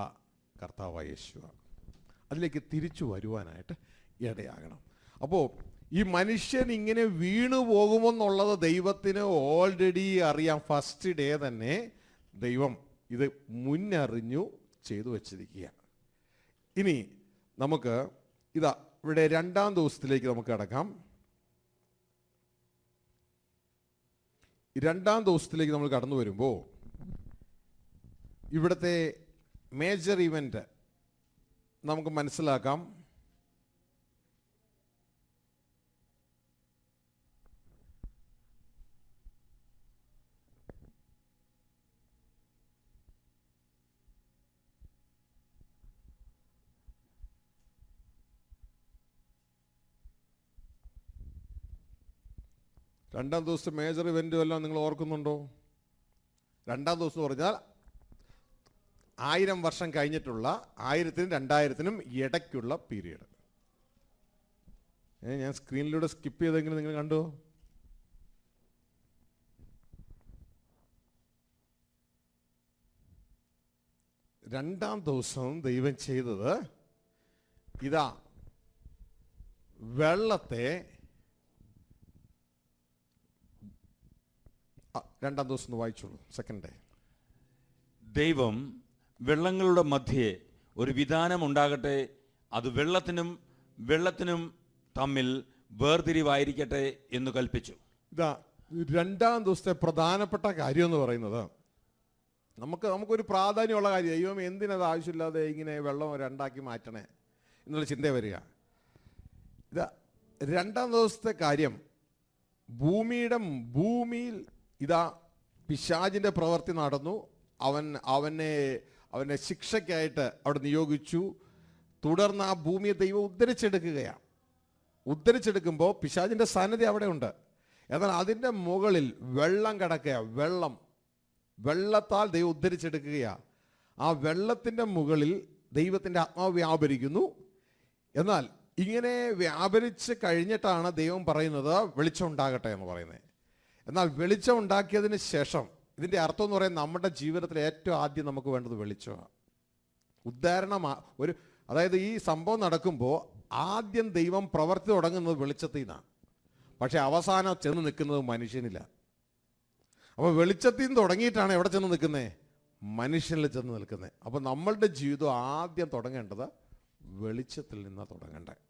കർത്താവായ യേശുവാണ്. അതിലേക്ക് തിരിച്ചു വരുവാനായിട്ട് ഇടയാകണം. അപ്പോൾ ഈ മനുഷ്യൻ ഇങ്ങനെ വീണു പോകുമെന്നുള്ളത് ദൈവത്തിന് ഓൾറെഡി അറിയാം. ഫസ്റ്റ് ഡേ തന്നെ ദൈവം ഇത് മുന്നറിഞ്ഞു ചെയ്തു വച്ചിരിക്കുക. ഇനി നമുക്ക് ഇതാ ഇവിടെ 2-ാം ദിവസത്തിലേക്ക് നമുക്ക് കടക്കാം. 2-ാം ദിവസത്തിലേക്ക് നമ്മൾ കടന്നു വരുമ്പോൾ ഇവിടുത്തെ മേജർ ഇവൻ്റ് നമുക്ക് മനസ്സിലാക്കാം. രണ്ടാം ദിവസത്തെ മേജർ ഇവൻ്റും എല്ലാം നിങ്ങൾ ഓർക്കുന്നുണ്ടോ? 2-ാം ദിവസം പറഞ്ഞാൽ 1000 വർഷം കഴിഞ്ഞിട്ടുള്ള 1000-നും 2000-നും ഇടയ്ക്കുള്ള പീരീഡ്. ഞാൻ സ്ക്രീനിലൂടെ സ്കിപ്പ് ചെയ്തെങ്കിലും നിങ്ങൾ കണ്ടോ? രണ്ടാം ദിവസം ദൈവം ചെയ്തത് ഇതാ, വെള്ളത്തെ 2-ാം ദിവസം ഒന്ന് വായിച്ചോളൂ. Second day. ദൈവം വെള്ളങ്ങളുടെ മധ്യേ ഒരു വിധാനം ഉണ്ടാകട്ടെ, അത് വെള്ളത്തിനും തമ്മിൽ വേർതിരിവായിരിക്കട്ടെ എന്ന് കൽപ്പിച്ചു. ഇതാ 2-ാം ദിവസത്തെ പ്രധാനപ്പെട്ട കാര്യം എന്ന് പറയുന്നത്, നമുക്കൊരു പ്രാധാന്യമുള്ള കാര്യം, ദൈവം എന്തിനത് ആവശ്യമില്ലാതെ ഇങ്ങനെ വെള്ളം 2ആക്കി മാറ്റണേ എന്നുള്ള ചിന്ത വരിക. ഇതാ 2-ാം ദിവസത്തെ കാര്യം, ഭൂമിയിൽ ഇതാ പിശാചിൻ്റെ പ്രവൃത്തി നടന്നു. അവനെ ശിക്ഷയ്ക്കായിട്ട് അവിടെ നിയോഗിച്ചു. തുടർന്ന് ആ ഭൂമിയെ ദൈവം ഉദ്ധരിച്ചെടുക്കുകയാണ്. ഉദ്ധരിച്ചെടുക്കുമ്പോൾ പിശാചിൻ്റെ സാന്നിധ്യം അവിടെ ഉണ്ട്. എന്നാൽ അതിൻ്റെ മുകളിൽ വെള്ളം കിടക്കുക, വെള്ളത്താൽ ദൈവം ഉദ്ധരിച്ചെടുക്കുകയാണ്. ആ വെള്ളത്തിൻ്റെ മുകളിൽ ദൈവത്തിൻ്റെ ആത്മാവ് വ്യാപരിക്കുന്നു. എന്നാൽ ഇങ്ങനെ വ്യാപരിച്ച് കഴിഞ്ഞിട്ടാണ് ദൈവം പറയുന്നത് വെളിച്ചം ഉണ്ടാകട്ടെ എന്ന് പറയുന്നത്. എന്നാൽ വെളിച്ചം ഉണ്ടാക്കിയതിന് ശേഷം ഇതിൻ്റെ അർത്ഥം എന്ന് പറയുന്നത് നമ്മുടെ ജീവിതത്തിൽ ഏറ്റവും ആദ്യം നമുക്ക് വേണ്ടത് വെളിച്ചമാണ്. അതായത് ഈ സംഭവം നടക്കുമ്പോൾ ആദ്യം ദൈവം പ്രവർത്തി തുടങ്ങുന്നത് വെളിച്ചത്തിൽ നിന്നാണ്, പക്ഷെ അവസാനം ചെന്ന് നിൽക്കുന്നത് മനുഷ്യനില്ല. അപ്പോൾ വെളിച്ചത്തിൽ നിന്ന് തുടങ്ങിയിട്ടാണ് എവിടെ ചെന്ന് നിൽക്കുന്നത്? മനുഷ്യനിൽ ചെന്ന് നിൽക്കുന്നത്. അപ്പോൾ നമ്മളുടെ ജീവിതം ആദ്യം തുടങ്ങേണ്ടത് വെളിച്ചത്തിൽ നിന്നാണ് തുടങ്ങേണ്ടത്.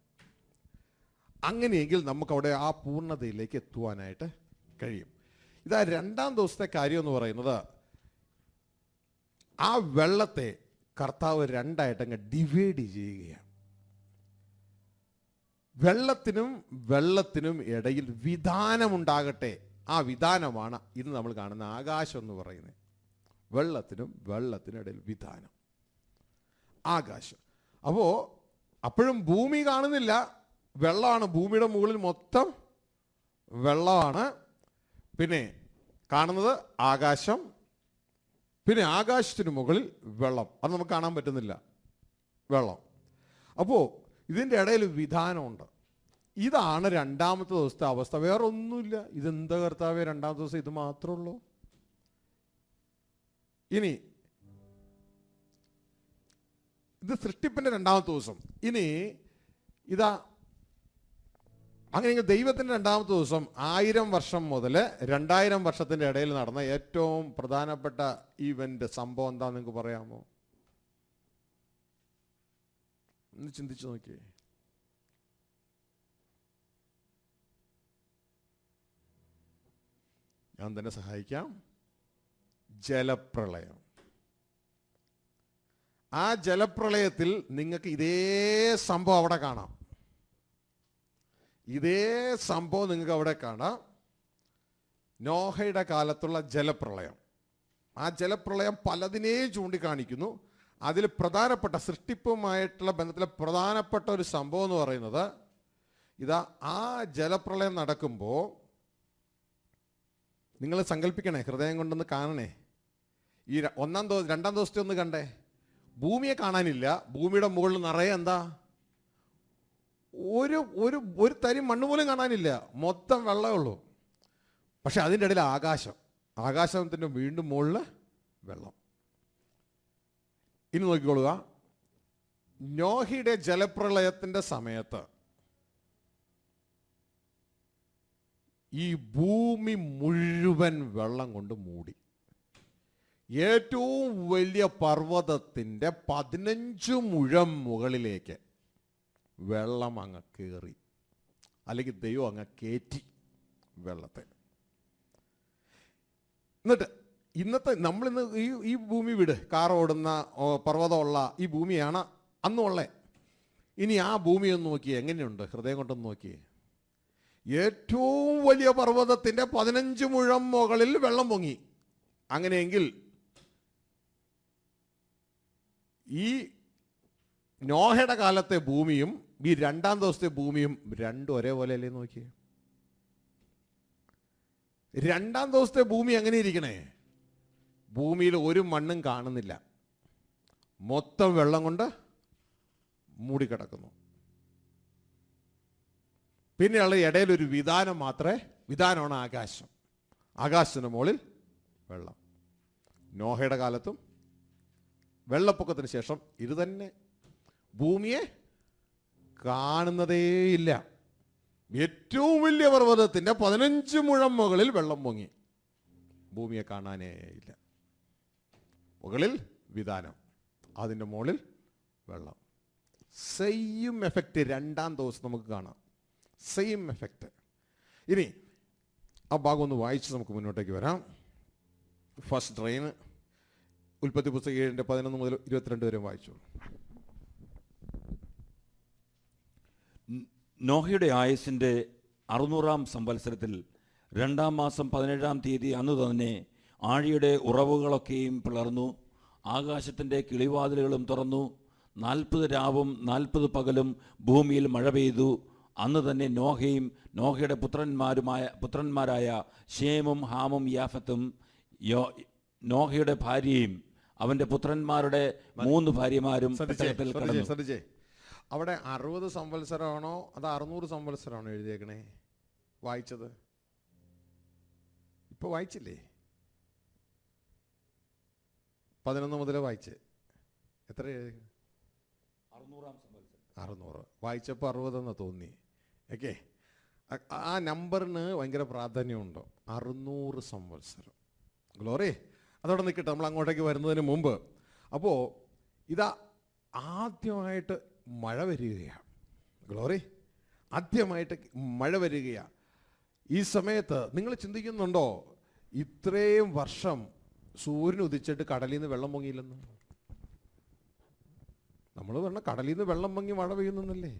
അങ്ങനെയെങ്കിൽ നമുക്കവിടെ ആ പൂർണ്ണതയിലേക്ക് എത്തുവാനായിട്ട് കഴിയും. ഇതാ രണ്ടാം ദിവസത്തെ കാര്യം എന്ന് പറയുന്നത്, ആ വെള്ളത്തെ കർത്താവ് രണ്ടായിട്ടങ്ങ് ഡിവൈഡ് ചെയ്യുകയാണ്. വെള്ളത്തിനും ഇടയിൽ വിധാനമുണ്ടാകട്ടെ. ആ വിധാനമാണ് ഇന്ന് നമ്മൾ കാണുന്ന ആകാശം എന്ന് പറയുന്നത്. വെള്ളത്തിനിടയിൽ വിധാനം, ആകാശം. അപ്പോഴും ഭൂമി കാണുന്നില്ല, വെള്ളമാണ്. ഭൂമിയുടെ മുകളിൽ മൊത്തം വെള്ളമാണ്. പിന്നെ കാണുന്നത് ആകാശം, പിന്നെ ആകാശത്തിന് മുകളിൽ വെള്ളം. അത് നമുക്ക് കാണാൻ പറ്റുന്നില്ല, വെള്ളം. അപ്പോൾ ഇതിൻ്റെ ഇടയിൽ വിധാനമുണ്ട്. ഇതാണ് രണ്ടാമത്തെ ദിവസത്തെ അവസ്ഥ, വേറെ ഒന്നുമില്ല. ഇതെന്താ കർത്താവേ, രണ്ടാമത്തെ ദിവസം ഇത് മാത്രമേ ഉള്ളൂ? ഇനി ഇത് സൃഷ്ടിപ്പിൻ്റെ രണ്ടാമത്തെ ദിവസം. ഇനി ഇതാ അങ്ങനെയെങ്കിൽ ദൈവത്തിൻ്റെ രണ്ടാമത്തെ ദിവസം 1000 വർഷം മുതൽ 2000 വർഷത്തിൻ്റെ ഇടയിൽ നടന്ന ഏറ്റവും പ്രധാനപ്പെട്ട ഈവന്റ് സംഭവം എന്താ നിങ്ങൾക്ക് പറയാമോ? ഒന്ന് ചിന്തിച്ചു നോക്കിയേ. ഞാൻ തന്നെ സഹായിക്കാം. ജലപ്രളയം. ആ ജലപ്രളയത്തിൽ നിങ്ങൾക്ക് ഇതേ സംഭവം അവിടെ കാണാം. ഇതേ സംഭവം നിങ്ങൾക്ക് അവിടെ കാണാം. നോഹയുടെ കാലത്തുള്ള ജലപ്രളയം. ആ ജലപ്രളയം പലതിനെയും ചൂണ്ടിക്കാണിക്കുന്നു. അതിൽ പ്രധാനപ്പെട്ട സൃഷ്ടിപ്പുമായിട്ടുള്ള ബന്ധത്തിലെ പ്രധാനപ്പെട്ട ഒരു സംഭവം എന്ന് പറയുന്നത്, ഇതാ ആ ജലപ്രളയം നടക്കുമ്പോൾ നിങ്ങൾ സങ്കല്പിക്കണേ, ഹൃദയം കൊണ്ടൊന്ന് കാണണേ. ഈ രണ്ടാം ദിവസത്തെ ഒന്ന് കണ്ടേ. ഭൂമിയെ കാണാനില്ല, ഭൂമിയുടെ മുകളിൽ നിറയെ എന്താ, ഒരു തരി മണ്ണ് പോലും കാണാനില്ല, മൊത്തം വെള്ളമേ ഉള്ളൂ. പക്ഷെ അതിൻ്റെ ഇടയിൽ ആകാശത്തിൻ്റെ വീണ്ടും മുകളിൽ വെള്ളം. ഇനി നോക്കിക്കൊള്ളുക, നോഹയുടെ ജലപ്രളയത്തിൻ്റെ സമയത്ത് ഈ ഭൂമി മുഴുവൻ വെള്ളം കൊണ്ട് മൂടി. ഏറ്റവും വലിയ പർവ്വതത്തിൻ്റെ 15 മുഴം മുകളിലേക്ക് വെള്ളം അങ്ങ് കയറി, അല്ലെങ്കിൽ ദൈവം അങ്ങ് കയറ്റി വെള്ളത്തെ. എന്നിട്ട് ഇന്നത്തെ നമ്മളിന്ന് ഈ ഭൂമി വിട്, കാർ ഓടുന്ന പർവ്വതമുള്ള ഈ ഭൂമിയാണ് അന്നുള്ളേ. ഇനി ആ ഭൂമി ഒന്ന് നോക്കിയേ, എങ്ങനെയുണ്ട്? ഹൃദയം കൊണ്ടൊന്ന് നോക്കിയേ. ഏറ്റവും വലിയ പർവ്വതത്തിൻ്റെ 15 മുഴം മുകളിൽ വെള്ളം പൊങ്ങി. അങ്ങനെയെങ്കിൽ ഈ നോഹയുടെ കാലത്തെ ഭൂമിയും ഈ രണ്ടാം ദിവസത്തെ ഭൂമിയും രണ്ടും ഒരേപോലെ അല്ലേ? നോക്കിയേ, രണ്ടാം ദിവസത്തെ ഭൂമി എങ്ങനെ ഇരിക്കണേ? ഭൂമിയിൽ ഒരു മണ്ണും കാണുന്നില്ല, മൊത്തം വെള്ളം കൊണ്ട് മൂടിക്കിടക്കുന്നു. പിന്നെയുള്ള ഇടയിലൊരു വിധാനം മാത്രമേ, വിധാനമാണ് ആകാശം. ആകാശത്തിന് മുകളിൽ വെള്ളം. നോഹയുടെ കാലത്തും വെള്ളപ്പൊക്കത്തിന് ശേഷം ഇത് തന്നെ. ഭൂമിയെ കാണുന്നതേയില്ല. ഏറ്റവും വലിയ പർവ്വതത്തിൻ്റെ 15 മുഴം മുകളിൽ വെള്ളം പൊങ്ങി, ഭൂമിയെ കാണാനേ ഇല്ല. മുകളിൽ വിധാനം, അതിൻ്റെ മുകളിൽ വെള്ളം. സെയിം എഫക്റ്റ് രണ്ടാം ദിവസം നമുക്ക് കാണാം, സെയിം എഫക്റ്റ്. ഇനി ആ ഭാഗം ഒന്ന് വായിച്ച് നമുക്ക് മുന്നോട്ടേക്ക് വരാം. ഫസ്റ്റ് റെയിൻ, ഉൽപ്പത്തി പുസ്തകം 7:11 മുതൽ 22 വരെ വായിച്ചു. നോഹയുടെ ആയുസിൻ്റെ 600-ാം സംവത്സരത്തിൽ 2-ാം മാസം 17-ാം തീയതി അന്ന് തന്നെ ആഴിയുടെ ഉറവുകളൊക്കെയും പിളർന്നു, ആകാശത്തിൻ്റെ കിളിവാതിലുകളും തുറന്നു. 40 രാവും 40 പകലും ഭൂമിയിൽ മഴ പെയ്തു. അന്ന് തന്നെ നോഹയും നോഹയുടെ പുത്രന്മാരായ ശേമും ഹാമും യാഫത്തും നോഹയുടെ ഭാര്യയും അവൻ്റെ പുത്രന്മാരുടെ 3 ഭാര്യമാരും പെട്ടകത്തിൽ കടന്നു. ശ്രദ്ധിച്ചേ, അവിടെ 60 സംവത്സരമാണോ അത് 600 സംവത്സരമാണോ എഴുതിയേക്കണേ? വായിച്ചത് ഇപ്പോൾ വായിച്ചില്ലേ? 11 മുതൽ വായിച്ച് എത്ര? 600. വായിച്ചപ്പോൾ 60 എന്ന് തോന്നി. ഓക്കെ, ആ നമ്പറിന് ഭയങ്കര പ്രാധാന്യമുണ്ടോ? 600 സംവത്സരം. ഗ്ലോറി. അതോടെ നിൽക്കട്ടെ, നമ്മൾ അങ്ങോട്ടേക്ക് വരുന്നതിന് മുമ്പ്. അപ്പോൾ ഇതാ ആദ്യമായിട്ട് മഴ വരികയാണ്. ഗ്ലോറി. ആദ്യമായിട്ട് മഴ വരികയാണ്. ഈ സമയത്ത് നിങ്ങൾ ചിന്തിക്കുന്നുണ്ടോ ഇത്രയും വർഷം സൂര്യൻ ഉദിച്ചിട്ട് കടലിൽ നിന്ന് വെള്ളം പൊങ്ങിയില്ലെന്ന്? നമ്മൾ പറഞ്ഞ കടലിൽ നിന്ന് വെള്ളം പൊങ്ങി മഴ പെയ്യുന്നല്ലേ?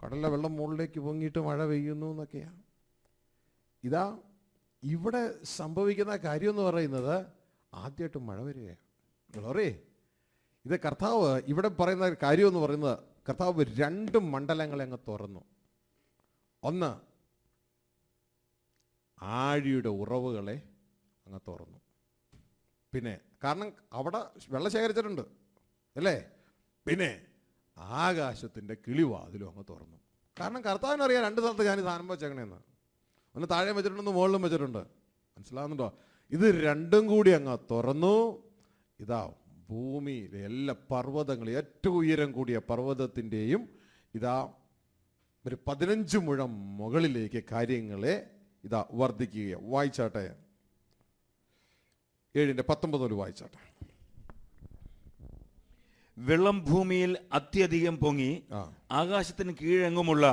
കടലിലെ വെള്ളം മുകളിലേക്ക് പൊങ്ങിയിട്ട് മഴ പെയ്യുന്നു എന്നൊക്കെയാണ്. ഇതാ ഇവിടെ സംഭവിക്കുന്ന കാര്യം എന്ന് പറയുന്നത് ആദ്യമായിട്ട് മഴ വരികയാണ്. ഗ്ലോറി. ഇത് കർത്താവ് ഇവിടെ പറയുന്ന കാര്യം എന്ന് പറയുന്നത്, കർത്താവ് 2 മണ്ഡലങ്ങളെ അങ്ങ് തുറന്നു. ഒന്ന്, ആഴിയുടെ ഉറവുകളെ അങ്ങ് തുറന്നു. പിന്നെ കാരണം അവിടെ വെള്ളം ശേഖരിച്ചിട്ടുണ്ട് അല്ലേ? പിന്നെ ആകാശത്തിൻ്റെ കിളിവാതിലും അങ്ങ് തുറന്നു. കാരണം കർത്താവിനറിയാം 2 സ്ഥലത്ത് ഞാൻ സാധനം വെച്ചേക്കണേന്ന്. ഒന്ന് താഴെ വെച്ചിട്ടുണ്ട്, ഒന്ന് മുകളിലും വെച്ചിട്ടുണ്ട്. മനസ്സിലാവുന്നുണ്ടോ? ഇത് 2ഉം കൂടി അങ്ങ് തുറന്നു. ഇതാ ഭൂമിയിലെ എല്ലാ പർവ്വതങ്ങളും, ഏറ്റവും ഉയരം കൂടിയ പർവ്വതത്തിൻ്റെയും ഇതാ ഒരു 15 മുഴം മുകളിലേക്ക് കാര്യങ്ങളെ ഇതാ വർദ്ധിക്കുകയാണ്. വായിച്ചാട്ടെ, 7:19 വായിച്ചാട്ടെ. വെള്ളം ഭൂമിയിൽ അത്യധികം പൊങ്ങി ആകാശത്തിന് കീഴെങ്ങുമുള്ള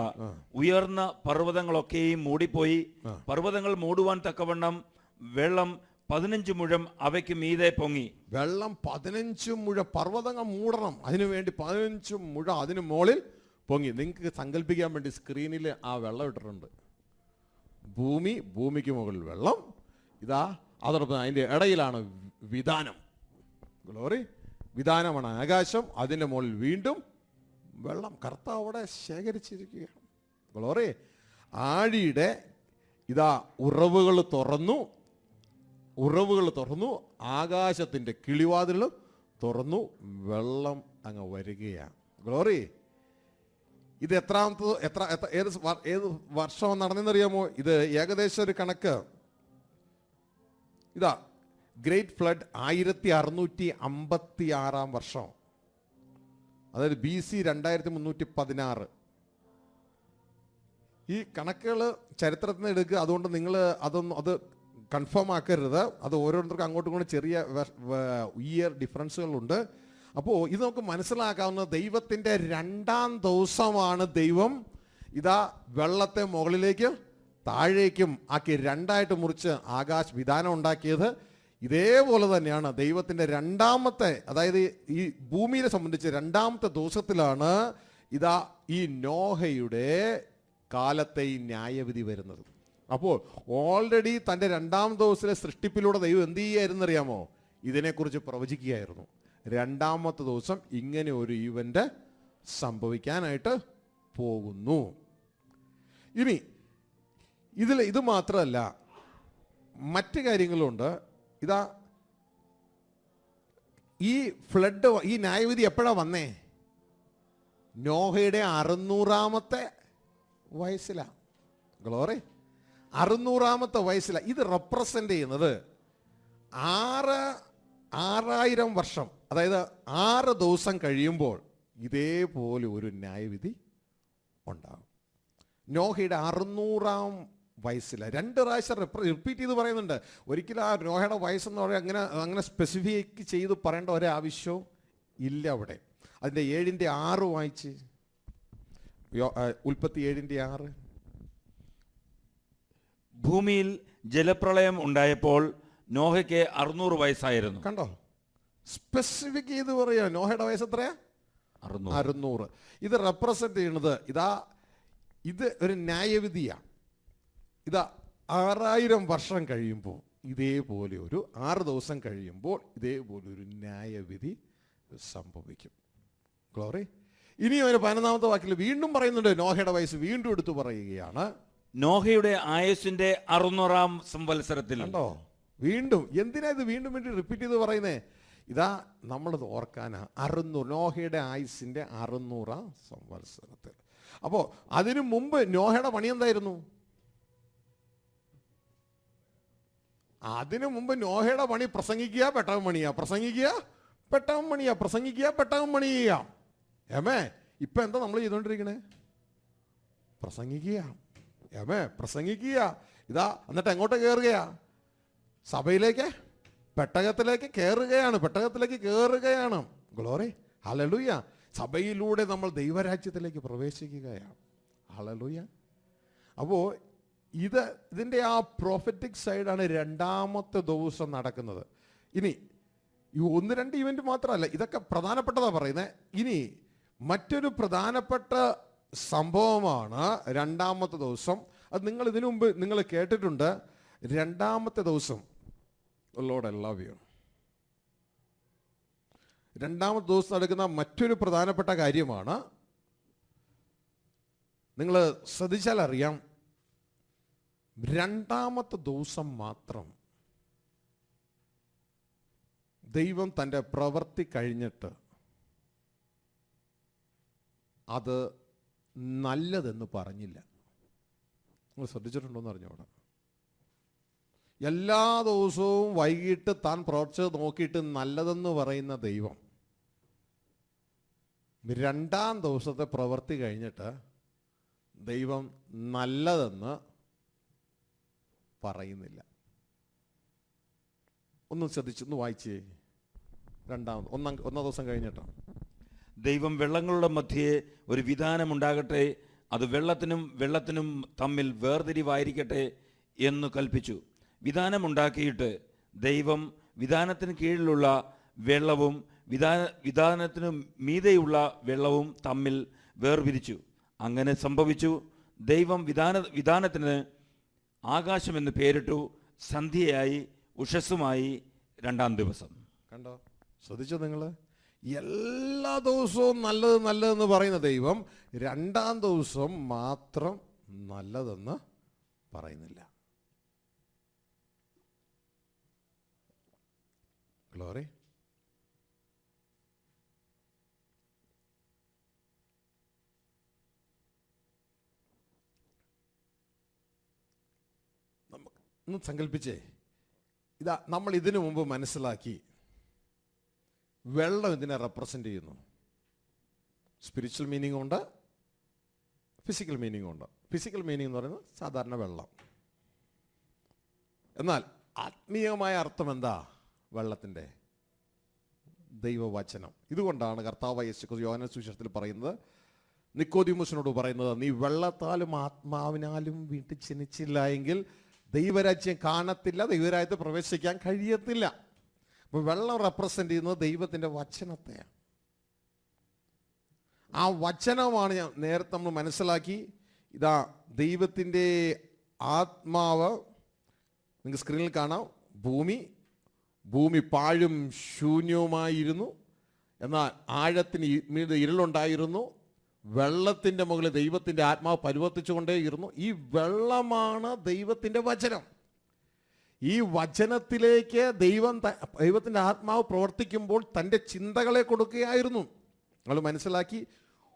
ഉയർന്ന പർവ്വതങ്ങളൊക്കെയും മൂടിപ്പോയി. പർവ്വതങ്ങൾ മൂടുവാൻ തക്കവണ്ണം വെള്ളം 15 മുഴം അവയ്ക്ക് മീതെ പൊങ്ങി. വെള്ളം 15 മുഴ പർവ്വതങ്ങൾ മൂടണം, അതിനുവേണ്ടി 15 മുഴ അതിന് മുകളിൽ പൊങ്ങി. നിങ്ങൾക്ക് സങ്കല്പിക്കാൻ വേണ്ടി സ്ക്രീനിൽ ആ വെള്ളം ഇട്ടിട്ടുണ്ട്. ഭൂമിക്ക് മുകളിൽ വെള്ളം, ഇതാ അതോടൊപ്പം അതിൻ്റെ ഇടയിലാണ് വിധാനം. ഗ്ലോറി. വിധാനമാണ് ആകാശം, അതിൻ്റെ മുകളിൽ വീണ്ടും വെള്ളം. കർത്താവ് അവിടെ ശേഖരിച്ചിരിക്കുകയാണ്. ഗ്ലോറി. ആഴിയുടെ ഇതാ ഉറവുകൾ തുറന്നു, ആകാശത്തിൻ്റെ കിളിവാതിൽ തുറന്നു, വെള്ളം അങ്ങ് വരികയാണ്. ഗ്ലോറി. ഇത് ഏത് വർഷം നടന്നെന്നറിയാമോ? ഇത് ഏകദേശം ഒരു കണക്ക്. ഇതാ ഗ്രേറ്റ് ഫ്ലഡ് 1656 വർഷം, അതായത് BC 2316. ഈ കണക്കുകൾ ചരിത്രത്തിൽ നിന്ന് എടുക്കുക. അതുകൊണ്ട് നിങ്ങൾ അത് കൺഫേം ആക്കരുത്. അത് ഓരോരുത്തർക്കും അങ്ങോട്ടും ഇങ്ങോട്ടും ചെറിയ ഇയർ ഡിഫറൻസുകളുണ്ട്. അപ്പോൾ ഇത് നമുക്ക് മനസ്സിലാക്കാവുന്നത് ദൈവത്തിൻ്റെ 2ാം ദിവസമാണ് ദൈവം ഇതാ വെള്ളത്തെ മുകളിലേക്ക് താഴേക്കും ആക്കി 2ആയിട്ട് മുറിച്ച് ആകാശ വിധാനം ഉണ്ടാക്കിയത്. ഇതേപോലെ തന്നെയാണ് ദൈവത്തിൻ്റെ 2ാമത്തെ, അതായത് ഈ ഭൂമിയെ സംബന്ധിച്ച് 2ാമത്തെ ദിവസത്തിലാണ് ഇതാ ഈ നോഹയുടെ കാലത്തെ ഈ ന്യായവിധി വരുന്നത്. അപ്പോൾ ഓൾറെഡി തൻ്റെ 2ാം ദിവസത്തിലെ സൃഷ്ടിപ്പിലൂടെ ദൈവം എന്ത് ചെയ്യായിരുന്നറിയാമോ? ഇതിനെക്കുറിച്ച് പ്രവചിക്കുകയായിരുന്നു. 2ാമത്തെ ദിവസം ഇങ്ങനെ ഒരു ഈവൻ്റ് സംഭവിക്കാനായിട്ട് പോകുന്നു. ഇനി ഇത് മാത്രമല്ല, മറ്റ് കാര്യങ്ങളുണ്ട്. ഇതാ ഈ ഫ്ലഡ്, ഈ ന്യായവിധി എപ്പോഴാണ് വന്നേ? നോഹയുടെ 600ാമത്തെ വയസ്സിലാണ്. ഗ്ലോറി. 600ാമത്തെ വയസ്സിലാണ്. ഇത് റെപ്രസെൻ്റ് ചെയ്യുന്നത് 6000 വർഷം, അതായത് 6 ദിവസം കഴിയുമ്പോൾ ഇതേപോലെ ഒരു ന്യായവിധി ഉണ്ടാകും. നോഹയുടെ 600ാം വയസ്സിലാണ്. 2 പ്രാവശ്യം റിപ്പീറ്റ് ചെയ്ത് പറയുന്നുണ്ട്. ഒരിക്കലും ആ നോഹയുടെ വയസ്സെന്ന് പറയുക അങ്ങനെ സ്പെസിഫിക് ചെയ്ത് പറയേണ്ട ഒരാവശ്യവും ഇല്ല അവിടെ. അതിൻ്റെ 7:6 വായിച്ച്, ഉൽപ്പത്തി 7:6. ഭൂമിയിൽ ജലപ്രളയം ഉണ്ടായപ്പോൾ നോഹയ്ക്ക് 600 വയസ്സായിരുന്നു. കണ്ടോ? സ്പെസിഫിക് ചെയ്ത് പറയാ. നോഹയുടെ വയസ്സ് എത്രയാ? 600. ഇത് റെപ്രസെന്റ് ചെയ്യുന്നത് ഇത് ഒരു ന്യായവിധിയാണ്. ഇതാ 6000 വർഷം കഴിയുമ്പോൾ ഇതേപോലെ 6 ദിവസം കഴിയുമ്പോൾ ഇതേപോലെ ഒരു ന്യായവിധി സംഭവിക്കും. ഗ്ലോറി. ഇനി ഒരു 11ാമത്തെ വാക്കിൽ വീണ്ടും പറയുന്നുണ്ട്. നോഹയുടെ വയസ്സ് വീണ്ടും എടുത്തു പറയുകയാണ്. നോഹയുടെ ആയുസ്സിന്റെ 600ാം സംവത്സരത്തിൽ. കണ്ടോ? വീണ്ടും എന്തിനാ ഇത് വീണ്ടും റിപ്പീറ്റ് ചെയ്ത് പറയുന്നേ? ഇതാ നമ്മളത് ഓർക്കാനാ. 600 നോഹയുടെ ആയുസ്സിന്റെ 600ാം സംവത്സരത്തിൽ. അപ്പോൾ അതിനു മുമ്പ് നോഹയുടെ പണി എന്തായിരുന്നു? അതിനു മുമ്പ് നോഹയുടെ പണി പ്രസംഗിക്കുക, പെട്ടകം പണിയുക, പ്രസംഗിക്കുക, പെട്ടകം പണിയുക, പ്രസംഗിക്കുക, പെട്ടകം പണിയുക. ഏമേ, ഇപ്പൊ എന്താ നമ്മൾ ചെയ്തോണ്ടിരിക്കണേ? പ്രസംഗിക്കുക. ഏമേ, പ്രസംഗിക്കുക. ഇതാ എന്നിട്ട് എങ്ങോട്ട് കയറുകയാ? സഭയിലേക്ക്, പെട്ടകത്തിലേക്ക് കയറുകയാണ്. പെട്ടകത്തിലേക്ക് കയറുകയാണ്. Glory, hallelujah. സഭയിലൂടെ നമ്മൾ ദൈവരാജ്യത്തിലേക്ക് പ്രവേശിക്കുകയാണ്. ഹല്ലേലൂയ. അപ്പോൾ ഇതിൻ്റെ ആ പ്രോഫറ്റിക് സൈഡാണ് രണ്ടാമത്തെ ദിവസം നടക്കുന്നത്. ഇനി ഈ 1-2 ഇവന്റ് മാത്രമല്ല, ഇതൊക്കെ പ്രധാനപ്പെട്ടതാ പറയുന്നത്. ഇനി മറ്റൊരു പ്രധാനപ്പെട്ട സംഭവമാണ് രണ്ടാമത്തെ ദിവസം. അത് നിങ്ങൾ ഇതിനു മുമ്പ് നിങ്ങൾ കേട്ടിട്ടുണ്ട്. രണ്ടാമത്തെ ദിവസം, ലോർഡ് ഐ ലവ് യു. രണ്ടാമത്തെ ദിവസം നടക്കുന്ന മറ്റൊരു പ്രധാനപ്പെട്ട കാര്യമാണ്, നിങ്ങൾ ശ്രദ്ധിച്ചാൽ അറിയാം, രണ്ടാമത്തെ ദിവസം മാത്രം ദൈവം തൻ്റെ പ്രവൃത്തി കഴിഞ്ഞിട്ട് അത് നല്ലതെന്ന് പറഞ്ഞില്ല. നിങ്ങൾ ശ്രദ്ധിച്ചിട്ടുണ്ടോയെന്ന് അറിഞ്ഞോടാ. എല്ലാ ദിവസവും വൈകിട്ട് താൻ പ്രവർത്തിച്ചത് നോക്കിയിട്ട് നല്ലതെന്ന് പറയുന്ന ദൈവം രണ്ടാം ദിവസത്തെ പ്രവൃത്തി കഴിഞ്ഞിട്ട് ദൈവം നല്ലതെന്ന് പറയുന്നില്ല. ഒന്ന് ശ്രദ്ധിച്ചൊന്ന് വായിച്ചേ. ഒന്നാം ദിവസം കഴിഞ്ഞിട്ടോ, ദൈവം വെള്ളങ്ങളുടെ മധ്യേ ഒരു വിധാനമുണ്ടാകട്ടെ, അത് വെള്ളത്തിനും തമ്മിൽ വേർതിരിവായിരിക്കട്ടെ എന്ന് കൽപ്പിച്ചു. വിധാനമുണ്ടാക്കിയിട്ട് ദൈവം വിധാനത്തിന് കീഴിലുള്ള വെള്ളവും വിധാനത്തിനു മീതെയുള്ള വെള്ളവും തമ്മിൽ വേർപിരിച്ചു. അങ്ങനെ സംഭവിച്ചു. ദൈവം വിധാനത്തിന് ആകാശമെന്ന് പേരിട്ടു. സന്ധ്യയായി ഉഷസ്സുമായി രണ്ടാം ദിവസം. കണ്ടോ? ശ്രദ്ധിച്ചോ നിങ്ങൾ? എല്ലാ ദിവസവും നല്ലതെന്ന് പറയുന്ന ദൈവം രണ്ടാം ദിവസം മാത്രം നല്ലതെന്ന് പറയുന്നില്ല. ഗ്ലോറി. ഒന്ന് സങ്കല്പിച്ചേ. ഇതാ നമ്മൾ ഇതിനു മുമ്പ് മനസ്സിലാക്കി, വെള്ളം ഇതിനെ റെപ്രസെൻ്റ് ചെയ്യുന്നു. സ്പിരിച്വൽ മീനിങ് ഉണ്ട്, ഫിസിക്കൽ മീനിങ് ഉണ്ട്. ഫിസിക്കൽ മീനിങ് എന്ന് പറയുന്നത് സാധാരണ വെള്ളം. എന്നാൽ ആത്മീയമായ അർത്ഥം എന്താ വെള്ളത്തിൻ്റെ? ദൈവവചനം. ഇതുകൊണ്ടാണ് കർത്താവ് യേശു യോഹന്നാൻ സുവിശേഷത്തിൽ പറയുന്നത്, നിക്കോദിമോസിനോട് പറയുന്നത്, നീ വെള്ളത്താലും ആത്മാവിനാലും വീട്ടിൽ ജനിച്ചില്ല എങ്കിൽ ദൈവരാജ്യം കാണത്തില്ല, ദൈവരാജ്യത്ത് പ്രവേശിക്കാൻ കഴിയത്തില്ല. അപ്പോൾ വെള്ളം റെപ്രസെൻ്റ് ചെയ്യുന്നത് ദൈവത്തിൻ്റെ വചനത്തെയാണ്. ആ വചനമാണ് ഞാൻ നേരത്തെ നമ്മൾ മനസ്സിലാക്കി. ഇതാ ദൈവത്തിൻ്റെ ആത്മാവ്, നിങ്ങൾക്ക് സ്ക്രീനിൽ കാണാം. ഭൂമി പാഴും ശൂന്യവുമായിരുന്നു, എന്നാൽ ആഴത്തിന് മീതെ ഇരുളുണ്ടായിരുന്നു. വെള്ളത്തിൻ്റെ മുകളിൽ ദൈവത്തിൻ്റെ ആത്മാവ് പരിവർത്തിച്ചുകൊണ്ടേയിരുന്നു. ഈ വെള്ളമാണ് ദൈവത്തിൻ്റെ വചനം. ഈ വചനത്തിലേക്ക് ദൈവത്തിൻ്റെ ആത്മാവ് പ്രവർത്തിക്കുമ്പോൾ തൻ്റെ ചിന്തകളെ കൊടുക്കുകയായിരുന്നു. നമ്മൾ മനസ്സിലാക്കി,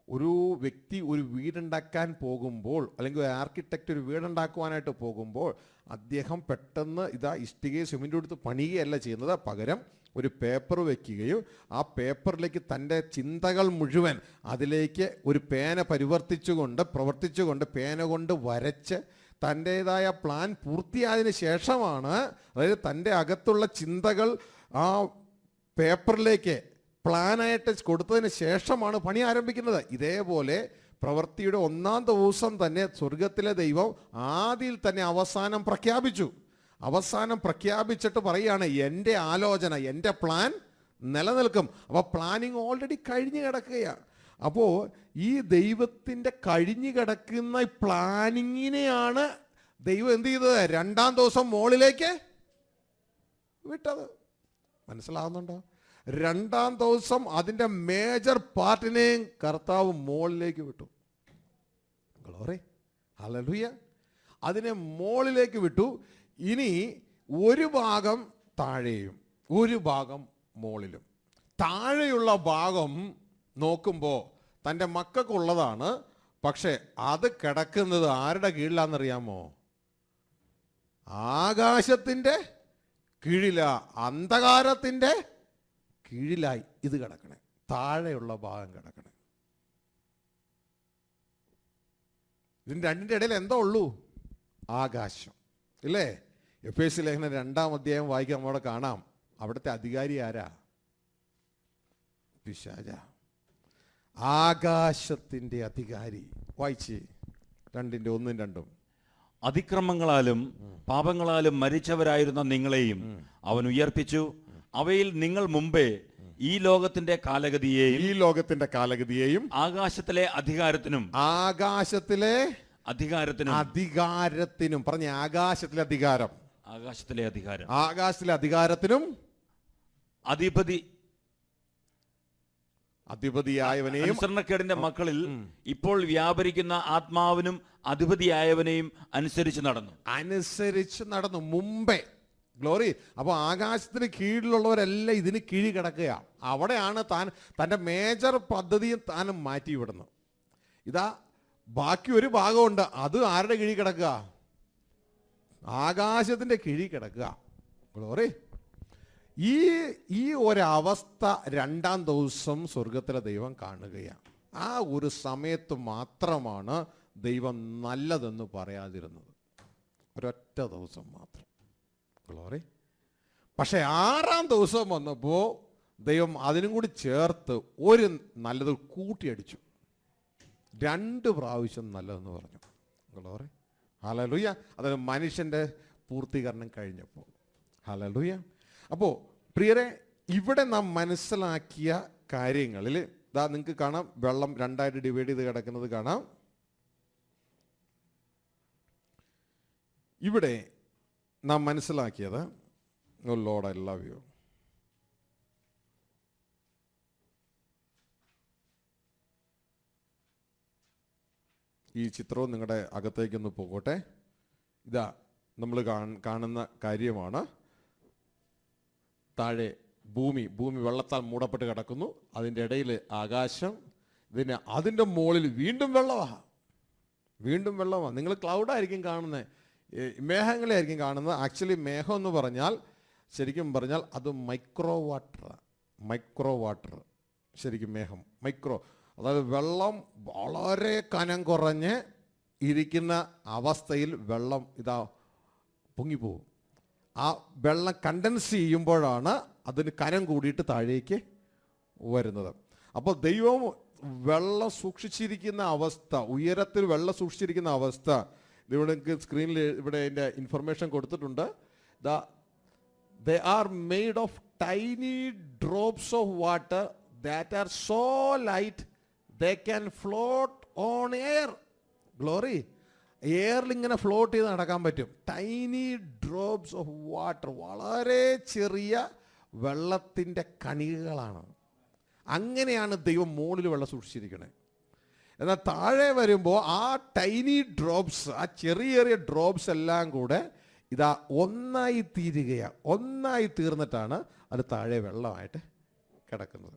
ഒരു വ്യക്തി ഒരു വീടുണ്ടാക്കാൻ പോകുമ്പോൾ, അല്ലെങ്കിൽ ഒരു ആർക്കിടെക്റ്റ് ഒരു വീടുണ്ടാക്കുവാനായിട്ട് പോകുമ്പോൾ അദ്ദേഹം പെട്ടെന്ന് ഇഷ്ടികയെ സിമെൻ്റ് കൊടുത്ത് പണിയുകയല്ല ചെയ്യുന്നത്. പകരം ഒരു പേപ്പർ വയ്ക്കുകയും ആ പേപ്പറിലേക്ക് തൻ്റെ ചിന്തകൾ മുഴുവൻ അതിലേക്ക് ഒരു പേന പ്രവർത്തിച്ചുകൊണ്ട് പേന കൊണ്ട് വരച്ച് തൻ്റേതായ പ്ലാൻ പൂർത്തിയായതിന് ശേഷമാണ്, അതായത് തൻ്റെ അകത്തുള്ള ചിന്തകൾ ആ പേപ്പറിലേക്ക് പ്ലാനായിട്ട് കൊടുത്തതിന് ശേഷമാണ് പണി ആരംഭിക്കുന്നത്. ഇതേപോലെ പ്രവൃത്തിയുടെ 1-ാം ദിവസം തന്നെ സ്വർഗത്തിലെ ദൈവം ആദിയിൽ തന്നെ അവസാനം പ്രഖ്യാപിച്ചിട്ട് പറയുകയാണ്, എൻ്റെ ആലോചന, എൻ്റെ പ്ലാൻ നിലനിൽക്കും. അപ്പോൾ പ്ലാനിങ് ഓൾറെഡി കഴിഞ്ഞു കിടക്കുകയാണ്. അപ്പോൾ ഈ ദൈവത്തിൻ്റെ കഴിഞ്ഞു കിടക്കുന്ന പ്ലാനിങ്ങിനെയാണ് ദൈവം എന്ത് ചെയ്തത്? 2-ാം ദിവസം മുകളിലേക്ക് വിട്ടത്. മനസ്സിലാവുന്നുണ്ടോ? 2-ാം ദിവസം അതിൻ്റെ മേജർ പാർട്ടിനെയും കർത്താവ് മുകളിലേക്ക് വിട്ടു. Glory, hallelujah. അതിനെ മുകളിലേക്ക് വിട്ടു. ഇനി ഒരു ഭാഗം താഴെയും ഒരു ഭാഗം മുകളിലും. താഴെയുള്ള ഭാഗം നോക്കുമ്പോൾ തൻ്റെ മക്കൾക്കുള്ളതാണ്. പക്ഷെ അത് കിടക്കുന്നത് ആരുടെ കീഴിലാണെന്നറിയാമോ? ആകാശത്തിൻ്റെ കീഴില, അന്ധകാരത്തിൻ്റെ കീഴിലായി ഇത് കിടക്കണേ, താഴെയുള്ള ഭാഗം കിടക്കണേ. ഇതിന് രണ്ടിൻ്റെ ഇടയിൽ എന്താ ഉള്ളൂ? ആകാശം. ഇല്ലേ? എഫേസ്യ ലേഖനം 2-ാം അധ്യായം വായിക്കാൻ നമ്മളവിടെ കാണാം. അവിടുത്തെ അധികാരി ആരാ? പിശാച. ആകാശത്തിൻ്റെ അധികാരി. വായിച്ച് 2-ന്റെ 1-ഉം 2-ഉം. അതിക്രമങ്ങളാലും പാപങ്ങളാലും മരിച്ചവരായിരുന്ന നിങ്ങളെയും അവൻ ഉയർപ്പിച്ചു. അവയിൽ നിങ്ങൾ മുമ്പേ ഈ ലോകത്തിന്റെ കാലഗതിയെയും ആകാശത്തിലെ അധികാരത്തിനും പറഞ്ഞ ആകാശത്തിലെ അധികാരത്തിനും അധിപതിയായവനെയും അനുസരണക്കേടിന്റെ മക്കളിൽ ഇപ്പോൾ വ്യാപരിക്കുന്ന ആത്മാവിനും അധിപതിയായവനെയും അനുസരിച്ച് നടന്നു. മുമ്പേ. ഗ്ലോറി. അപ്പോൾ ആകാശത്തിന് കീഴിലുള്ളവരെല്ലാം ഇതിന് കീഴ് കിടക്കുക. അവിടെയാണ് തൻ്റെ മേജർ പദ്ധതിയും താനും മാറ്റിവിടുന്നത്. ഇതാ ബാക്കി ഒരു ഭാഗമുണ്ട്, അത് ആരുടെ കീഴിൽ കിടക്കുക? ആകാശത്തിൻ്റെ കീഴിൽ കിടക്കുക. ഗ്ലോറി. ഈ ഒരവസ്ഥ 2-ാം ദിവസം സ്വർഗത്തിലെ ദൈവം കാണുകയാണ്. ആ ഒരു സമയത്ത് മാത്രമാണ് ദൈവം നല്ലതെന്ന് പറയാതിരുന്നത്. ഒരൊറ്റ ദിവസം മാത്രം. ഗ്ലോറി. പക്ഷെ 6-ാം ദിവസം വന്നപ്പോൾ ദൈവം അതിനും കൂടി ചേർത്ത് ഒരു നല്ലത് കൂട്ടിയടിച്ചു. 2 പ്രാവശ്യം നല്ലതെന്ന് പറഞ്ഞു. ഗ്ലോറി. ഹല്ലേലൂയ. അതായത് മനുഷ്യൻ്റെ പൂർത്തീകരണം കഴിഞ്ഞപ്പോൾ. ഹല്ലേലൂയ. അപ്പോൾ പ്രിയരെ, ഇവിടെ നാം മനസ്സിലാക്കിയ കാര്യങ്ങളിൽ ഇതാ നിങ്ങൾക്ക് കാണാം, വെള്ളം 2ആയിട്ട് ഡിവൈഡ് ചെയ്ത് കിടക്കുന്നത് കാണാം. ഇവിടെ നാം മനസ്സിലാക്കിയത്, ഓ ലോർഡ് ഐ ലവ് യു, ഈ ചിത്രവും നിങ്ങളുടെ അകത്തേക്കൊന്ന് പോകട്ടെ. ഇതാ നമ്മൾ കാണുന്ന കാര്യമാണ്. താഴെ ഭൂമി വെള്ളത്താൽ മൂടപ്പെട്ട് കിടക്കുന്നു. അതിൻ്റെ ഇടയിൽ ആകാശം, അതിൻ്റെ മുകളിൽ വീണ്ടും വെള്ളമാണ്. നിങ്ങൾ ക്ലൗഡായിരിക്കും കാണുന്നത്, മേഘങ്ങളായിരിക്കും കാണുന്നത്. ആക്ച്വലി മേഘം എന്ന് പറഞ്ഞാൽ, ശരിക്കും പറഞ്ഞാൽ അത് മൈക്രോ വാട്ടർ. ശരിക്കും മേഘം മൈക്രോ, അതായത് വെള്ളം വളരെ കനം കുറഞ്ഞ് ഇരിക്കുന്ന അവസ്ഥയിൽ വെള്ളം ഇതാ പൊങ്ങിപ്പോവും. ആ വെള്ളം കണ്ടൻസ് ചെയ്യുമ്പോഴാണ് അതിന് കനം കൂടിയിട്ട് താഴേക്ക് വരുന്നത്. അപ്പോൾ ദൈവം വെള്ളം സൂക്ഷിച്ചിരിക്കുന്ന അവസ്ഥ, ഉയരത്തിൽ വെള്ളം സൂക്ഷിച്ചിരിക്കുന്ന അവസ്ഥ, ഇവിടെ സ്ക്രീനിൽ ഇവിടെ അതിൻ്റെ ഇൻഫർമേഷൻ കൊടുത്തിട്ടുണ്ട്. They are made of tiny drops of water that are so light they can float on air. Glory. എയറിൽ ഇങ്ങനെ ഫ്ലോട്ട് ചെയ്ത് നടക്കാൻ പറ്റും. ടൈനി ഡ്രോപ്സ് ഓഫ് വാട്ടർ, വളരെ ചെറിയ വെള്ളത്തിൻ്റെ കണികകളാണ്. അങ്ങനെയാണ് ദൈവം മുകളിൽ വെള്ളം സൂക്ഷിച്ചിരിക്കുന്നത്. എന്നാൽ താഴെ വരുമ്പോൾ ആ ടൈനി ഡ്രോപ്സ്, ആ ചെറിയ ഡ്രോപ്സ് എല്ലാം കൂടെ ഇതാ ഒന്നായി തീർന്നിട്ടാണ് അത് താഴെ വെള്ളമായിട്ട് കിടക്കുന്നത്.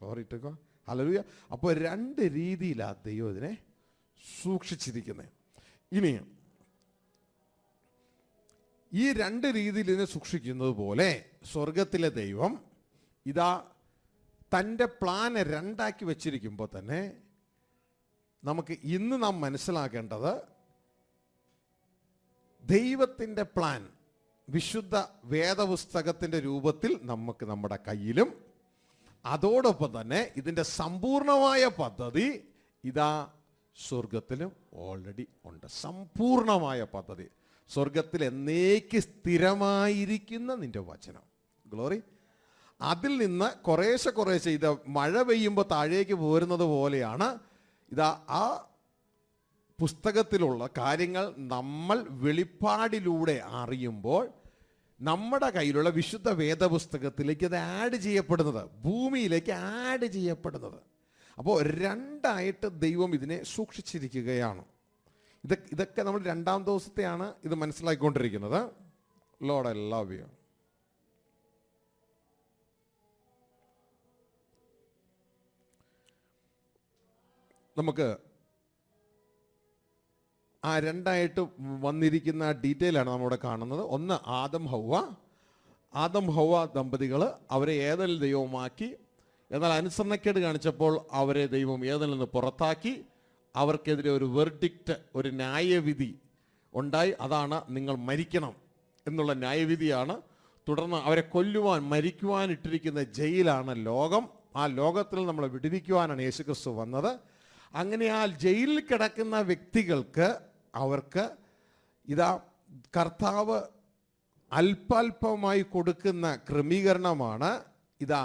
ഓറിയിട്ടോ. ഹല്ലേലൂയ. അപ്പോൾ 2 രീതിയിലാണ് ദൈവം ഇതിനെ സൂക്ഷിച്ചിരിക്കുന്നത്. ഇനി ഈ 2 രീതിയിൽ ഇതിനെ സൂക്ഷിക്കുന്നത് പോലെ സ്വർഗത്തിലെ ദൈവം ഇതാ തൻ്റെ പ്ലാൻ 2ആക്കി വെച്ചിരിക്കുമ്പോൾ തന്നെ നമുക്ക് ഇന്ന് നാം മനസ്സിലാക്കേണ്ടത്, ദൈവത്തിൻ്റെ പ്ലാൻ വിശുദ്ധ വേദപുസ്തകത്തിൻ്റെ രൂപത്തിൽ നമുക്ക് നമ്മുടെ കയ്യിലും, അതോടൊപ്പം തന്നെ ഇതിൻ്റെ സമ്പൂർണമായ പദ്ധതി ഇതാ സ്വർഗത്തിലും ഓൾറെഡി ഉണ്ട്. സമ്പൂർണമായ പദ്ധതി. സ്വർഗത്തിൽ എന്നേക്ക് സ്ഥിരമായിരിക്കുന്ന നിന്റെ വചനം. ഗ്ലോറി. അതിൽ നിന്ന് കുറേശ്ശെ ഇത് മഴ പെയ്യുമ്പോൾ താഴേക്ക് പോരുന്നത് പോലെയാണ് ഇതാ ആ പുസ്തകത്തിലുള്ള കാര്യങ്ങൾ നമ്മൾ വെളിപ്പാടിലൂടെ അറിയുമ്പോൾ നമ്മുടെ കയ്യിലുള്ള വിശുദ്ധ വേദപുസ്തകത്തിലേക്ക് അത് ആഡ് ചെയ്യപ്പെടുന്നത്, ഭൂമിയിലേക്ക് ആഡ് ചെയ്യപ്പെടുന്നത്. അപ്പോൾ 2ആയിട്ട് ദൈവം ഇതിനെ സൂക്ഷിച്ചിരിക്കുകയാണ്. ഇതൊക്കെ നമ്മൾ 2-ാം ദിവസത്തെയാണ് ഇത് മനസ്സിലാക്കിക്കൊണ്ടിരിക്കുന്നത്. Lord I love you. നമുക്ക് ആ 2ആയിട്ട് വന്നിരിക്കുന്ന ഡീറ്റെയിലാണ് നമ്മളിവിടെ കാണുന്നത്. ഒന്ന് ആദം ഹൗവ, ആദം ഹവ്വ ദമ്പതികൾ അവരെ ഏദനിൽ ദൈവമാക്കി. എന്നാൽ അനുസരണക്കേട് കാണിച്ചപ്പോൾ അവരെ ദൈവം ഏദനിൽ നിന്ന് പുറത്താക്കി. അവർക്കെതിരെ ഒരു വെർഡിക്റ്റ്, ഒരു ന്യായവിധി ഉണ്ടായി. അതാണ് നിങ്ങൾ മരിക്കണം എന്നുള്ള ന്യായവിധിയാണ്. തുടർന്ന് അവരെ കൊല്ലുവാൻ, മരിക്കുവാൻ ഇട്ടിരിക്കുന്ന ജയിലാണ് ലോകം. ആ ലോകത്തിൽ നമ്മളെ വിടുവിക്കുവാനാണ് യേശുക്രിസ്തു വന്നത്. അങ്ങനെ ആ ജയിലിൽ കിടക്കുന്ന വ്യക്തികൾക്ക്, അവർക്ക് ഇതാ കർത്താവ് അല്പാൽപമായി കൊടുക്കുന്ന ക്രമീകരണമാണ് ഇതാ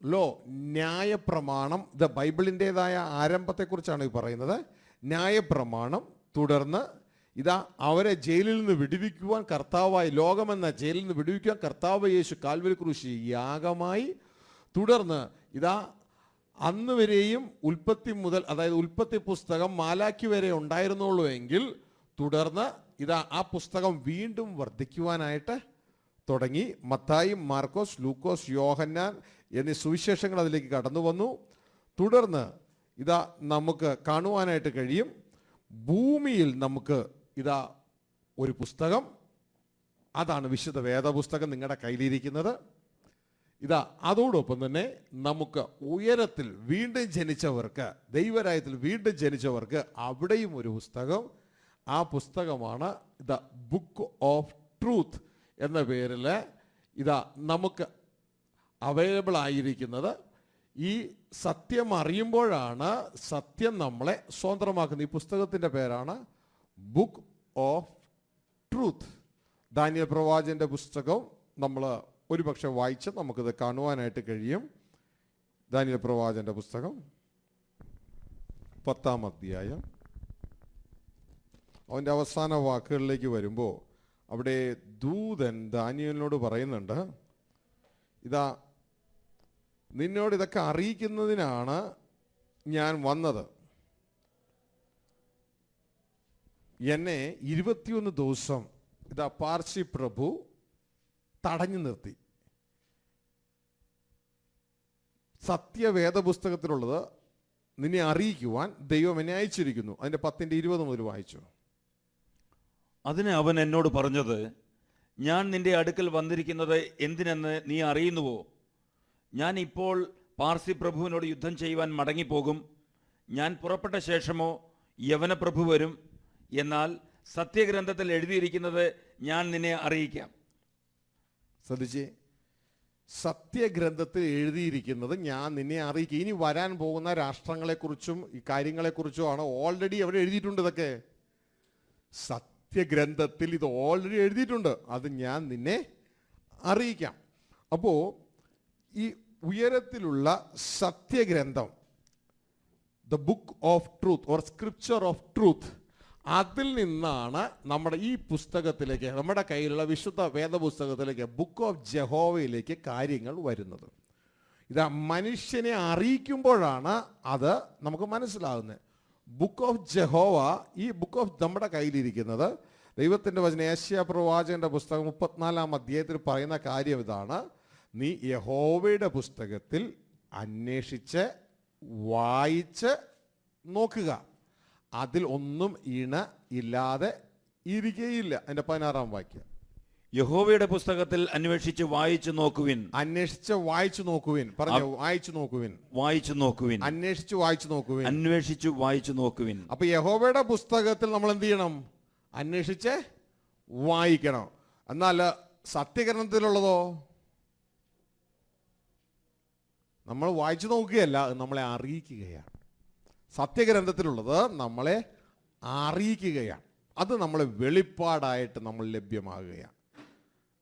ലോ, ന്യായപ്രമാണം. ഇത് ബൈബിളിൻ്റെതായ ആരംഭത്തെക്കുറിച്ചാണ് ഈ പറയുന്നത്. ന്യായപ്രമാണം. തുടർന്ന് ഇതാ അവരെ ജയിലിൽ നിന്ന് വിടുവിക്കുവാൻ കർത്താവായി, ലോകമെന്ന ജയിലിൽ നിന്ന് വിടുവിക്കുവാൻ കർത്താവ് യേശു കാൽവരി ക്രൂശിൽ യാഗമായി. തുടർന്ന് ഇതാ അന്ന് വരെയും ഉൽപ്പത്തി മുതൽ, അതായത് ഉൽപ്പത്തി പുസ്തകം മാലാഖി വരെ ഉണ്ടായിരുന്നുള്ളൂ എങ്കിൽ തുടർന്ന് ഇതാ ആ പുസ്തകം വീണ്ടും വർദ്ധിക്കുവാനായിട്ട് തുടങ്ങി. മത്തായി, മാർക്കോസ്, ലൂക്കോസ്, യോഹന്നാൻ എന്നീ സുവിശേഷങ്ങൾ അതിലേക്ക് കടന്നു വന്നു. തുടർന്ന് ഇതാ നമുക്ക് കാണുവാനായിട്ട് കഴിയും, ഭൂമിയിൽ നമുക്ക് ഇതാ ഒരു പുസ്തകം, അതാണ് വിശുദ്ധ വേദപുസ്തകം നിങ്ങളുടെ കയ്യിലിരിക്കുന്നത്. ഇതാ അതോടൊപ്പം തന്നെ നമുക്ക് ഉയരത്തിൽ വീണ്ടും ജനിച്ചവർക്ക്, ദൈവരാജ്യത്തിൽ വീണ്ടും ജനിച്ചവർക്ക് അവിടെയും ഒരു പുസ്തകം. ആ പുസ്തകമാണ് ദ ബുക്ക് ഓഫ് ട്രൂത്ത് എന്ന പേരിൽ ഇതാ നമുക്ക് അവൈലബിൾ ആയിരിക്കുന്നത്. ഈ സത്യം അറിയുമ്പോഴാണ് സത്യം നമ്മളെ സ്വതന്ത്രമാക്കുന്നത്. ഈ പുസ്തകത്തിൻ്റെ പേരാണ് ബുക്ക് ഓഫ് ട്രൂത്ത്. ദാനിയേൽ പ്രവാചകന്റെ പുസ്തകം നമ്മൾ ഒരുപക്ഷെ വായിച്ച് നമുക്കിത് കാണുവാനായിട്ട് കഴിയും. ദാനിയേൽ പ്രവാചകന്റെ പുസ്തകം 10-ാം അധ്യായം അവൻ്റെ അവസാന വാക്കുകളിലേക്ക് വരുമ്പോൾ അവിടെ ദൂതൻ ദാനിയേലിനോട് പറയുന്നുണ്ട്, ഇതാ നിന്നോട് ഇതൊക്കെ അറിയിക്കുന്നതിനാണ് ഞാൻ വന്നത്. എന്നെ 21 ദിവസം ഇതാ പാർസി പ്രഭു തടഞ്ഞു നിർത്തി. സത്യവേദപുസ്തകത്തിലുള്ളത് നിന്നെ അറിയിക്കുവാൻ ദൈവം എന്നെ അയച്ചിരിക്കുന്നു. അതിൻ്റെ 10-20 മുതൽ വായിച്ചു. അതിന് അവൻ എന്നോട് പറഞ്ഞത്, ഞാൻ നിന്റെ അടുക്കൽ വന്നിരിക്കുന്നത് എന്തിനെന്ന് നീ അറിയുന്നുവോ? ഞാൻ ഇപ്പോൾ പാർസി പ്രഭുവിനോട് യുദ്ധം ചെയ്യുവാൻ മടങ്ങിപ്പോകും. ഞാൻ പുറപ്പെട്ട ശേഷമോ യവന പ്രഭു വരും. എന്നാൽ സത്യഗ്രന്ഥത്തിൽ എഴുതിയിരിക്കുന്നത് ഞാൻ നിന്നെ അറിയിക്കാം. ശ്രദ്ധിച്ചേ, സത്യഗ്രന്ഥത്തിൽ എഴുതിയിരിക്കുന്നത് ഞാൻ നിന്നെ അറിയിക്കും. ഇനി വരാൻ പോകുന്ന രാഷ്ട്രങ്ങളെക്കുറിച്ചും ഈ കാര്യങ്ങളെക്കുറിച്ചുമാണ് ഓൾറെഡി അവിടെ എഴുതിയിട്ടുണ്ട്. ഇതൊക്കെ സത്യഗ്രന്ഥത്തിൽ ഇത് ഓൾറെഡി എഴുതിയിട്ടുണ്ട്. അത് ഞാൻ നിന്നെ അറിയിക്കാം. അപ്പോൾ ഈ ഉയരത്തിലുള്ള സത്യഗ്രന്ഥം, the book of truth or scripture of truth, അതിൽ നിന്നാണ് നമ്മുടെ ഈ പുസ്തകത്തിലേക്ക്, നമ്മുടെ കയ്യിലുള്ള വിശുദ്ധ വേദപുസ്തകത്തിലേക്ക്, ബുക്ക് ഓഫ് ജഹോവയിലേക്ക് കാര്യങ്ങൾ വരുന്നത്. ഇത് മനുഷ്യനെ അറിയിക്കുമ്പോഴാണ് അത് നമുക്ക് മനസ്സിലാകുന്നത്. ബുക്ക് ഓഫ് ജഹോവ, ഈ ബുക്ക് ഓഫ് നമ്മുടെ കയ്യിലിരിക്കുന്നത് ദൈവത്തിൻ്റെ വചനം യേശയ്യാ പ്രവാചകന്റെ പുസ്തകം 34-ാം അധ്യായത്തിൽ പറയുന്ന കാര്യം ഇതാണ്: നീ യഹോവയുടെ പുസ്തകത്തിൽ അന്വേഷിച്ച് വായിച്ച് നോക്കുക, അതിൽ ഒന്നും ഇണ ഇല്ലാതെ ഇരിക്കുകയില്ല. അതിന്റെ 16-ാം വാക്യം, യഹോവയുടെ പുസ്തകത്തിൽ അന്വേഷിച്ച് വായിച്ചു നോക്കുവിൻ. അന്വേഷിച്ച് വായിച്ചു നോക്കുവിൻ. പറഞ്ഞു, വായിച്ചു നോക്കുവിൻ, വായിച്ചു നോക്കുവിൻ, അന്വേഷിച്ച് വായിച്ചു നോക്കുവിൻ, അന്വേഷിച്ചു വായിച്ചു നോക്കുവിൻ. അപ്പൊ യഹോവയുടെ പുസ്തകത്തിൽ നമ്മൾ എന്ത് ചെയ്യണം? അന്വേഷിച്ച് വായിക്കണം. എന്നാൽ സത്യഗ്രന്ഥത്തിലുള്ളതോ നമ്മൾ വായിച്ചു നോക്കുകയല്ല, നമ്മളെ അറിയിക്കുകയാണ്. സത്യഗ്രന്ഥത്തിലുള്ളത് നമ്മളെ അറിയിക്കുകയാണ്. അത് നമ്മളെ വെളിപ്പാടായിട്ട് നമ്മൾ ലഭ്യമാകുകയാണ്.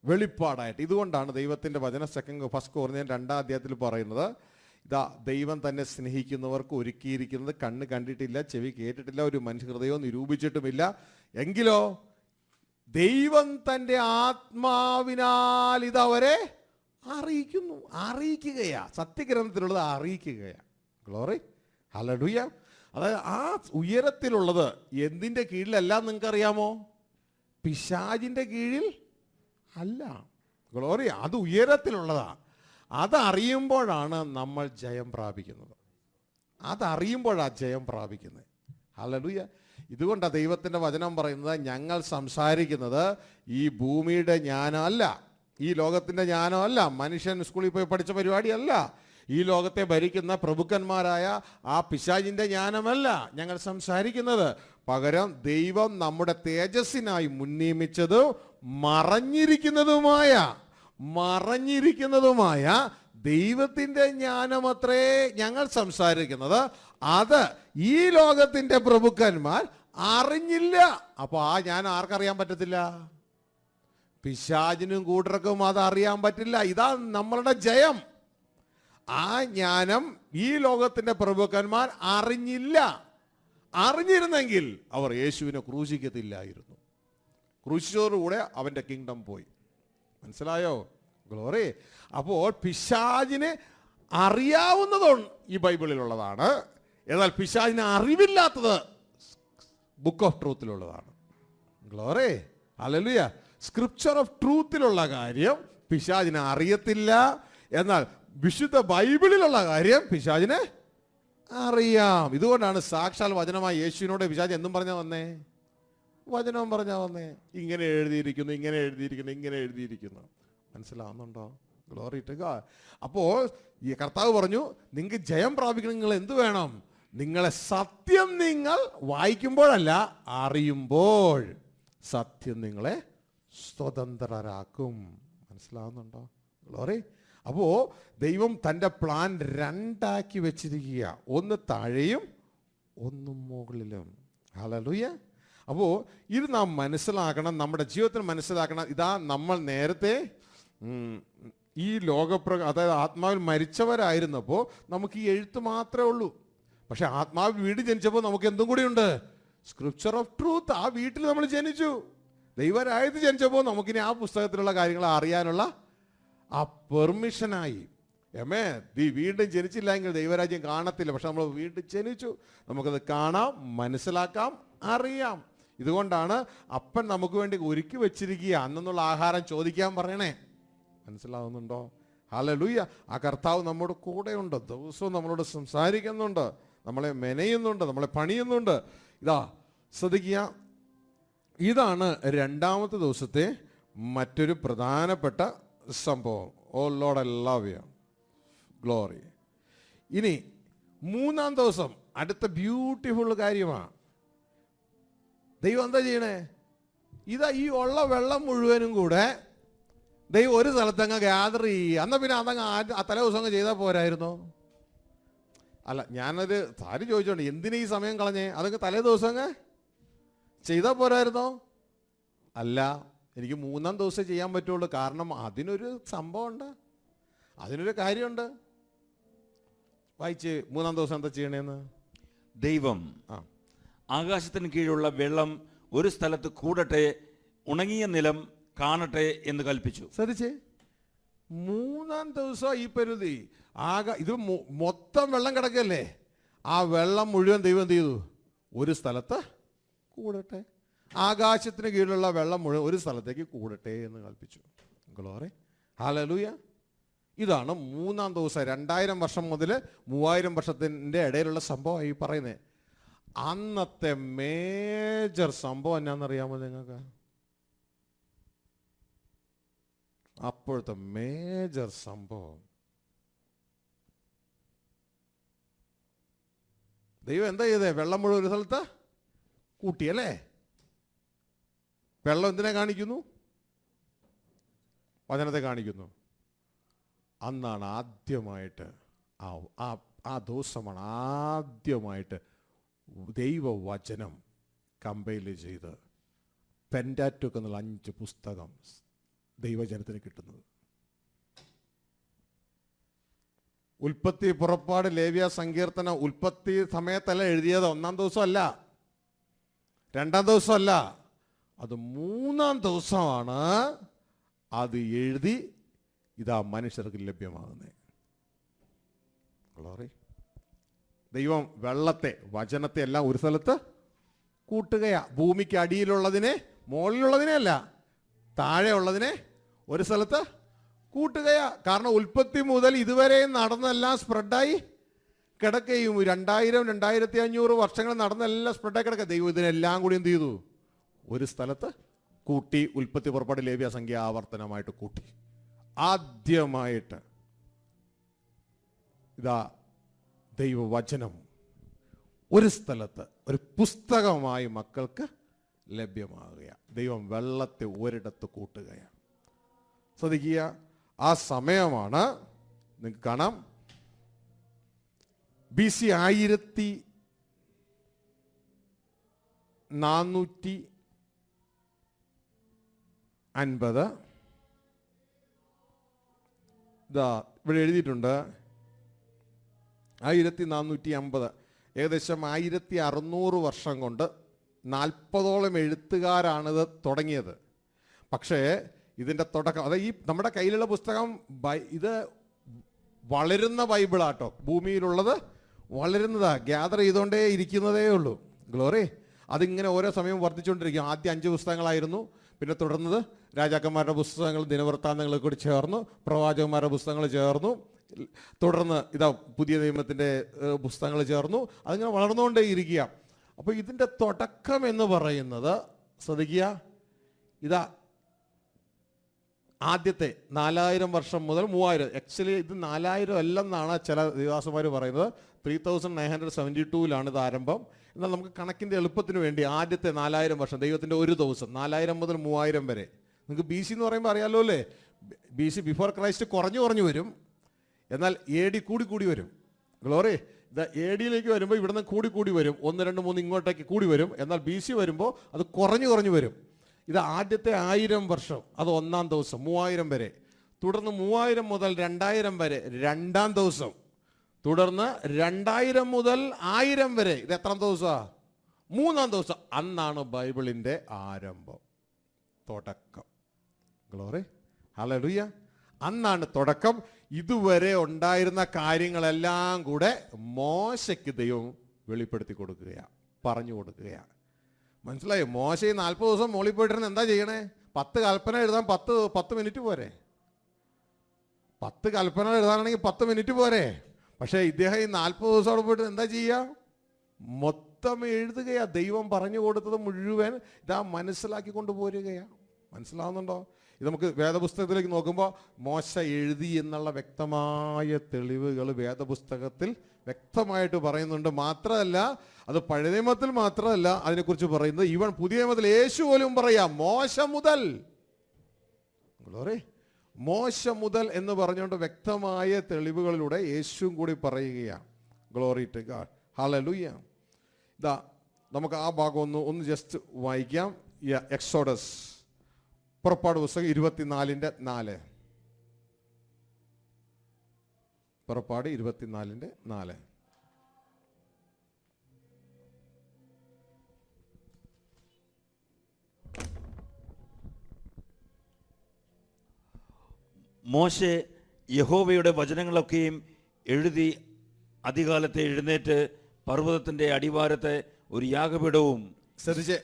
വെളിപ്പാടായിട്ട്. ഇതുകൊണ്ടാണ് ദൈവത്തിൻ്റെ വചന 1 കൊരിന്ത്യർ 2-ാം അധ്യായത്തിൽ പറയുന്നത്, ഇതാ ദൈവം തന്നെ സ്നേഹിക്കുന്നവർക്ക് ഒരുക്കിയിരിക്കുന്നത് കണ്ണ് കണ്ടിട്ടില്ല, ചെവി കേട്ടിട്ടില്ല, ഒരു മനുഷ്യ ഹൃദയവും നിരൂപിച്ചിട്ടുമില്ല. എങ്കിലോ ദൈവം തൻ്റെ ആത്മാവിനാൽ ഇതവരെ അറിയിക്കുന്നു. അറിയിക്കുകയാ, സത്യഗ്രന്ഥത്തിലുള്ളത് അറിയിക്കുകയാണ്. Glory, hallelujah. അതായത് ആ ഉയരത്തിലുള്ളത് എന്തിൻ്റെ കീഴിലല്ല നിങ്ങൾക്കറിയാമോ? പിശാചിൻ്റെ കീഴിൽ അല്ല. ഗ്ലോറി, അത് ഉയരത്തിലുള്ളതാണ്. അതറിയുമ്പോഴാണ് നമ്മൾ ജയം പ്രാപിക്കുന്നത്. അതറിയുമ്പോഴാണ് ജയം പ്രാപിക്കുന്നത്. ഹല്ലേലൂയ. ഇതുകൊണ്ടാണ് ദൈവത്തിൻ്റെ വചനം പറയുന്നത്, ഞങ്ങൾ സംസാരിക്കുന്നത് ഈ ഭൂമിയുടെ ജ്ഞാനമല്ല, ഈ ലോകത്തിൻ്റെ ജ്ഞാനമല്ല, മനുഷ്യൻ സ്കൂളിൽ പോയി പഠിച്ച പരിപാടിയല്ല, ഈ ലോകത്തെ ഭരിക്കുന്ന പ്രഭുക്കന്മാരായ ആ പിശാചിൻ്റെ ജ്ഞാനമല്ല ഞങ്ങൾ സംസാരിക്കുന്നത്. പകരം ദൈവം നമ്മുടെ തേജസ്സിനായി മുൻനിയമിച്ചതും മറഞ്ഞിരിക്കുന്നതുമായ ദൈവത്തിൻ്റെ ജ്ഞാനമത്രേ ഞങ്ങൾ സംസാരിക്കുന്നത്. അത് ഈ ലോകത്തിൻ്റെ പ്രഭുക്കന്മാർ അറിഞ്ഞില്ല. അപ്പോൾ ആ ജ്ഞാനം ആർക്കറിയാൻ പറ്റത്തില്ല? പിശാചിനും കൂട്ടർക്കും അത് അറിയാൻ പറ്റില്ല. ഇതാ നമ്മളുടെ ജയം. ആ ജ്ഞാനം ഈ ലോകത്തിൻ്റെ പ്രഭുക്കന്മാർ അറിഞ്ഞില്ല. അറിഞ്ഞിരുന്നെങ്കിൽ അവർ യേശുവിനെ ക്രൂശിക്കത്തില്ലായിരുന്നു. ക്രൂശിച്ചതോടുകൂടെ അവൻ്റെ കിങ്ഡം പോയി. മനസ്സിലായോ? ഗ്ലോറി. അപ്പോൾ പിശാചിനെ അറിയാവുന്നതും ഈ ബൈബിളിലുള്ളതാണ്. എന്നാൽ പിശാചിനെ അറിവില്ലാത്തത് ബുക്ക് ഓഫ് ട്രൂത്തിലുള്ളതാണ്. ഗ്ലോറി. ഹല്ലേലൂയ. സ്ക്രിപ്ചർ ഓഫ് ട്രൂത്തിലുള്ള കാര്യം പിശാചിനെ അറിയത്തില്ല. എന്നാൽ വിശുദ്ധ ബൈബിളിലുള്ള കാര്യം പിശാചിനെ അറിയാം. ഇതുകൊണ്ടാണ് സാക്ഷാൽ വചനമായ യേശുവിനോട് പിശാച് എന്നും പറഞ്ഞാൽ വന്നേ? വചനവും പറഞ്ഞാൽ വന്നേ. ഇങ്ങനെ എഴുതിയിരിക്കുന്നു, ഇങ്ങനെ എഴുതിയിരിക്കുന്നു, ഇങ്ങനെ എഴുതിയിരിക്കുന്നു. മനസ്സിലാവുന്നുണ്ടോ? Glory to God. അപ്പോൾ ഈ കർത്താവ് പറഞ്ഞു, നിങ്ങൾക്ക് ജയം പ്രാപിക്കണം, നിങ്ങൾ എന്ത് വേണം? നിങ്ങളെ സത്യം നിങ്ങൾ വായിക്കുമ്പോഴല്ല, അറിയുമ്പോൾ സത്യം നിങ്ങളെ സ്വതന്ത്രരാക്കും. മനസ്സിലാവുന്നുണ്ടോ? ഗ്ലോറി. അപ്പോൾ ദൈവം തൻ്റെ പ്ലാൻ രണ്ടാക്കി വെച്ചിരിക്കുക, ഒന്ന് താഴെയും ഒന്നും മുകളിലും. ഹല്ലേലൂയ. അപ്പോൾ ഇത് നാം മനസ്സിലാക്കണം, നമ്മുടെ ജീവിതത്തിൽ മനസ്സിലാക്കണം. ഇതാ നമ്മൾ നേരത്തെ ഈ അതായത് ആത്മാവിൽ മരിച്ചവരായിരുന്നപ്പോൾ നമുക്ക് ഈ എഴുത്ത് മാത്രമേ ഉള്ളൂ. പക്ഷെ ആത്മാവിൽ വീട് ജനിച്ചപ്പോൾ നമുക്ക് എന്തും കൂടിയുണ്ട്? Scripture of truth. ആ വീട്ടിൽ നമ്മൾ ജനിച്ചു. ദൈവരായത് ജനിച്ചപ്പോൾ നമുക്കിനി ആ പുസ്തകത്തിലുള്ള കാര്യങ്ങൾ അറിയാനുള്ള ആ പെർമിഷനായി. വീണ്ടും ജനിച്ചില്ലെങ്കിൽ ദൈവരാജ്യം കാണത്തില്ല. പക്ഷെ നമ്മൾ വീണ്ടും ജനിച്ചു, നമുക്കത് കാണാം, മനസ്സിലാക്കാം, അറിയാം. ഇതുകൊണ്ടാണ് അപ്പൻ നമുക്ക് വേണ്ടി ഒരുക്കി വെച്ചിരിക്കുക, അന്നുള്ള ആഹാരം ചോദിക്കാൻ പറയണേ. മനസ്സിലാവുന്നുണ്ടോ? ഹല്ലേലൂയ. ആ കർത്താവ് നമ്മുടെ കൂടെയുണ്ട്, ദിവസവും നമ്മളോട് സംസാരിക്കുന്നുണ്ട്, നമ്മളെ മെനയുന്നുണ്ട്, നമ്മളെ പണിയുന്നുണ്ട്. ഇതാ ശ്രദ്ധിക്കുക, ഇതാണ് രണ്ടാമത്തെ ദിവസത്തെ മറ്റൊരു പ്രധാനപ്പെട്ട സംഭവം. Oh Lord, I love you. Glory. ഇനി മൂന്നാം ദിവസം അടുത്ത ബ്യൂട്ടിഫുൾ കാര്യമാണ്. ദൈവം എന്താ ചെയ്യണേ? ഇതാ ഈ ഉള്ള വെള്ളം മുഴുവനും കൂടെ ദൈവം ഒരു സ്ഥലത്തങ്ങ് ഗ്യാദർ ചെയ്യുക. എന്നാൽ പിന്നെ അതങ്ങ് തലേ ദിവസം അങ്ങ് ചെയ്താൽ പോരായിരുന്നോ? അല്ല, ഞാനൊരു സാരി ചോദിച്ചോണ്ട് എന്തിനാ ഈ സമയം കളഞ്ഞേ? അതങ്ങ് തലേ ദിവസം അങ്ങ് ചെയ്താൽ പോരായിരുന്നോ? അല്ല, എനിക്ക് മൂന്നാം ദിവസം ചെയ്യാൻ പറ്റുള്ളൂ. കാരണം അതിനൊരു സംഭവമുണ്ട്, അതിനൊരു കാര്യമുണ്ട്. വായിച്ച് മൂന്നാം ദിവസം എന്താ ചെയ്യണേന്ന്? ദൈവം ആകാശത്തിന് കീഴിലുള്ള വെള്ളം ഒരു സ്ഥലത്ത് കൂടട്ടെ, ഉണങ്ങിയ നിലം കാണട്ടെ എന്ന് കൽപ്പിച്ചു. ശ്രദ്ധിച്ചേ, മൂന്നാം ദിവസം ഈ പരുതി ഇത് മൊത്തം വെള്ളം കിടക്കല്ലേ, ആ വെള്ളം മുഴുവൻ ദൈവം എന്ത് ചെയ്തു? ഒരു സ്ഥലത്ത് കൂടട്ടെ. ആകാശത്തിന് കീഴിലുള്ള വെള്ളം മുഴുവൻ ഒരു സ്ഥലത്തേക്ക് കൂടട്ടെ എന്ന് കൽപ്പിച്ചു. ഗ്ലോറി. ഹല്ലേലൂയ. ഇതാണ് മൂന്നാം ദിവസം. 2000 വർഷം മുതൽ 3000 വർഷത്തിൻ്റെ ഇടയിലുള്ള സംഭവം ഈ പറയുന്നത്. അന്നത്തെ മേജർ സംഭവം എന്നാണെന്നറിയാമോ നിങ്ങൾക്ക്? അപ്പോഴത്തെ മേജർ സംഭവം, ദൈവം എന്താ ചെയ്തേ? വെള്ളം മുഴുവൻ ഒരു സ്ഥലത്ത് കൂട്ടിയല്ലേ? വെള്ളം എന്തിനെ കാണിക്കുന്നു? വചനത്തെ കാണിക്കുന്നു. അന്നാണ് ആദ്യമായിട്ട് ആ ദിവസമാണ് ആദ്യമായിട്ട് ദൈവവചനം കമ്പൈൽ ചെയ്ത് പെൻറ്റാറ്റോക്ക് എന്നുള്ള 5 പുസ്തകം ദൈവജനത്തിന് കിട്ടുന്നത്. ഉൽപ്പത്തി, പുറപ്പാട്, ലേവ്യ, സങ്കീർത്തനം ഉൽപ്പത്തി സമയത്തല്ല എഴുതിയത്. ഒന്നാം ദിവസമല്ല, രണ്ടാം ദിവസമല്ല, അത് മൂന്നാം ദിവസമാണ് അത് എഴുതി ഇതാ മനുഷ്യർക്ക് ലഭ്യമാകുന്നത്. ഗ്ലോറി. ദൈവം വെള്ളത്തെ, വചനത്തെ എല്ലാം ഒരു സ്ഥലത്ത് കൂട്ടുകയാ. ഭൂമിക്ക് അടിയിലുള്ളതിനെ, മുകളിലുള്ളതിനെ അല്ല, താഴെ ഉള്ളതിനെ ഒരു സ്ഥലത്ത് കൂട്ടുകയാ. കാരണം ഉൽപ്പത്തി മുതൽ ഇതുവരെ നടന്നെല്ലാം സ്പ്രെഡായി കിടക്കുകയും 2000 2500 വർഷങ്ങൾ നടന്നെല്ലാം സ്പ്രെഡായി കിടക്കുക. ദൈവം ഇതിനെല്ലാം കൂടി എന്ത് ചെയ്തു? ഒരു സ്ഥലത്ത് കൂട്ടി. ഉൽപ്പത്തി, പുറപ്പാട്, ലേവ്യ, സംഖ്യ, ആവർത്തനമായിട്ട് കൂട്ടി. ആദ്യമായിട്ട് ഇതാ ദൈവവചനം ഒരു സ്ഥലത്ത് ഒരു പുസ്തകമായി മക്കൾക്ക് ലഭ്യമാകുകയാണ്. ദൈവം വെള്ളത്തെ ഒരിടത്ത് കൂട്ടുകയാണ്. ശ്രദ്ധിക്കുക, ആ സമയമാണ് നിങ്ങൾക്ക് കാണാം BC 1450. ഇതാ ഇവിടെ എഴുതിയിട്ടുണ്ട് 1450. ഏകദേശം 1600 വർഷം കൊണ്ട് 40ഓളം എഴുത്തുകാരാണിത് തുടങ്ങിയത്. പക്ഷേ ഇതിൻ്റെ തുടക്കം, അതായത് ഈ നമ്മുടെ കയ്യിലുള്ള പുസ്തകം ഇത് വളരുന്ന ബൈബിളാട്ടോ. ഭൂമിയിലുള്ളത് വളരുന്നതാ, ഗ്യാദർ ചെയ്തുകൊണ്ടേ ഇരിക്കുന്നതേ ഉള്ളൂ. ഗ്ലോറി. അതിങ്ങനെ ഓരോ സമയവും വർദ്ധിച്ചുകൊണ്ടിരിക്കും. ആദ്യം 5 പുസ്തകങ്ങളായിരുന്നു, പിന്നെ തുടർന്നത് രാജാക്കന്മാരുടെ പുസ്തകങ്ങൾ, ദിനവൃത്താന്തങ്ങൾ കൂടി ചേർന്നു, പ്രവാചകന്മാരുടെ പുസ്തകങ്ങൾ ചേർന്നു, തുടർന്ന് ഇതാ പുതിയ നിയമത്തിൻ്റെ പുസ്തകങ്ങൾ ചേർന്നു. അതിങ്ങനെ വളർന്നുകൊണ്ടേ ഇരിക്കുക. അപ്പോൾ ഇതിൻ്റെ തുടക്കം എന്ന് പറയുന്നത് ശ്രദ്ധിക്കുക, ഇതാ ആദ്യത്തെ 4000 വർഷം മുതൽ 3000. ആക്ച്വലി ഇത് 4000 അല്ലെന്നാണ് ചില ദിവസന്മാർ പറയുന്നത്. 3972 ഇത് ആരംഭം. എന്നാൽ നമുക്ക് കണക്കിൻ്റെ എളുപ്പത്തിന് വേണ്ടി ആദ്യത്തെ 4000 വർഷം, ദൈവത്തിൻ്റെ ഒരു ദിവസം, 4000 മുതൽ 3000 വരെ. നിങ്ങൾക്ക് BC എന്ന് പറയുമ്പോൾ അറിയാമല്ലോ അല്ലേ? BC ബിഫോർ ക്രൈസ്റ്റ് കുറഞ്ഞു വരും, എന്നാൽ AD കൂടി വരും. ഗ്ലോറി. ഇത് ADയിലേക്ക് വരുമ്പോൾ ഇവിടുന്ന് കൂടി വരും. 1 2 3 ഇങ്ങോട്ടേക്ക് കൂടി വരും. എന്നാൽ BC വരുമ്പോൾ അത് കുറഞ്ഞു വരും. ഇത് ആദ്യത്തെ 1000 വർഷം, അത് 1-ാം ദിവസം, 3000 വരെ. തുടർന്ന് 3000 മുതൽ 2000 വരെ 2-ാം ദിവസം. തുടർന്ന് 2000 മുതൽ 1000 വരെ, ഇത് എത്രാം ദിവസമാണ്? 3-ാം ദിവസം. അന്നാണ് ബൈബിളിൻ്റെ ആരംഭം, തുടക്കം. ഗ്ലോറി. ഹല്ലേലൂയ. അന്നാണ് തുടക്കം. ഇതുവരെ ഉണ്ടായിരുന്ന കാര്യങ്ങളെല്ലാം കൂടെ മോശയ്ക്ക് ദൈവം വെളിപ്പെടുത്തി കൊടുക്കുകയാണ്, പറഞ്ഞു കൊടുക്കുകയാണ്. മനസ്സിലായോ? മോശ 40 ദിവസം മോളിൽ പോയിട്ടിരുന്ന് എന്താ ചെയ്യണേ? 10 കൽപ്പന എഴുതാൻ 10 മിനിറ്റ് പോരെ? 10 കൽപ്പന എഴുതാനാണെങ്കിൽ 10 മിനിറ്റ് പോരെ? പക്ഷേ ഇദ്ദേഹം ഈ 40 ദിവസം അവിടെ പോയിട്ട് എന്താ ചെയ്യുക? മൊത്തം എഴുതുകയാ. ദൈവം പറഞ്ഞു കൊടുത്തത് മുഴുവൻ ഇതാ മനസ്സിലാക്കി കൊണ്ടുപോരുകയാണ്. മനസ്സിലാവുന്നുണ്ടോ? ഇത് നമുക്ക് വേദപുസ്തകത്തിലേക്ക് നോക്കുമ്പോൾ മോശ എഴുതി എന്നുള്ള വ്യക്തമായ തെളിവുകൾ വേദപുസ്തകത്തിൽ വ്യക്തമായിട്ട് പറയുന്നുണ്ട്. മാത്രമല്ല, അത് പഴയ നിയമത്തിൽ മാത്രമല്ല അതിനെക്കുറിച്ച് പറയുന്നത്, ഈവൻ പുതിയ നിയമത്തിൽ യേശു പോലും പറയാം മോശ മുതൽ. മോശ മുതൽ എന്ന് പറഞ്ഞുകൊണ്ട് വ്യക്തമായ തെളിവുകളിലൂടെ യേശുവും കൂടി പറയുകയാണ്. Glory to God. ഹല്ലേലൂയ. ഇതാ നമുക്ക് ആ ഭാഗം ഒന്ന് ജസ്റ്റ് വായിക്കാം. എക്സോഡസ്, പുറപ്പാട് പുസ്തകം 24:4. പുറപ്പാട് 24:4. മോശെ യഹോവയുടെ വചനങ്ങളൊക്കെയും എഴുതി അധികാലത്തെ എഴുന്നേറ്റ് പർവ്വതത്തിന്റെ അടിവാരത്തെ ഒരു യാഗപീഠവും ശ്രദ്ധിച്ച്,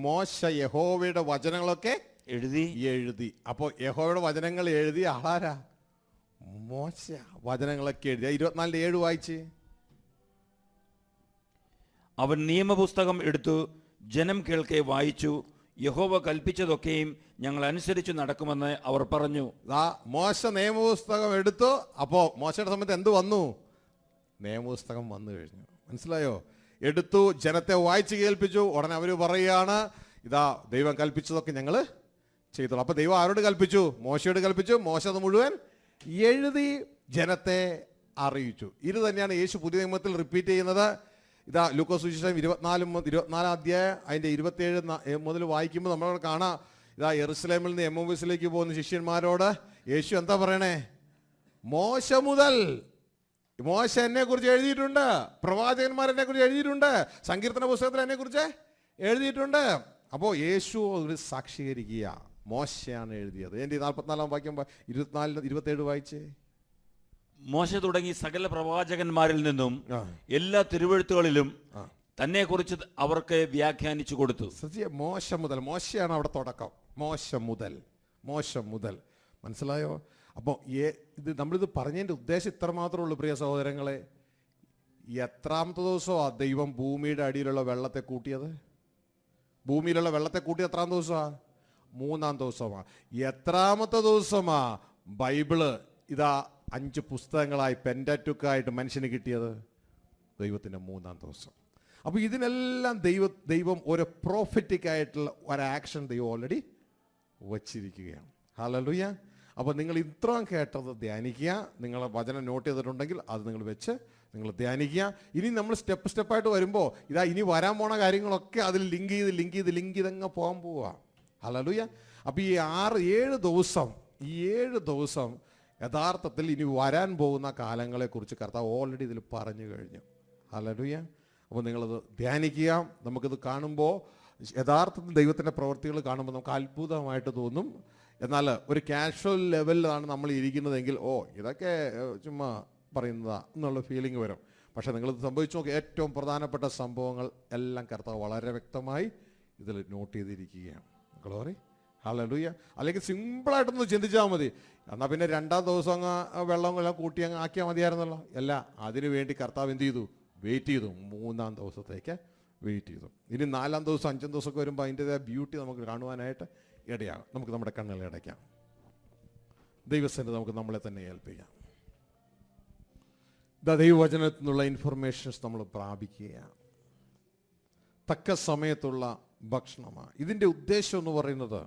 മോശ യഹോവയുടെ വചനങ്ങളൊക്കെ എഴുതി. അപ്പോൾ യഹോവയുടെ വചനങ്ങൾ എഴുതി ആളാരാ? മോശ. വചനങ്ങളൊക്കെ എഴുതി. 24:7 വായിച്ച്. അവൻ നിയമപുസ്തകം എടുത്തു ജനം കേൾക്കെ വായിച്ചു. യഹോവ കൽപ്പിച്ചതൊക്കെയും ഞങ്ങൾ അനുസരിച്ച് നടക്കുമെന്ന് അവർ പറഞ്ഞു. മോശ നിയമപുസ്തകം എടുത്തു. അപ്പോൾ മോശയുടെ സമയത്ത് എന്ത് വന്നു? നിയമപുസ്തകം വന്നു കഴിഞ്ഞു. മനസ്സിലായോ? എടുത്തു, ജനത്തെ വായിച്ച് കേൾപ്പിച്ചു. ഉടനെ അവർ പറയുകയാണ്, ഇതാ ദൈവം കൽപ്പിച്ചതൊക്കെ ഞങ്ങൾ ചെയ്തോളൂ. അപ്പോൾ ദൈവം ആരോട് കൽപ്പിച്ചു? മോശയോട് കൽപ്പിച്ചു. മോശ അത് മുഴുവൻ എഴുതി ജനത്തെ അറിയിച്ചു. ഇത് തന്നെയാണ് യേശു പുതിയ നിയമത്തിൽ റിപ്പീറ്റ് ചെയ്യുന്നത്. ഇതാ ലൂക്കോസ് സുവിശേഷം 24 അധ്യായം അതിൻ്റെ 27 മുതൽ വായിക്കുമ്പോൾ നമ്മളവിടെ കാണാം. ഇതാ യെറുശലേമിൽ നിന്ന് എമ്മോസിലേക്ക് പോകുന്ന ശിഷ്യന്മാരോട് യേശു എന്താ പറയണേ? മോശ മുതൽ. മോശ എന്നെ കുറിച്ച് എഴുതിയിട്ടുണ്ട്, പ്രവാചകന്മാർ എന്നെ കുറിച്ച് എഴുതിയിട്ടുണ്ട്, സങ്കീർത്തന പുസ്തകത്തിൽ എന്നെ കുറിച്ച് എഴുതിയിട്ടുണ്ട്. അപ്പോൾ യേശു ഒരു സാക്ഷീകരിക്കുക, മോശയാണ് എഴുതിയത്. എൻ്റെ 44-ാം വാക്യം 27 വായിച്ചേ. മോശ തുടങ്ങി സകല പ്രവാചകന്മാരിൽ നിന്നും എല്ലാ തിരുവെഴുത്തുകളിലും തന്നെ കുറിച്ച് അവർക്ക് വ്യാഖ്യാനിച്ചു കൊടുത്തു. മോശ മുതൽ. മോശയാണ് അവിടെ തുടക്കം. മോശ മുതൽ. മനസ്സിലായോ? അപ്പോൾ നമ്മളിത് പറഞ്ഞതിൻ്റെ ഉദ്ദേശം ഇത്ര മാത്രമേ ഉള്ളൂ പ്രിയ സഹോദരങ്ങളെ. എത്രാമത്തെ ദിവസമാണ് ദൈവം ഭൂമിയുടെ അടിയിലുള്ള വെള്ളത്തെ കൂട്ടിയത്? ഭൂമിയിലുള്ള വെള്ളത്തെ കൂട്ടിയത് എത്രാം ദിവസമാണ്? 3-ാം ദിവസമാണ്. എത്രാമത്തെ ദിവസമാ ബൈബിള് ഇതാ 5 പുസ്തകങ്ങളായി പെന്റാറ്റുക്കായിട്ട് മനുഷ്യന് കിട്ടിയത്? ദൈവത്തിൻ്റെ 3-ാം ദിവസം. അപ്പോൾ ഇതിനെല്ലാം ദൈവം ഒരു പ്രോഫറ്റിക് ആയിട്ടുള്ള ഒരു ആക്ഷൻ ദൈവം ഓൾറെഡി വച്ചിരിക്കുകയാണ്. ഹല്ലേലൂയ. അപ്പോൾ നിങ്ങൾ ഇത്രയും കേട്ടത് ധ്യാനിക്കുക. നിങ്ങൾ വചനം നോട്ട് ചെയ്തിട്ടുണ്ടെങ്കിൽ അത് നിങ്ങൾ വെച്ച് നിങ്ങൾ ധ്യാനിക്കുക. ഇനി നമ്മൾ സ്റ്റെപ്പായിട്ട് വരുമ്പോൾ ഇനി വരാൻ പോണ കാര്യങ്ങളൊക്കെ അതിൽ ലിങ്ക് ചെയ്തങ്ങ് പോകാൻ പോവുക. ഹല്ലേലൂയ. അപ്പോൾ ഈ 7 ദിവസം യഥാർത്ഥത്തിൽ ഇനി വരാൻ പോകുന്ന കാലങ്ങളെക്കുറിച്ച് കർത്താവ് ഓൾറെഡി ഇതിൽ പറഞ്ഞു കഴിഞ്ഞു. ഹല്ലേലൂയ. അപ്പോൾ നിങ്ങളത് ധ്യാനിക്കുക. നമുക്കിത് കാണുമ്പോൾ യഥാർത്ഥത്തിൽ ദൈവത്തിൻ്റെ പ്രവൃത്തികൾ കാണുമ്പോൾ നമുക്ക് അത്ഭുതമായിട്ട് തോന്നും. എന്നാൽ ഒരു കാഷ്വൽ ലെവലിലാണ് നമ്മൾ ഇരിക്കുന്നതെങ്കിൽ ഇതൊക്കെ ചുമ്മാ പറയുന്നതാ എന്നുള്ള ഫീലിംഗ് വരും. പക്ഷേ നിങ്ങളിത് സംഭവിച്ചു നോക്കി, ഏറ്റവും പ്രധാനപ്പെട്ട സംഭവങ്ങൾ എല്ലാം കർത്താവ് വളരെ വ്യക്തമായി ഇതിൽ നോട്ട് ചെയ്തിരിക്കുകയാണ്. ഗ്ലോറി. ഹല്ലേലൂയ. അല്ലെങ്കിൽ സിമ്പിളായിട്ടൊന്ന് ചിന്തിച്ചാൽ മതി, എന്നാൽ പിന്നെ 2-ാം ദിവസം അങ്ങ് വെള്ളം എല്ലാം കൂട്ടി അങ്ങ് ആക്കിയാൽ മതിയായിരുന്നല്ലോ. അല്ല, അതിനു വേണ്ടി കർത്താവ് എന്ത് ചെയ്തു? വെയിറ്റ് ചെയ്തു. 3-ാം ദിവസത്തേക്ക് വെയിറ്റ് ചെയ്തു. ഇനി 4-ാം ദിവസം 5-ാം ദിവസമൊക്കെ വരുമ്പോൾ അതിൻ്റെതായ ബ്യൂട്ടി നമുക്ക് കാണുവാനായിട്ട് ഇടയാകും. നമുക്ക് നമ്മുടെ കണ്ണുകൾ അടയ്ക്കാം. ദൈവസേന നമുക്ക് നമ്മളെ തന്നെ ഏൽപ്പിക്കാം. ദൈവവചനത്തിൽ നിന്നുള്ള ഇൻഫർമേഷൻസ് നമ്മൾ പ്രാപിക്കുകയാണ്. തക്ക സമയത്തുള്ള ഭക്ഷണമാണ് ഇതിൻ്റെ ഉദ്ദേശം എന്ന് പറയുന്നത്.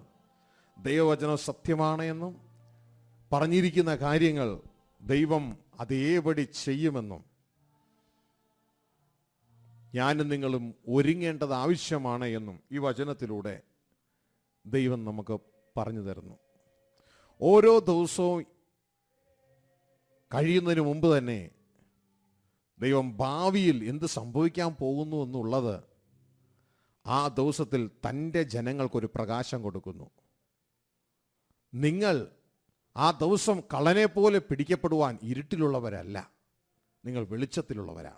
ദൈവവചനം സത്യമാണ് എന്നും പറഞ്ഞിരിക്കുന്ന കാര്യങ്ങൾ ദൈവം അതേപടി ചെയ്യുമെന്നും ഞാനും നിങ്ങളും ഒരുങ്ങേണ്ടത് ആവശ്യമാണ് എന്നും ഈ വചനത്തിലൂടെ ദൈവം നമുക്ക് പറഞ്ഞു തരുന്നു. ഓരോ ദിവസവും കഴിയുന്നതിന് മുമ്പ് തന്നെ ദൈവം ഭാവിയിൽ എന്ത് സംഭവിക്കാൻ പോകുന്നു എന്നുള്ളത് ആ ദിവസത്തിൽ തൻ്റെ ജനങ്ങൾക്കൊരു പ്രകാശം കൊടുക്കുന്നു. നിങ്ങൾ ആ ദിവസം കള്ളനെ പോലെ പിടിക്കപ്പെടുവാൻ ഇരുട്ടിലുള്ളവരല്ല, നിങ്ങൾ വെളിച്ചത്തിലുള്ളവരാ.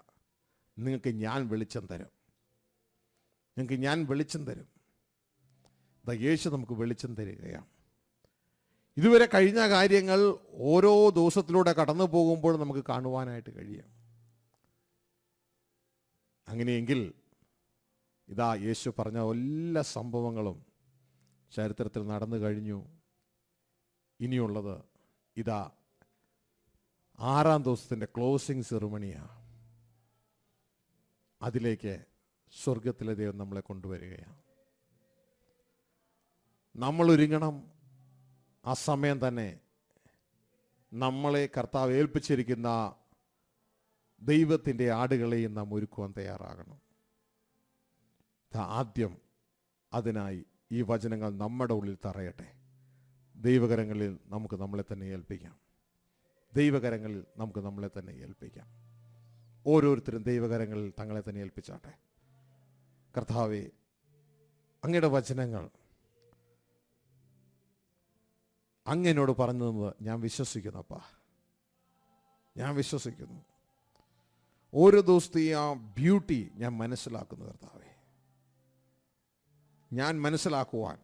നിങ്ങൾക്ക് ഞാൻ വെളിച്ചം തരും. യേശു നമുക്ക് വെളിച്ചം തരികയാണ്. ഇതുവരെ കഴിഞ്ഞ കാര്യങ്ങൾ ഓരോ ദിവസത്തിലൂടെ കടന്നു പോകുമ്പോൾ നമുക്ക് കാണുവാനായിട്ട് കഴിയും. അങ്ങനെയെങ്കിൽ യേശു പറഞ്ഞ എല്ലാ സംഭവങ്ങളും ചരിത്രത്തിൽ നടന്നു കഴിഞ്ഞു. ഇനിയുള്ളത് 6-ാം ദിവസത്തിൻ്റെ ക്ലോസിംഗ് സെറിമണിയാണ്. അതിലേക്ക് സ്വർഗത്തിലെ ദൈവം നമ്മളെ കൊണ്ടുവരികയാണ്. നമ്മൾ ഒരുങ്ങണം. ആ സമയം തന്നെ നമ്മളെ കർത്താവ് ഏൽപ്പിച്ചിരിക്കുന്ന ദൈവത്തിൻ്റെ ആടുകളെയും നാം ഒരുക്കുവാൻ തയ്യാറാകണം. ആദ്യം അതിനായി ഈ വചനങ്ങൾ നമ്മുടെ ഉള്ളിൽ തറയട്ടെ. ദൈവകരങ്ങളിൽ നമുക്ക് നമ്മളെ തന്നെ ഏൽപ്പിക്കാം. ഓരോരുത്തരും ദൈവകരങ്ങളിൽ തങ്ങളെ തന്നെ ഏൽപ്പിച്ചാട്ടെ. കർത്താവേ, അങ്ങയുടെ വചനങ്ങൾ അങ്ങനോട് പറഞ്ഞു തന്നത് ഞാൻ വിശ്വസിക്കുന്നു. ഞാൻ വിശ്വസിക്കുന്നു. ഓരോ ദിവസത്തെയും ആ ബ്യൂട്ടി ഞാൻ മനസ്സിലാക്കുന്നു കർത്താവേ. ഞാൻ മനസ്സിലാക്കുവാൻ,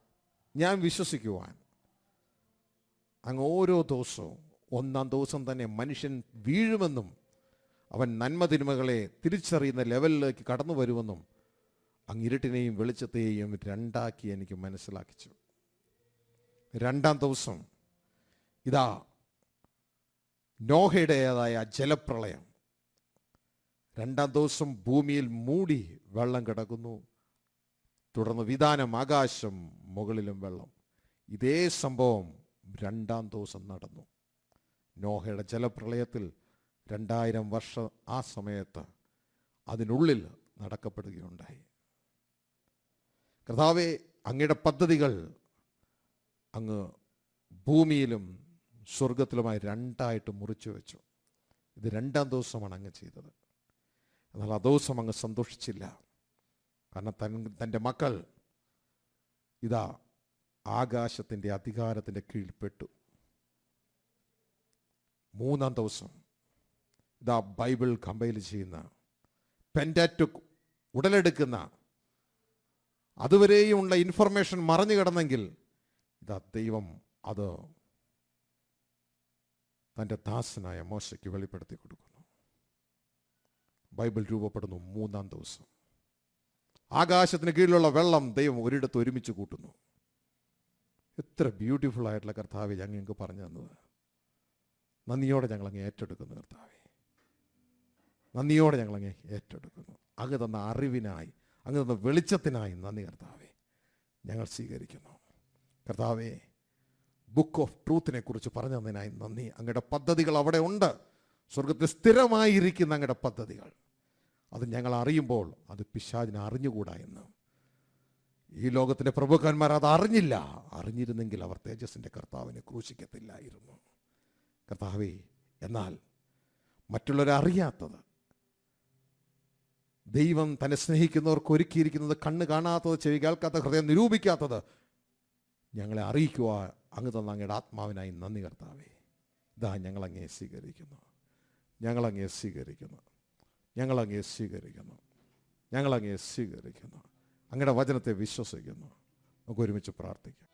ഞാൻ വിശ്വസിക്കുവാൻ അങ്ങ് ഓരോ ദിവസവും 1-ാം ദിവസം തന്നെ മനുഷ്യൻ വീഴുമെന്നും അവൻ നന്മ തിന്മകളെ തിരിച്ചറിയുന്ന ലെവലിലേക്ക് കടന്നു വരുമെന്നും അങ്ങ് ഇരുട്ടിനെയും വെളിച്ചത്തെയും 2ആക്കി എനിക്ക് മനസ്സിലാക്കിച്ചു. 2-ാം ദിവസം നോഹയുടേതായ ജലപ്രളയം. 2-ാം ദിവസം ഭൂമിയിൽ മൂടി വെള്ളം കിടക്കുന്നു. തുടർന്ന് വിതാനം ആകാശം, മുകളിലും വെള്ളം. ഇതേ സംഭവം 2-ാം ദിവസം നടന്നു. നോഹയുടെ ജലപ്രളയത്തിൽ 2000 വർഷം ആ സമയത്ത് അതിനുള്ളിൽ നടക്കപ്പെടുകയുണ്ടായി. കർത്താവേ, അങ്ങയുടെ പദ്ധതികൾ അങ്ങ് ഭൂമിയിലും സ്വർഗത്തിലുമായി 2ആയിട്ട് മുറിച്ചു വെച്ചു. ഇത് 2-ാം ദിവസമാണ് അങ്ങ് ചെയ്തത്. എന്നാൽ ആ ദിവസം അങ്ങ് സന്തോഷിച്ചില്ല. കാരണം തൻ്റെ മക്കൾ ആകാശത്തിൻ്റെ അധികാരത്തിൻ്റെ കീഴ്പ്പെട്ടു. 3-ാം ദിവസം ബൈബിൾ കമ്പൈൽ ചെയ്യുന്ന, പെന്റാറ്റുക്ക് ഉടലെടുക്കുന്ന, അതുവരെയുള്ള ഇൻഫർമേഷൻ മറഞ്ഞു കിടന്നെങ്കിൽ ദൈവം അത് തൻ്റെ ദാസനായ മോശയ്ക്ക് വെളിപ്പെടുത്തി കൊടുക്കുന്നു. ബൈബിൾ രൂപപ്പെടുന്നു 3-ാം ദിവസം. ആകാശത്തിന് കീഴിലുള്ള വെള്ളം ദൈവം ഒരിടത്ത് ഒരുമിച്ച് കൂട്ടുന്നു. എത്ര ബ്യൂട്ടിഫുൾ ആയിട്ടുള്ള കർത്താവെ ഞങ്ങൾക്ക് പറഞ്ഞു തന്നത്. നന്ദിയോടെ ഞങ്ങളങ്ങ് ഏറ്റെടുക്കുന്നു കർത്താവെ, നന്ദിയോടെ ഞങ്ങളങ്ങ് ഏറ്റെടുക്കുന്നു. അങ്ങ് തന്ന അറിവിനായി, അങ്ങ് തന്ന വെളിച്ചത്തിനായി നന്ദി കർത്താവെ, ഞങ്ങൾ സ്വീകരിക്കുന്നു. കർത്താവെ, ബുക്ക് ഓഫ് ട്രൂത്തിനെ കുറിച്ച് പറഞ്ഞു തന്നതിനായി നന്ദി. അങ്ങയുടെ പദ്ധതികൾ അവിടെ ഉണ്ട്, സ്വർഗത്തിൽ സ്ഥിരമായിരിക്കുന്ന അങ്ങയുടെ പദ്ധതികൾ. അത് ഞങ്ങൾ അറിയുമ്പോൾ അത് പിശാചിനെ അറിഞ്ഞുകൂടാ എന്ന്. ഈ ലോകത്തിൻ്റെ പ്രഭുക്കന്മാർ അത് അറിഞ്ഞില്ല. അറിഞ്ഞിരുന്നെങ്കിൽ അവർ തേജസ്സിൻ്റെ കർത്താവിനെ ക്രൂശിക്കത്തില്ലായിരുന്നു. കർത്താവേ, എന്നാൽ മറ്റുള്ളവരെ അറിയാത്തത്, ദൈവം തന്നെ സ്നേഹിക്കുന്നവർക്ക് ഒരുക്കിയിരിക്കുന്നത്, കണ്ണ് കാണാത്തത്, ചെവി കേൾക്കാത്ത, ഹൃദയം നിരൂപിക്കാത്തത് ഞങ്ങളെ അറിയിക്കുക അങ്ങ് തന്ന അങ്ങയുടെ ആത്മാവിനായി നന്ദി കർത്താവേ. ഇതാ ഞങ്ങളങ്ങേ സ്വീകരിക്കുന്നു, ഞങ്ങളങ്ങേ സ്വീകരിക്കുന്നു, ഞങ്ങളങ്ങേ സ്വീകരിക്കുന്നു, ഞങ്ങളങ്ങേ സ്വീകരിക്കുന്നു. അങ്ങയുടെ വചനത്തെ വിശ്വസിക്കുന്നു. നമുക്ക് ഒരുമിച്ച് പ്രാർത്ഥിക്കാം.